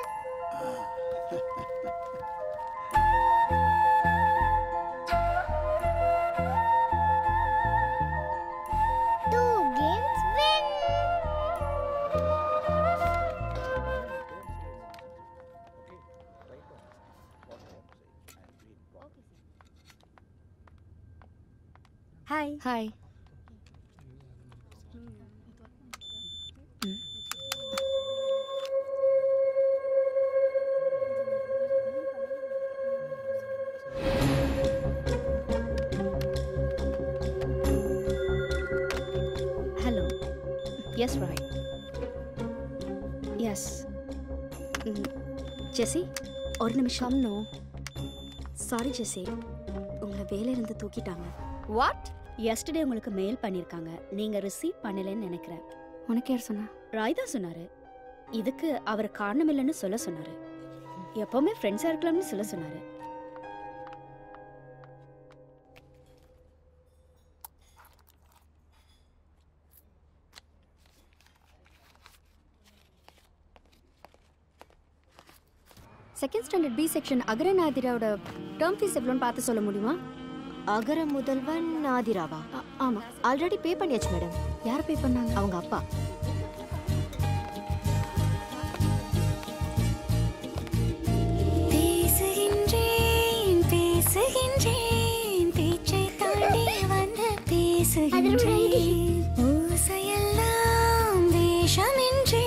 S1: Hi. Hi.
S17: Hello. Yes, right. Yes. ஜெசி, ஒரு நிமிஷம்.
S1: நோ
S17: சாரி ஜெசி, உங்களை வேலையிலிருந்து தூக்கிட்டாங்க.
S1: வாட்?
S17: எஸ்டர்டே உங்களுக்கு மெயில் பண்ணியிருக்காங்க, நீங்க ரிசீவ் பண்ணலன்னு நினைக்கிறேன்.
S1: உனக்கு யார் சொன்னா?
S17: ராய் தான் சொன்னாரு. இதுக்கு அவர் காரணம் இல்லைன்னு சொல்ல சொன்னாரு. எப்பவுமே ஃப்ரெண்ட்ஸா இருக்கலாம்னு சொல்ல சொன்னாரு.
S1: Second standard B section Akaran ஆதிராவோட டேர்ம் ஃபீஸ் எவ்வளோன்னு பார்த்து சொல்ல முடியுமா?
S13: அகர முதல்வன் ஆதிராவா?
S1: ஆமா.
S13: ஆல்ரெடி பே பண்ணியாச்சு மேடம்.
S1: யார் பே பண்ணாங்க?
S13: அவங்க அப்பா.
S3: பேசுகின்றேன் பேசுகின்றேன் பேச்சை தாண்டி வந்து பேசுகின்றேன் ஓசையெல்லாம் வேஷமின்றே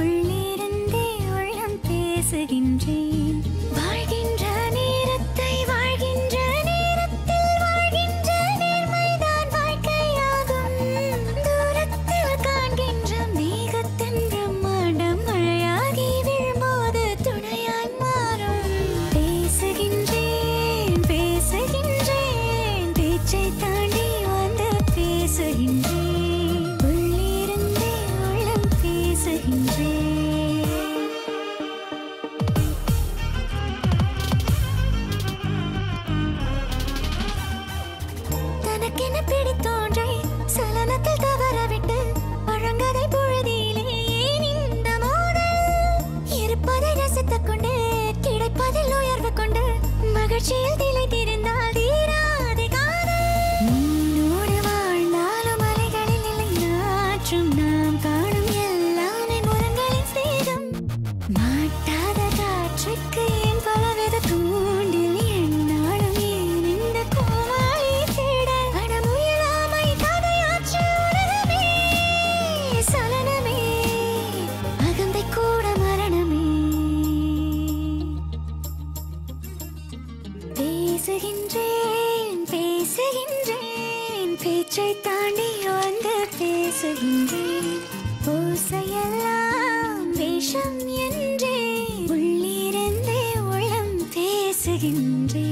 S3: உள்ளிருந்தே உள்ளம் பேசுகின்றேன் வாழ்கின்ற நேரத்தை வாழ்கின்ற நேரத்தில் வாழ்கின்ற நேர்மைதான் வாழ்க்கையாகும் தூரத்தில் காண்கின்ற மேகத்தின் பிரம்மாண்டம் மழையாகி விழும்போது துணையாய் மாறும் பேசுகின்றேன் பேசுகின்றேன் பேச்சை தாண்டி வந்து பேசுகின்றேன் உள்ளிருந்தே உள்ளம் பேசுகின்றேன் தனக்கென பிடித்தோன்றை சலனத்தில் தவறவிட்டு பழங்கதை பொழுதிலே ஏன் இந்த மோதல் இருப்பதை ரசித்துக் கொண்டு கிடைப்பதில் உயர்வு கொண்டு மகிழ்ச்சியில் திளைத்திருந்தால் தீராதே காதல் உன்னோடு வாழ்ந்தாலும் அலைகளில் நிலைநாற்றும் நாம் காணும் எல்லாமே முரங்களின் ஸ்நேகம் மாட்டாத காற்றுக்கு ஏன் பலவித தூண்டில் என்னாலும் ஏன் இந்த கோமாளி தேட அடமுயலாமை கதையாற்று உலகமே சலனமே அகந்தை கூட மரணமே பேசுகின்றேன் பேசுகின்றேன் பேச்சை தாண்டி வந்து பேசுகின்றேன் ஓசையெல்லாம் வேஷம் என்றே உள்ளிருந்தே உள்ளம் பேசுகின்றேன்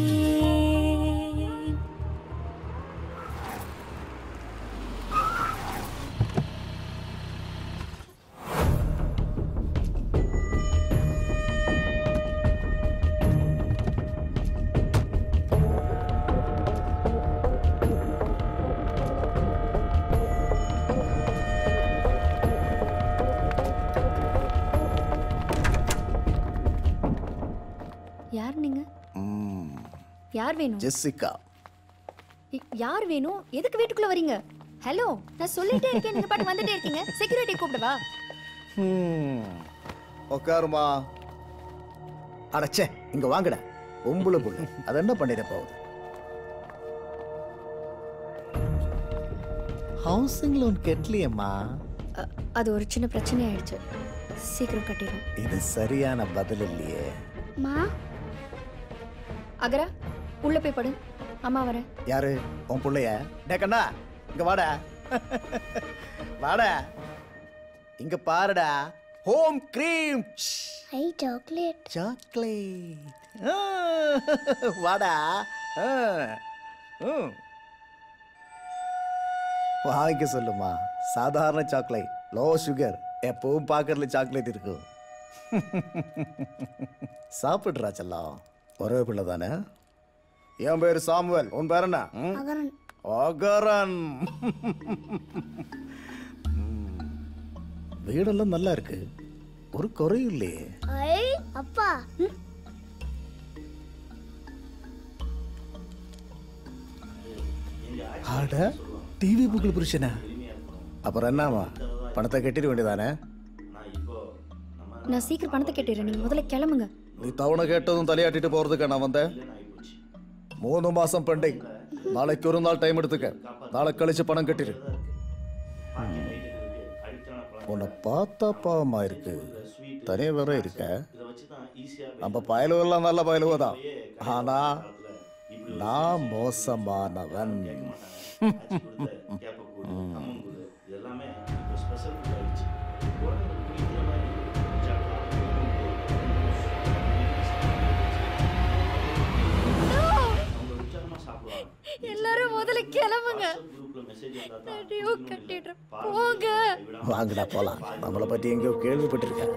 S1: யார் நீங்க? யார் வேணும்?
S15: ஜெசிகா.
S1: யார் வேணும்? எதுக்கு வீட்டுக்குள்ள வரீங்க? ஹலோ, நான் சொல்லிட்டே இருக்கேன், நீங்க பாட்டு வந்துட்டே இருக்கீங்க. செக்யூரிட்டி கூப்பிடவா?
S15: உட்காருமா. அடச்சே, இங்க வாங்கடா. பொம்பளை புள்ள அது என்ன பண்ணிட போகுது? ஹவுசிங் லோன் கட்டலையம்மா.
S1: அது ஒரு சின்ன பிரச்சனை ஆயிடுச்சு. சீக்கிரம் கட்டிடும்.
S15: இது சரியான பதில் இல்லையே.
S1: மா அகரா, உள்ள போய் படு. அம்மா வரேன்.
S15: யாரு? உன் புள்ளைய? டே கண்ணா, இங்க வாடா. வாடா. இங்க பாருடா. Home cream.
S11: I chocolate.
S15: Chocolate. வாடா. வாங்கிக்க சொல்லுமா. சாதாரண சாக்லேட், லோ சுகர். எப்பவும் பாக்கறதுல சாக்லேட் இருக்கும். சாப்பிடுறா செல்லம். ஒரே பிள்ளை தானே? என் பேரு சாமுவேல். உன் பேர் என்ன?
S11: அகரன்.
S15: அகரன். வீடெல்லாம் நல்லா இருக்கு, ஒரு குறையும் இல்லையே.
S11: ஐ அப்பா.
S15: ஆட டிவி புக்கில் புருஷனா? அப்புறம் என்னமா, பணத்தை கட்டிட வேண்டியதானே?
S1: நான் சீக்கிரம் பணத்தை கட்டிடுறேன், நீங்க முதல்ல கிளம்புங்க.
S15: நீ தவணை கேட்டதும் தலையாட்டிட்டு போறதுக்கு நான் வந்தேன். 3 மாசம் பெண்டிங். நாளைக்கு ஒரு நாள் டைம் எடுத்துக்க. நாளை கழிச்சு பணம் கட்டிடு. உன்னை பார்த்தா பாவமா இருக்கு, தனியா வேற இருக்க. நம்ம பயலுவெல்லாம் நல்ல பயலுவதான், ஆனா நான் மோசமானவன்.
S1: எல்லாரும் முதல்ல கிளம்புங்க. போங்க.
S15: வாங்கடா போலாம். நம்மளை பத்தி எங்கேயோ கேள்விப்பட்டிருக்கேன்.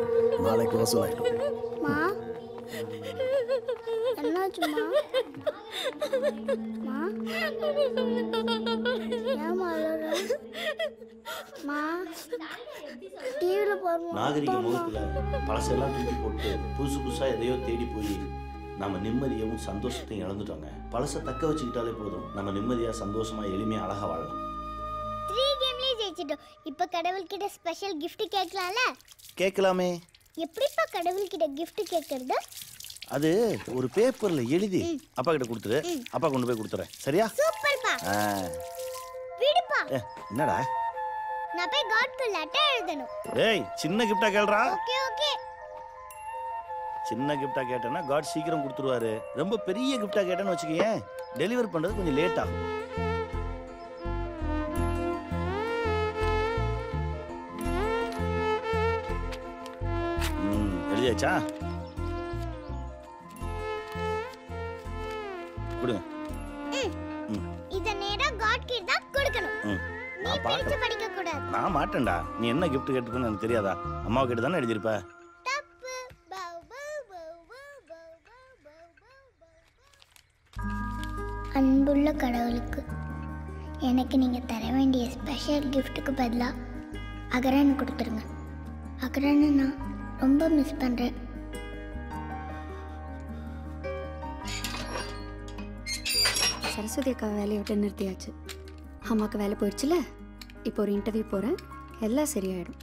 S15: நாளைக்கு வசூலாயிடும்.
S11: மா என்னாச்சுமா? மா ஏமா அழுற? மா டிவில பாருங்க.
S2: நாகரிக முகத்துல பழசெல்லாம் தூக்கி போட்டு புதுசு புதுசா எதையோ தேடி போய் நம்ம நிம்மதியவும் சந்தோஷத்தையும் இழந்துட்டோங்க. பழசை தக்க வச்சுக்கிட்டாலே போதும், நம்ம நிம்மதியா சந்தோஷமா எளிமையா அழகா வாழலாம்.
S11: 3 கேம்லயே ஜெயிச்சிட்டோம். இப்ப கடவுள்கிட்ட ஸ்பெஷல் gift கேட்கலாம்ல?
S2: கேட்கலாமே.
S11: எப்படிப்பா கடவுள்கிட்ட gift கேட்கறது?
S2: அது ஒரு பேப்பர்ல எழுதி அப்பா கிட்ட கொடுத்துரு, அப்பா கொண்டு போய் கொடுத்துறேன். சரியா?
S11: சூப்பர்ப்பா. விடுப்பா.
S2: என்னடா?
S11: நான் போய் காட்க்கு லெட்டர் எழுதணும்.
S2: ஏய், சின்ன கிஃப்டா கேளுடா.
S11: Okay okay.
S2: சின்ன கிஃப்டா கேட்டேன்னா காட் சீக்கிரம் கொடுத்துருவாரு. ரொம்ப பெரிய கிஃப்டா கேட்டேன்னு வச்சுக்கேன், டெலிவர் பண்றது கொஞ்சம் லேட் ஆகும். எழுதியாச்சா? கொடுங்க.
S11: இத நேரா காட் கிட்ட தான் கொடுக்கணும். நீ பிரிச்சு படிக்க கூடாது.
S2: நான் மாட்டேன்டா. நீ என்ன gift கேட்டிருப்பேன்னு எனக்கு தெரியாதா? அம்மா கிட்ட தானே எழுதிருப்ப.
S11: அன்புள்ள கடவுளுக்கு எனக்கு நீங்க தர வேண்டிய ஸ்பெஷல் கிஃப்ட்டுக்கு பதிலா அகரான் கொடுத்துருங்க. அகரானை நான் ரொம்ப மிஸ் பண்றேன்.
S1: சரஸ்வதி அக்கா வேலையை விட்டு நிறுத்தியாச்சு. அம்மாவுக்கு வேலை போயிடுச்சுல, இப்போ ஒரு இன்டர்வியூ போகிறேன், எல்லாம் சரியாயிடும்.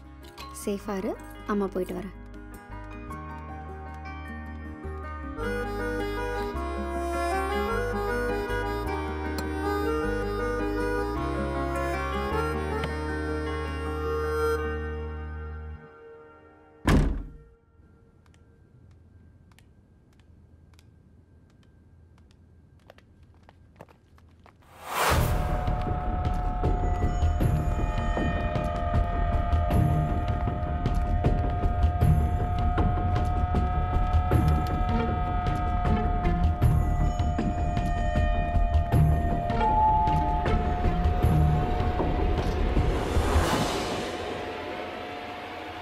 S1: சேஃபாக இரு, அம்மா போயிட்டு வரேன்.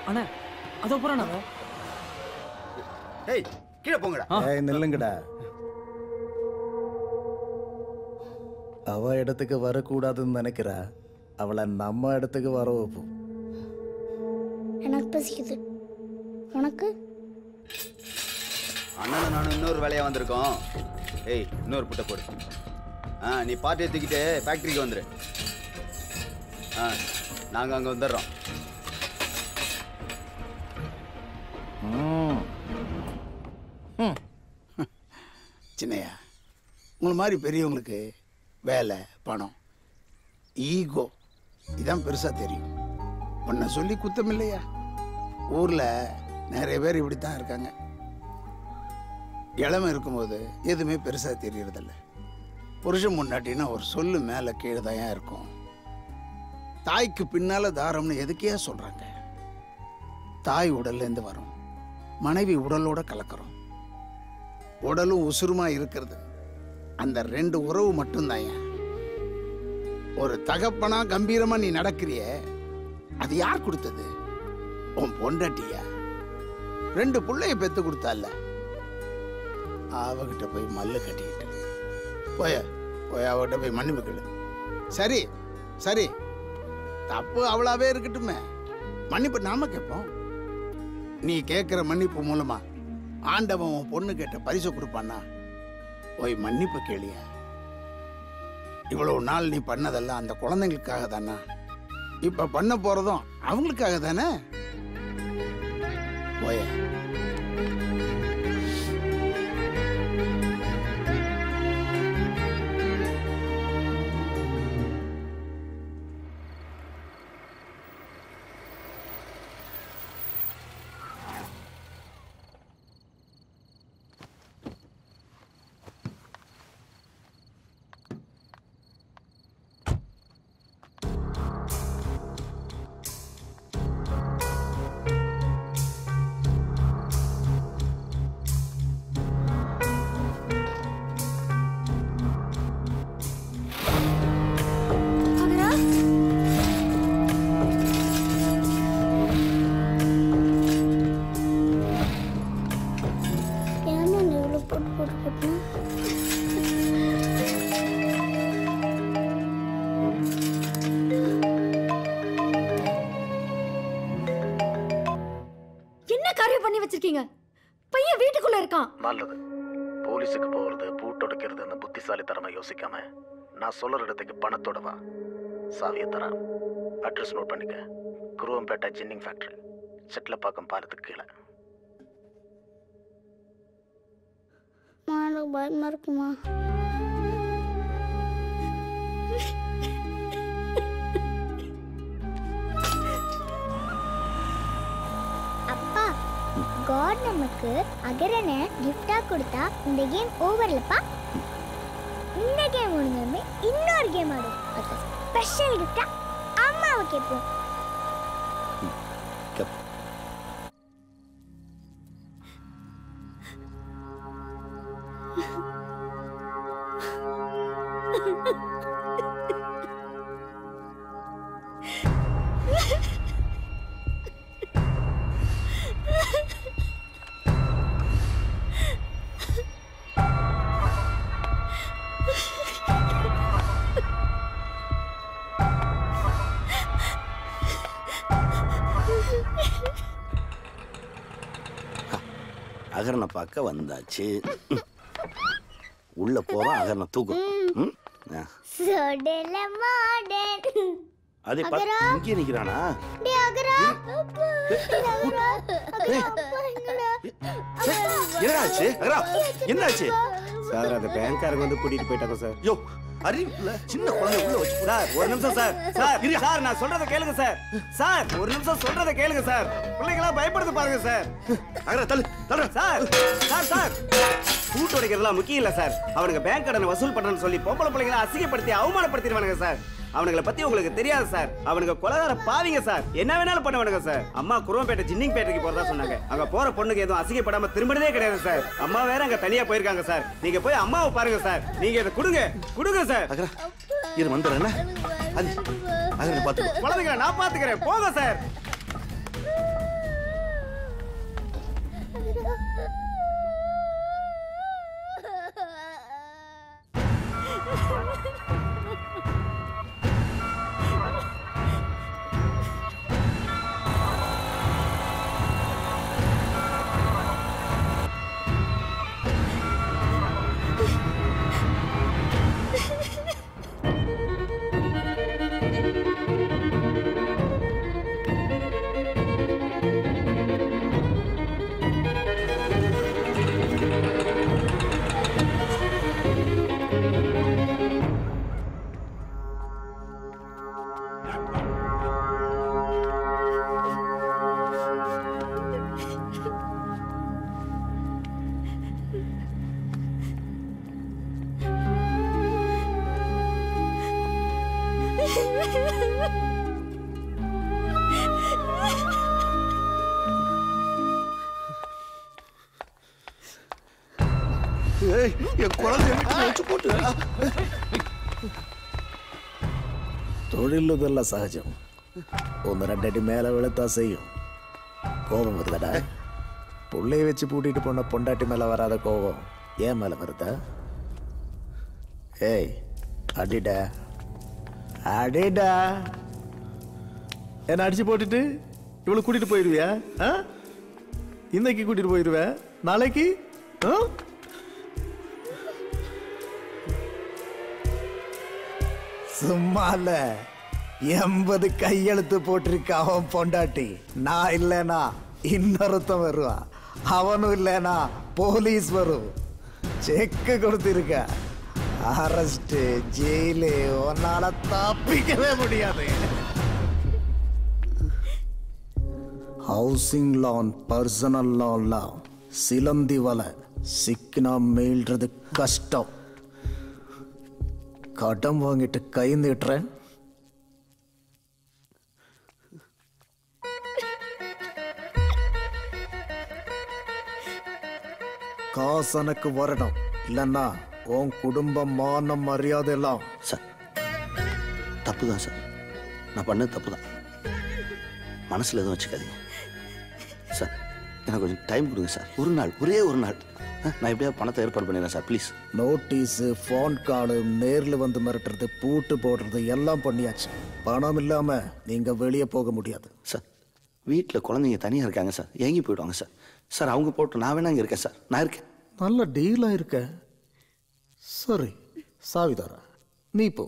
S6: அண்ணா அதோ போறானே.
S23: ஏய் கீழே போங்கடா.
S15: ஏய் நில்லுங்கடா. அவ இடத்துக்கு வரக்கூடாதுன்னு நினைக்கிறா, அவளை நம்ம இடத்துக்கு வர வைப்போம்.
S11: எனக்கு பசிக்குது. உனக்கு?
S7: அண்ணனும் நானும் இன்னொரு வேலையா வந்திருக்கோம். ஏய் இன்னொரு புட்டை போடு. நீ பார்ட்டியை தூக்கிட்டு ஃபேக்ட்ரிக்கு வந்துரு. நாங்கள் அங்கே வந்துடுறோம்.
S23: சின்னையா, உங்களை மாதிரி பெரியவங்களுக்கு வேலை, பணம், ஈகோ இதான் பெருசாக தெரியும். உன்னை சொல்லி குத்தம் இல்லையா? ஊரில் நிறைய பேர் இப்படி தான் இருக்காங்க. இளமை இருக்கும்போது எதுவுமே பெருசாக தெரியறதில்ல. புருஷன் முன்னாட்டினா ஒரு சொல்லு மேலே கீழே தான் இருக்கும். தாய்க்கு பின்னால் தாரம்னு எதுக்கே சொல்கிறாங்க? தாய் உடல்லேருந்து வரும், மனைவி உடலோட கலக்கிறோம். உடலும் உசுருமா இருக்கிறது அந்த 2 உறவு மட்டும்தான். ஒரு தகப்பனா கம்பீரமா நீ நடக்கிறிய, அது யார் கொடுத்தது? உன் பொண்டாட்டியா? 2 பிள்ளைய பெத்து கொடுத்தால, அவகிட்ட போய் மல்லு கட்டிக்கிட்டு போய் அவகிட்ட போய் மன்னிப்பு கேளு. சரி சரி, தப்பு அவளாவே இருக்கட்டுமே, மன்னிப்பு நாம கேட்போம். நீ கேட்கிற மன்னிப்பு மூலமா ஆண்டவன் உன் பொண்ணு கேட்ட பரிசு கொடுப்பான்னா போய் மன்னிப்பு கேளியா. இவ்வளவு நாள் நீ பண்ணதெல்லாம் அந்த குழந்தைங்களுக்காக தானா? இப்ப பண்ண போறதும் அவங்களுக்காக தானே? போய
S1: பண்ணி வச்சிருக்கீங்க? பையன் வீட்டுக்குள்ள இருக்கான்.
S15: நல்லது. போலீஸுக்கு போகிறது பூட்டு உடைக்கிறதுன்னு புத்திசாலித்தனமாக யோசிக்காம நான் சொல்கிற இடத்துக்கு பணத்தோட வா. சாவியை தரேன். அட்ரஸ் நோட் பண்ணிக்க. குருவம்பேட்டை ஜின்னிங் ஃபேக்ட்ரி, செட்டிலப்பாக்கம் பாலத்துக்கு கீழே.
S11: எனக்கு பயமா இருக்குமா? அப்பா, காட் நமக்கு அகரனை கிஃப்டா கொடுத்தா இந்த கேம் ஓவர்லப்பா. இந்த கேம் முடிஞ்சதுமே இன்னொரு கேம் ஆடும். அது ஸ்பெஷல் கிஃப்டா அம்மாவை கேட்போம்.
S2: அகரனை பார்க்க வந்தாச்சு. உள்ள போறோம், அகரனை தூக்கும். அதே இங்கே நிக்கிறானா? என்னாச்சு அகரா? என்னாச்சு
S19: சார்? அந்த பேங்க்காரங்க வந்து கூட்டிட்டு போயிட்டாங்க சார்.
S2: யோ அறிவிப்புல சின்ன குழந்தை உள்ள வச்சு.
S19: சார் ஒரு நிமிஷம் சார். சார் சார் நான் சொல்றத கேளுங்க சார். சார் ஒரு நிமிஷம் சொல்றத கேளுங்க சார். பிள்ளைங்களா பயப்படுது பாருங்க சார்.
S2: அகரா தள்ளு தள்ளு.
S19: சார் சார் சார் பூட்டு உடைக்கிறதுலாம் முக்கியம் இல்ல சார். அவனுங்க பேங்க் கடனை வசூல் பண்றேன்னு சொல்லி பொம்பளை பிள்ளைங்களை அசிங்கப்படுத்தி அவமானப்படுத்திடுவானுங்க சார். அவனுங்களை பத்தி உங்களுக்கு தெரியாது சார். அவனுங்க கொலகார பாவிங்க சார். என்ன வேணாலும் பண்ணுவானுங்க சார். அம்மா குருவம்பேட்டை ஜின்னிங் பேட்டைக்கு போறதா சொன்னாங்க. அங்க போற பொண்ணுக்கு எதுவும் அசிங்கப்படாம திரும்பினதே கிடையாது சார். அம்மா வேற அங்க தனியா போயிருக்காங்க சார். நீங்க போய் அம்மாவை பாருங்க சார். நீங்க இதை கொடுங்க கொடுங்க சார்.
S2: அகரா இரு வந்துடுறேன். அது அகரனை பார்த்து
S19: குழந்தைங்களை நான் பாத்துக்கிறேன். போங்க சார்.
S15: தொழிலுதெல்லாம் சகஜம். ஒன்று ரெண்டு அடி மேலே விழுத்தா செய்யும். கோபம் வருதடா. புள்ளைய வச்சு பூட்டிட்டு போன பொண்டாட்டி மேலே வராத கோபம் ஏன் மேலே வருதா? ஏய் அடிடா அடிடா.
S4: என்ன அடிச்சு போட்டுட்டு இவ்வளவு கூட்டிட்டு போயிருவியா? இன்னைக்கு கூட்டிட்டு போயிருவ, நாளைக்கு
S15: சும்மால 80 கையெழுத்து போட்டிருக்க அவன் பொண்டாட்டி. நான் இல்லைனா இன்னொருத்தன் வருவான். அவனும் இல்லைனா போலீஸ் வரும். செக்கு கொடுத்திருக்க. அரெஸ்ட், ஜெயிலு, உன்னால தப்பிக்கவே முடியாது. ஹவுசிங் லோன், பர்சனல் லோன்லாம் சிலந்தி வலை. சிக்கினா மீள்றது கஷ்டம். கடன் வாங்கிட்டு கை நீட்டுறேன். காசு எனக்கு வரணும், இல்லைன்னா உன் குடும்பம் மானம் மரியாதை எல்லாம்.
S2: சார் தப்பு தான் சார். நான் பண்ணது தப்பு தான். மனசில் எதுவும் வச்சுக்காதீங்க சார். எனக்கு கொஞ்சம் டைம் கொடுங்க சார். ஒரு நாள், ஒரே ஒரு நாள். நான் எப்படியா பணத்தை ஏற்பாடு பண்ணிடுறேன் சார், ப்ளீஸ்.
S15: நோட்டீஸு, ஃபோன் காலு, நேரில் வந்து மிரட்டுறது, பூட்டு போடுறது எல்லாம் பண்ணியாச்சு. பணம் இல்லாமல் நீங்கள் வெளியே போக முடியாது
S2: சார். வீட்டில் குழந்தைங்க தனியாக இருக்காங்க சார், ஏங்கி போயிடுவாங்க சார். சார் அவங்க போட்டு நான் வேணா இங்கே இருக்கேன் சார், நான் இருக்கேன்.
S15: நல்ல டீலாக இருக்க. சரி சாவிதாரா, நீ போ,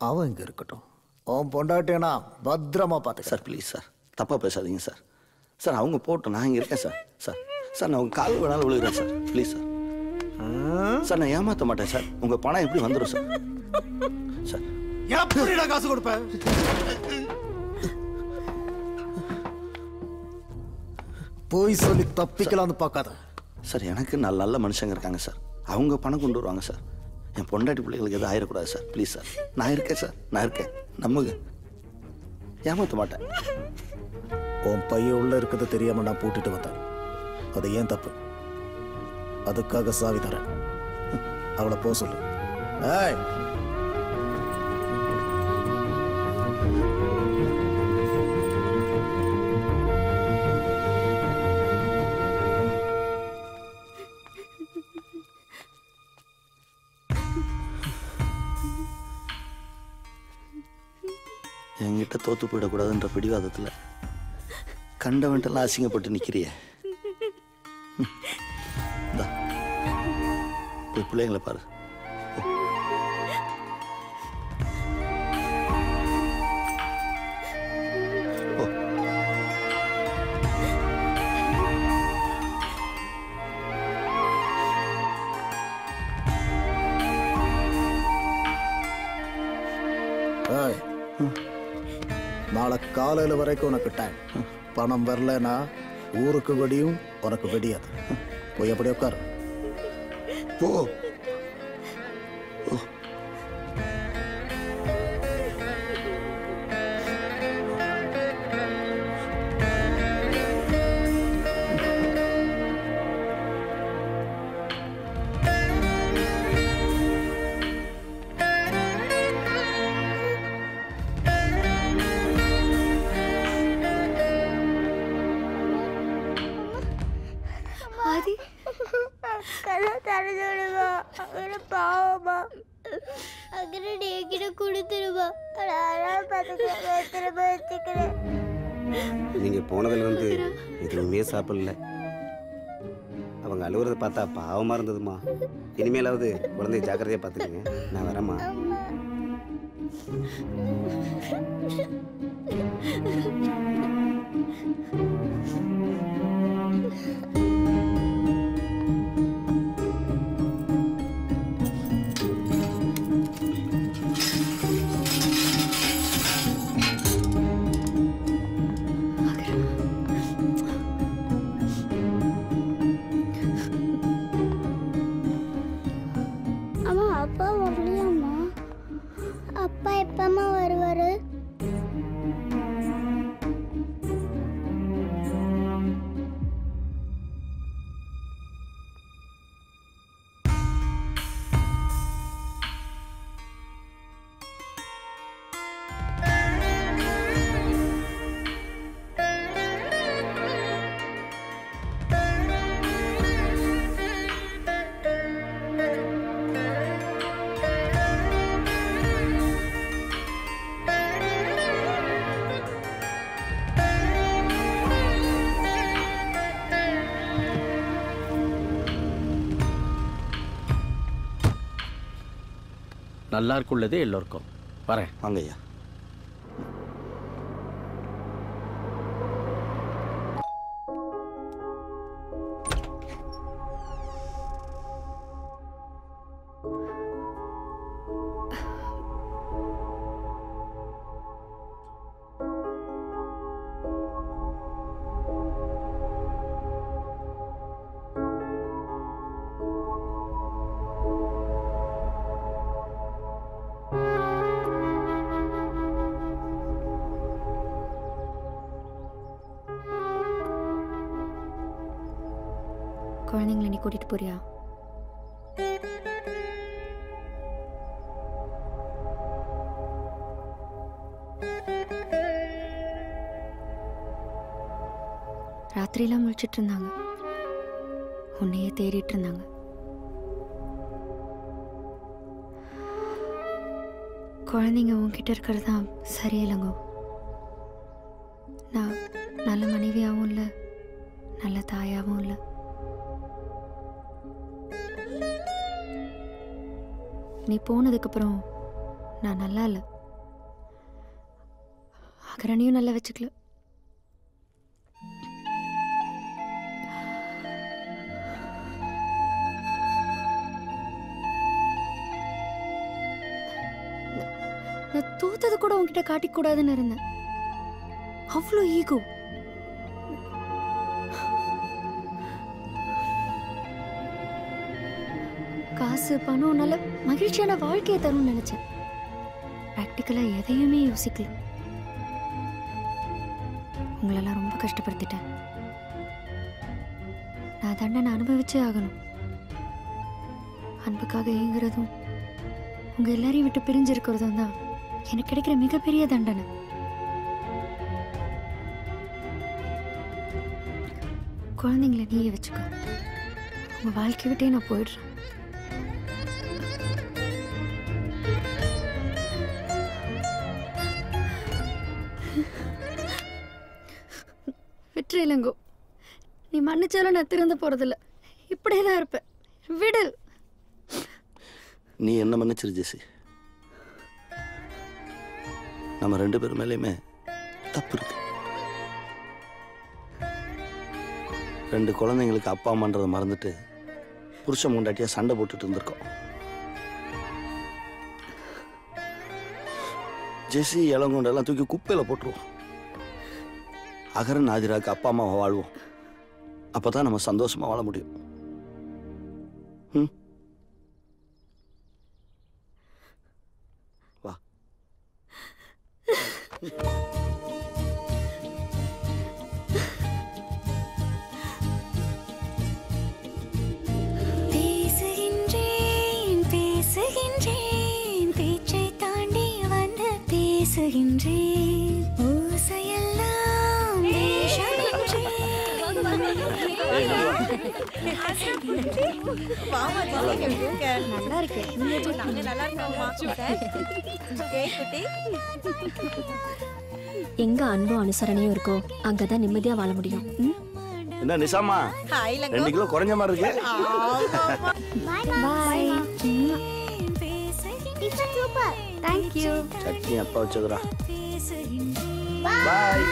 S15: அவன் இங்கே இருக்கட்டும். அவன் பொண்டாட்டேனா பத்திரமா பார்த்து
S2: சார். ப்ளீஸ் சார், தப்பாக பேசாதீங்க சார். சார் அவங்க போட்டு நான் இங்கே இருக்கேன் சார். சார் சார் நான் உங்கள் கால் வேணாலும் விழுகிறேன் சார், ப்ளீஸ் சார். சார் நான் ஏமாற்ற மாட்டேன் சார், உங்கள் பணம் எப்படி வந்துடும் சார்? சார்
S4: எப்படிடா காசு கொடுப்பேன்?
S15: போய் சொல்லி தப்பிக்கலாம்னு பார்க்காத
S2: சார். எனக்கு நல்ல மனுஷங்க இருக்காங்க சார், அவங்க பணம் கொண்டு வருவாங்க சார். என் பொண்டாட்டி பிள்ளைகளுக்கு எதுவும் ஆயிடக்கூடாது சார், ப்ளீஸ் சார். நான் இருக்கேன் சார், நான் இருக்கேன், நம்புங்க, ஏமாற்ற மாட்டேன்.
S15: உன் பையன் உள்ள இருக்கிறது தெரியாம நான் பூட்டிட்டு வந்தேன். அது ஏன் தப்பு? அதுக்காக சாவி தரேன். அவளை போ சொல்லு. ஏய்,
S2: என்கிட்ட தோத்து போயிடக்கூடாதுன்ற பிடிவாதத்தில் கண்டவன்ட்டெல்லாம் அசிங்கப்பட்டு நிற்கிறிய. போய் பிள்ளைங்களை பாரு.
S15: நாளை காலையில் வரைக்கும் உனக்கு டைம். பணம் வரலன்னா ஊருக்கு வெடியும், உனக்கு வெடியாது. போய் அப்படி உட்காரு.
S2: போ.
S19: நீங்க போனதுலேருந்து எதுவுமே சாப்பிடல. அவங்க அழுகுறத பார்த்தா பாவமா இருந்ததுமா. இனிமேலாவது குழந்தைய ஜாக்கிரதையா பார்த்துக்கங்க. நான் வரேம்மா.
S25: நல்லா இருக்குள்ளதே எல்லோருக்கும். வரேன்.
S2: வாங்கய்யா.
S1: குழந்தைங்களை நீ கூட்டிட்டு போறியா? ராத்திரியெல்லாம் முழிச்சிட்டு இருந்தாங்க, உன்னையே தேடிட்டு இருந்தாங்க. குழந்தைங்க உன்கிட்ட இருக்கிறது தான் சரியில்லைங்கோ. நான் மனைவியாகவும் இல்லை, நல்ல தாயாகவும் இல்லை. நீ போனதுக்கப்புறம் நான் நல்லா இல்லை, அகரணையும் நல்லா வச்சுக்கல. நான் தோத்தது கூட உன்கிட்ட காட்டிக்கூடாதுன்னு இருந்தேன். அவ்வளோ ஈகோ. காசு பணம் நல்ல மகிழ்ச்சியான வாழ்க்கையை தரும்னு நினைச்சேன். ப்ராக்டிக்கலா எதையுமே யோசிக்கல. உங்களெல்லாம் ரொம்ப கஷ்டப்படுத்திட்டேன். நான் தண்டனை அனுபவிச்சே ஆகணும். அன்புக்காக ஏங்குறதும் உங்க எல்லாரையும் விட்டு பிரிஞ்சிருக்கிறதும் தான் எனக்கு கிடைக்கிற மிகப்பெரிய தண்டனை. குழந்தைங்களை நீயே வச்சுக்க. உங்க வாழ்க்கை விட்டே நான் போயிடுறேன். விட்டுரு இளங்கோ. நீ மன்னிச்சாலும் நான் திறந்து போறதில்ல. இப்படியே தான் இருப்பேன். விடு.
S2: நீ என்ன மன்னிச்சிரு ஜெசி. நம்ம 2 பேர் மேலேயுமே தப்பு இருக்கு. 2 குழந்தைங்களுக்கு அப்பா அம்மான்றதை மறந்துட்டு புருஷன் முண்டாட்டியா சண்டை போட்டுட்டு இருந்திருக்கோம். ஜெசி இளங்கொண்டெல்லாம் தூக்கி குப்பையில் போட்டுருவோம். அகரன் ஆதிராக்கு அப்பா அம்மாவை வாழ்வோம். அப்பதான் நம்ம சந்தோஷமா வாழ முடியும். வா.
S3: பேசுகின்றேன் பேசுகின்றேன் பேச்சை தாண்டி வந்து பேசுகின்றேன் ஓசையெல்லாம்
S1: நல்லா இருக்கு.
S5: எங்க அன்பும் அனுசரணையும் இருக்கோ அங்கதான் நிம்மதியா வாழ முடியும்.
S2: என்ன நிசாமா 2 கிலோ குறைஞ்ச மாதிரி இருக்கு.
S1: Bye.
S11: Tiffin super.
S1: Thank you.
S2: Chutney அப்பா வச்சதுடா.
S11: பாய்.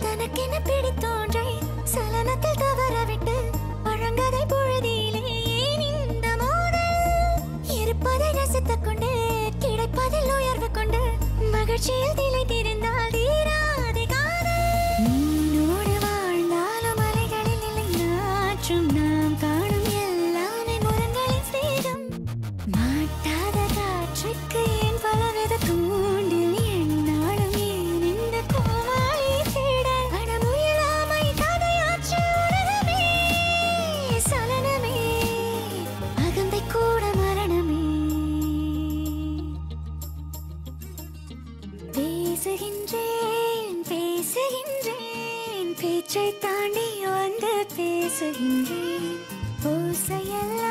S3: தனக்கென பிடித்தோன்றை சலனத்தில் தவறவிட்டு பழங்கதை பொழுதிலே ஏன் இந்த மோதல் இருப்பதை ரசித்துக் கொண்டு கிடைப்பதில் உயர்வு கொண்டு மகிழ்ச்சியில் திளைத்திருந்தால் தீராது காதல் நீனோடு வாழ்ந்தாலும் அலைகளில் இல்லை நாற்றும் நாம் காணும் எல்லாமே முரங்களின் சேதம் மாட்டாத காற்றுக்கு ஏன் பலவித தூண்டில் என்னாலும் ஏன் இந்த கோமாளி தேட அடமுயலாமை கதையாற்று உணரமே சலனமே அகந்தை கூட மரணமே பேசுகின்றேன் பேசுகின்றேன் பேச்சை தாண்டி வந்து பேசுகின்றேன் ஓசையெல்லாம்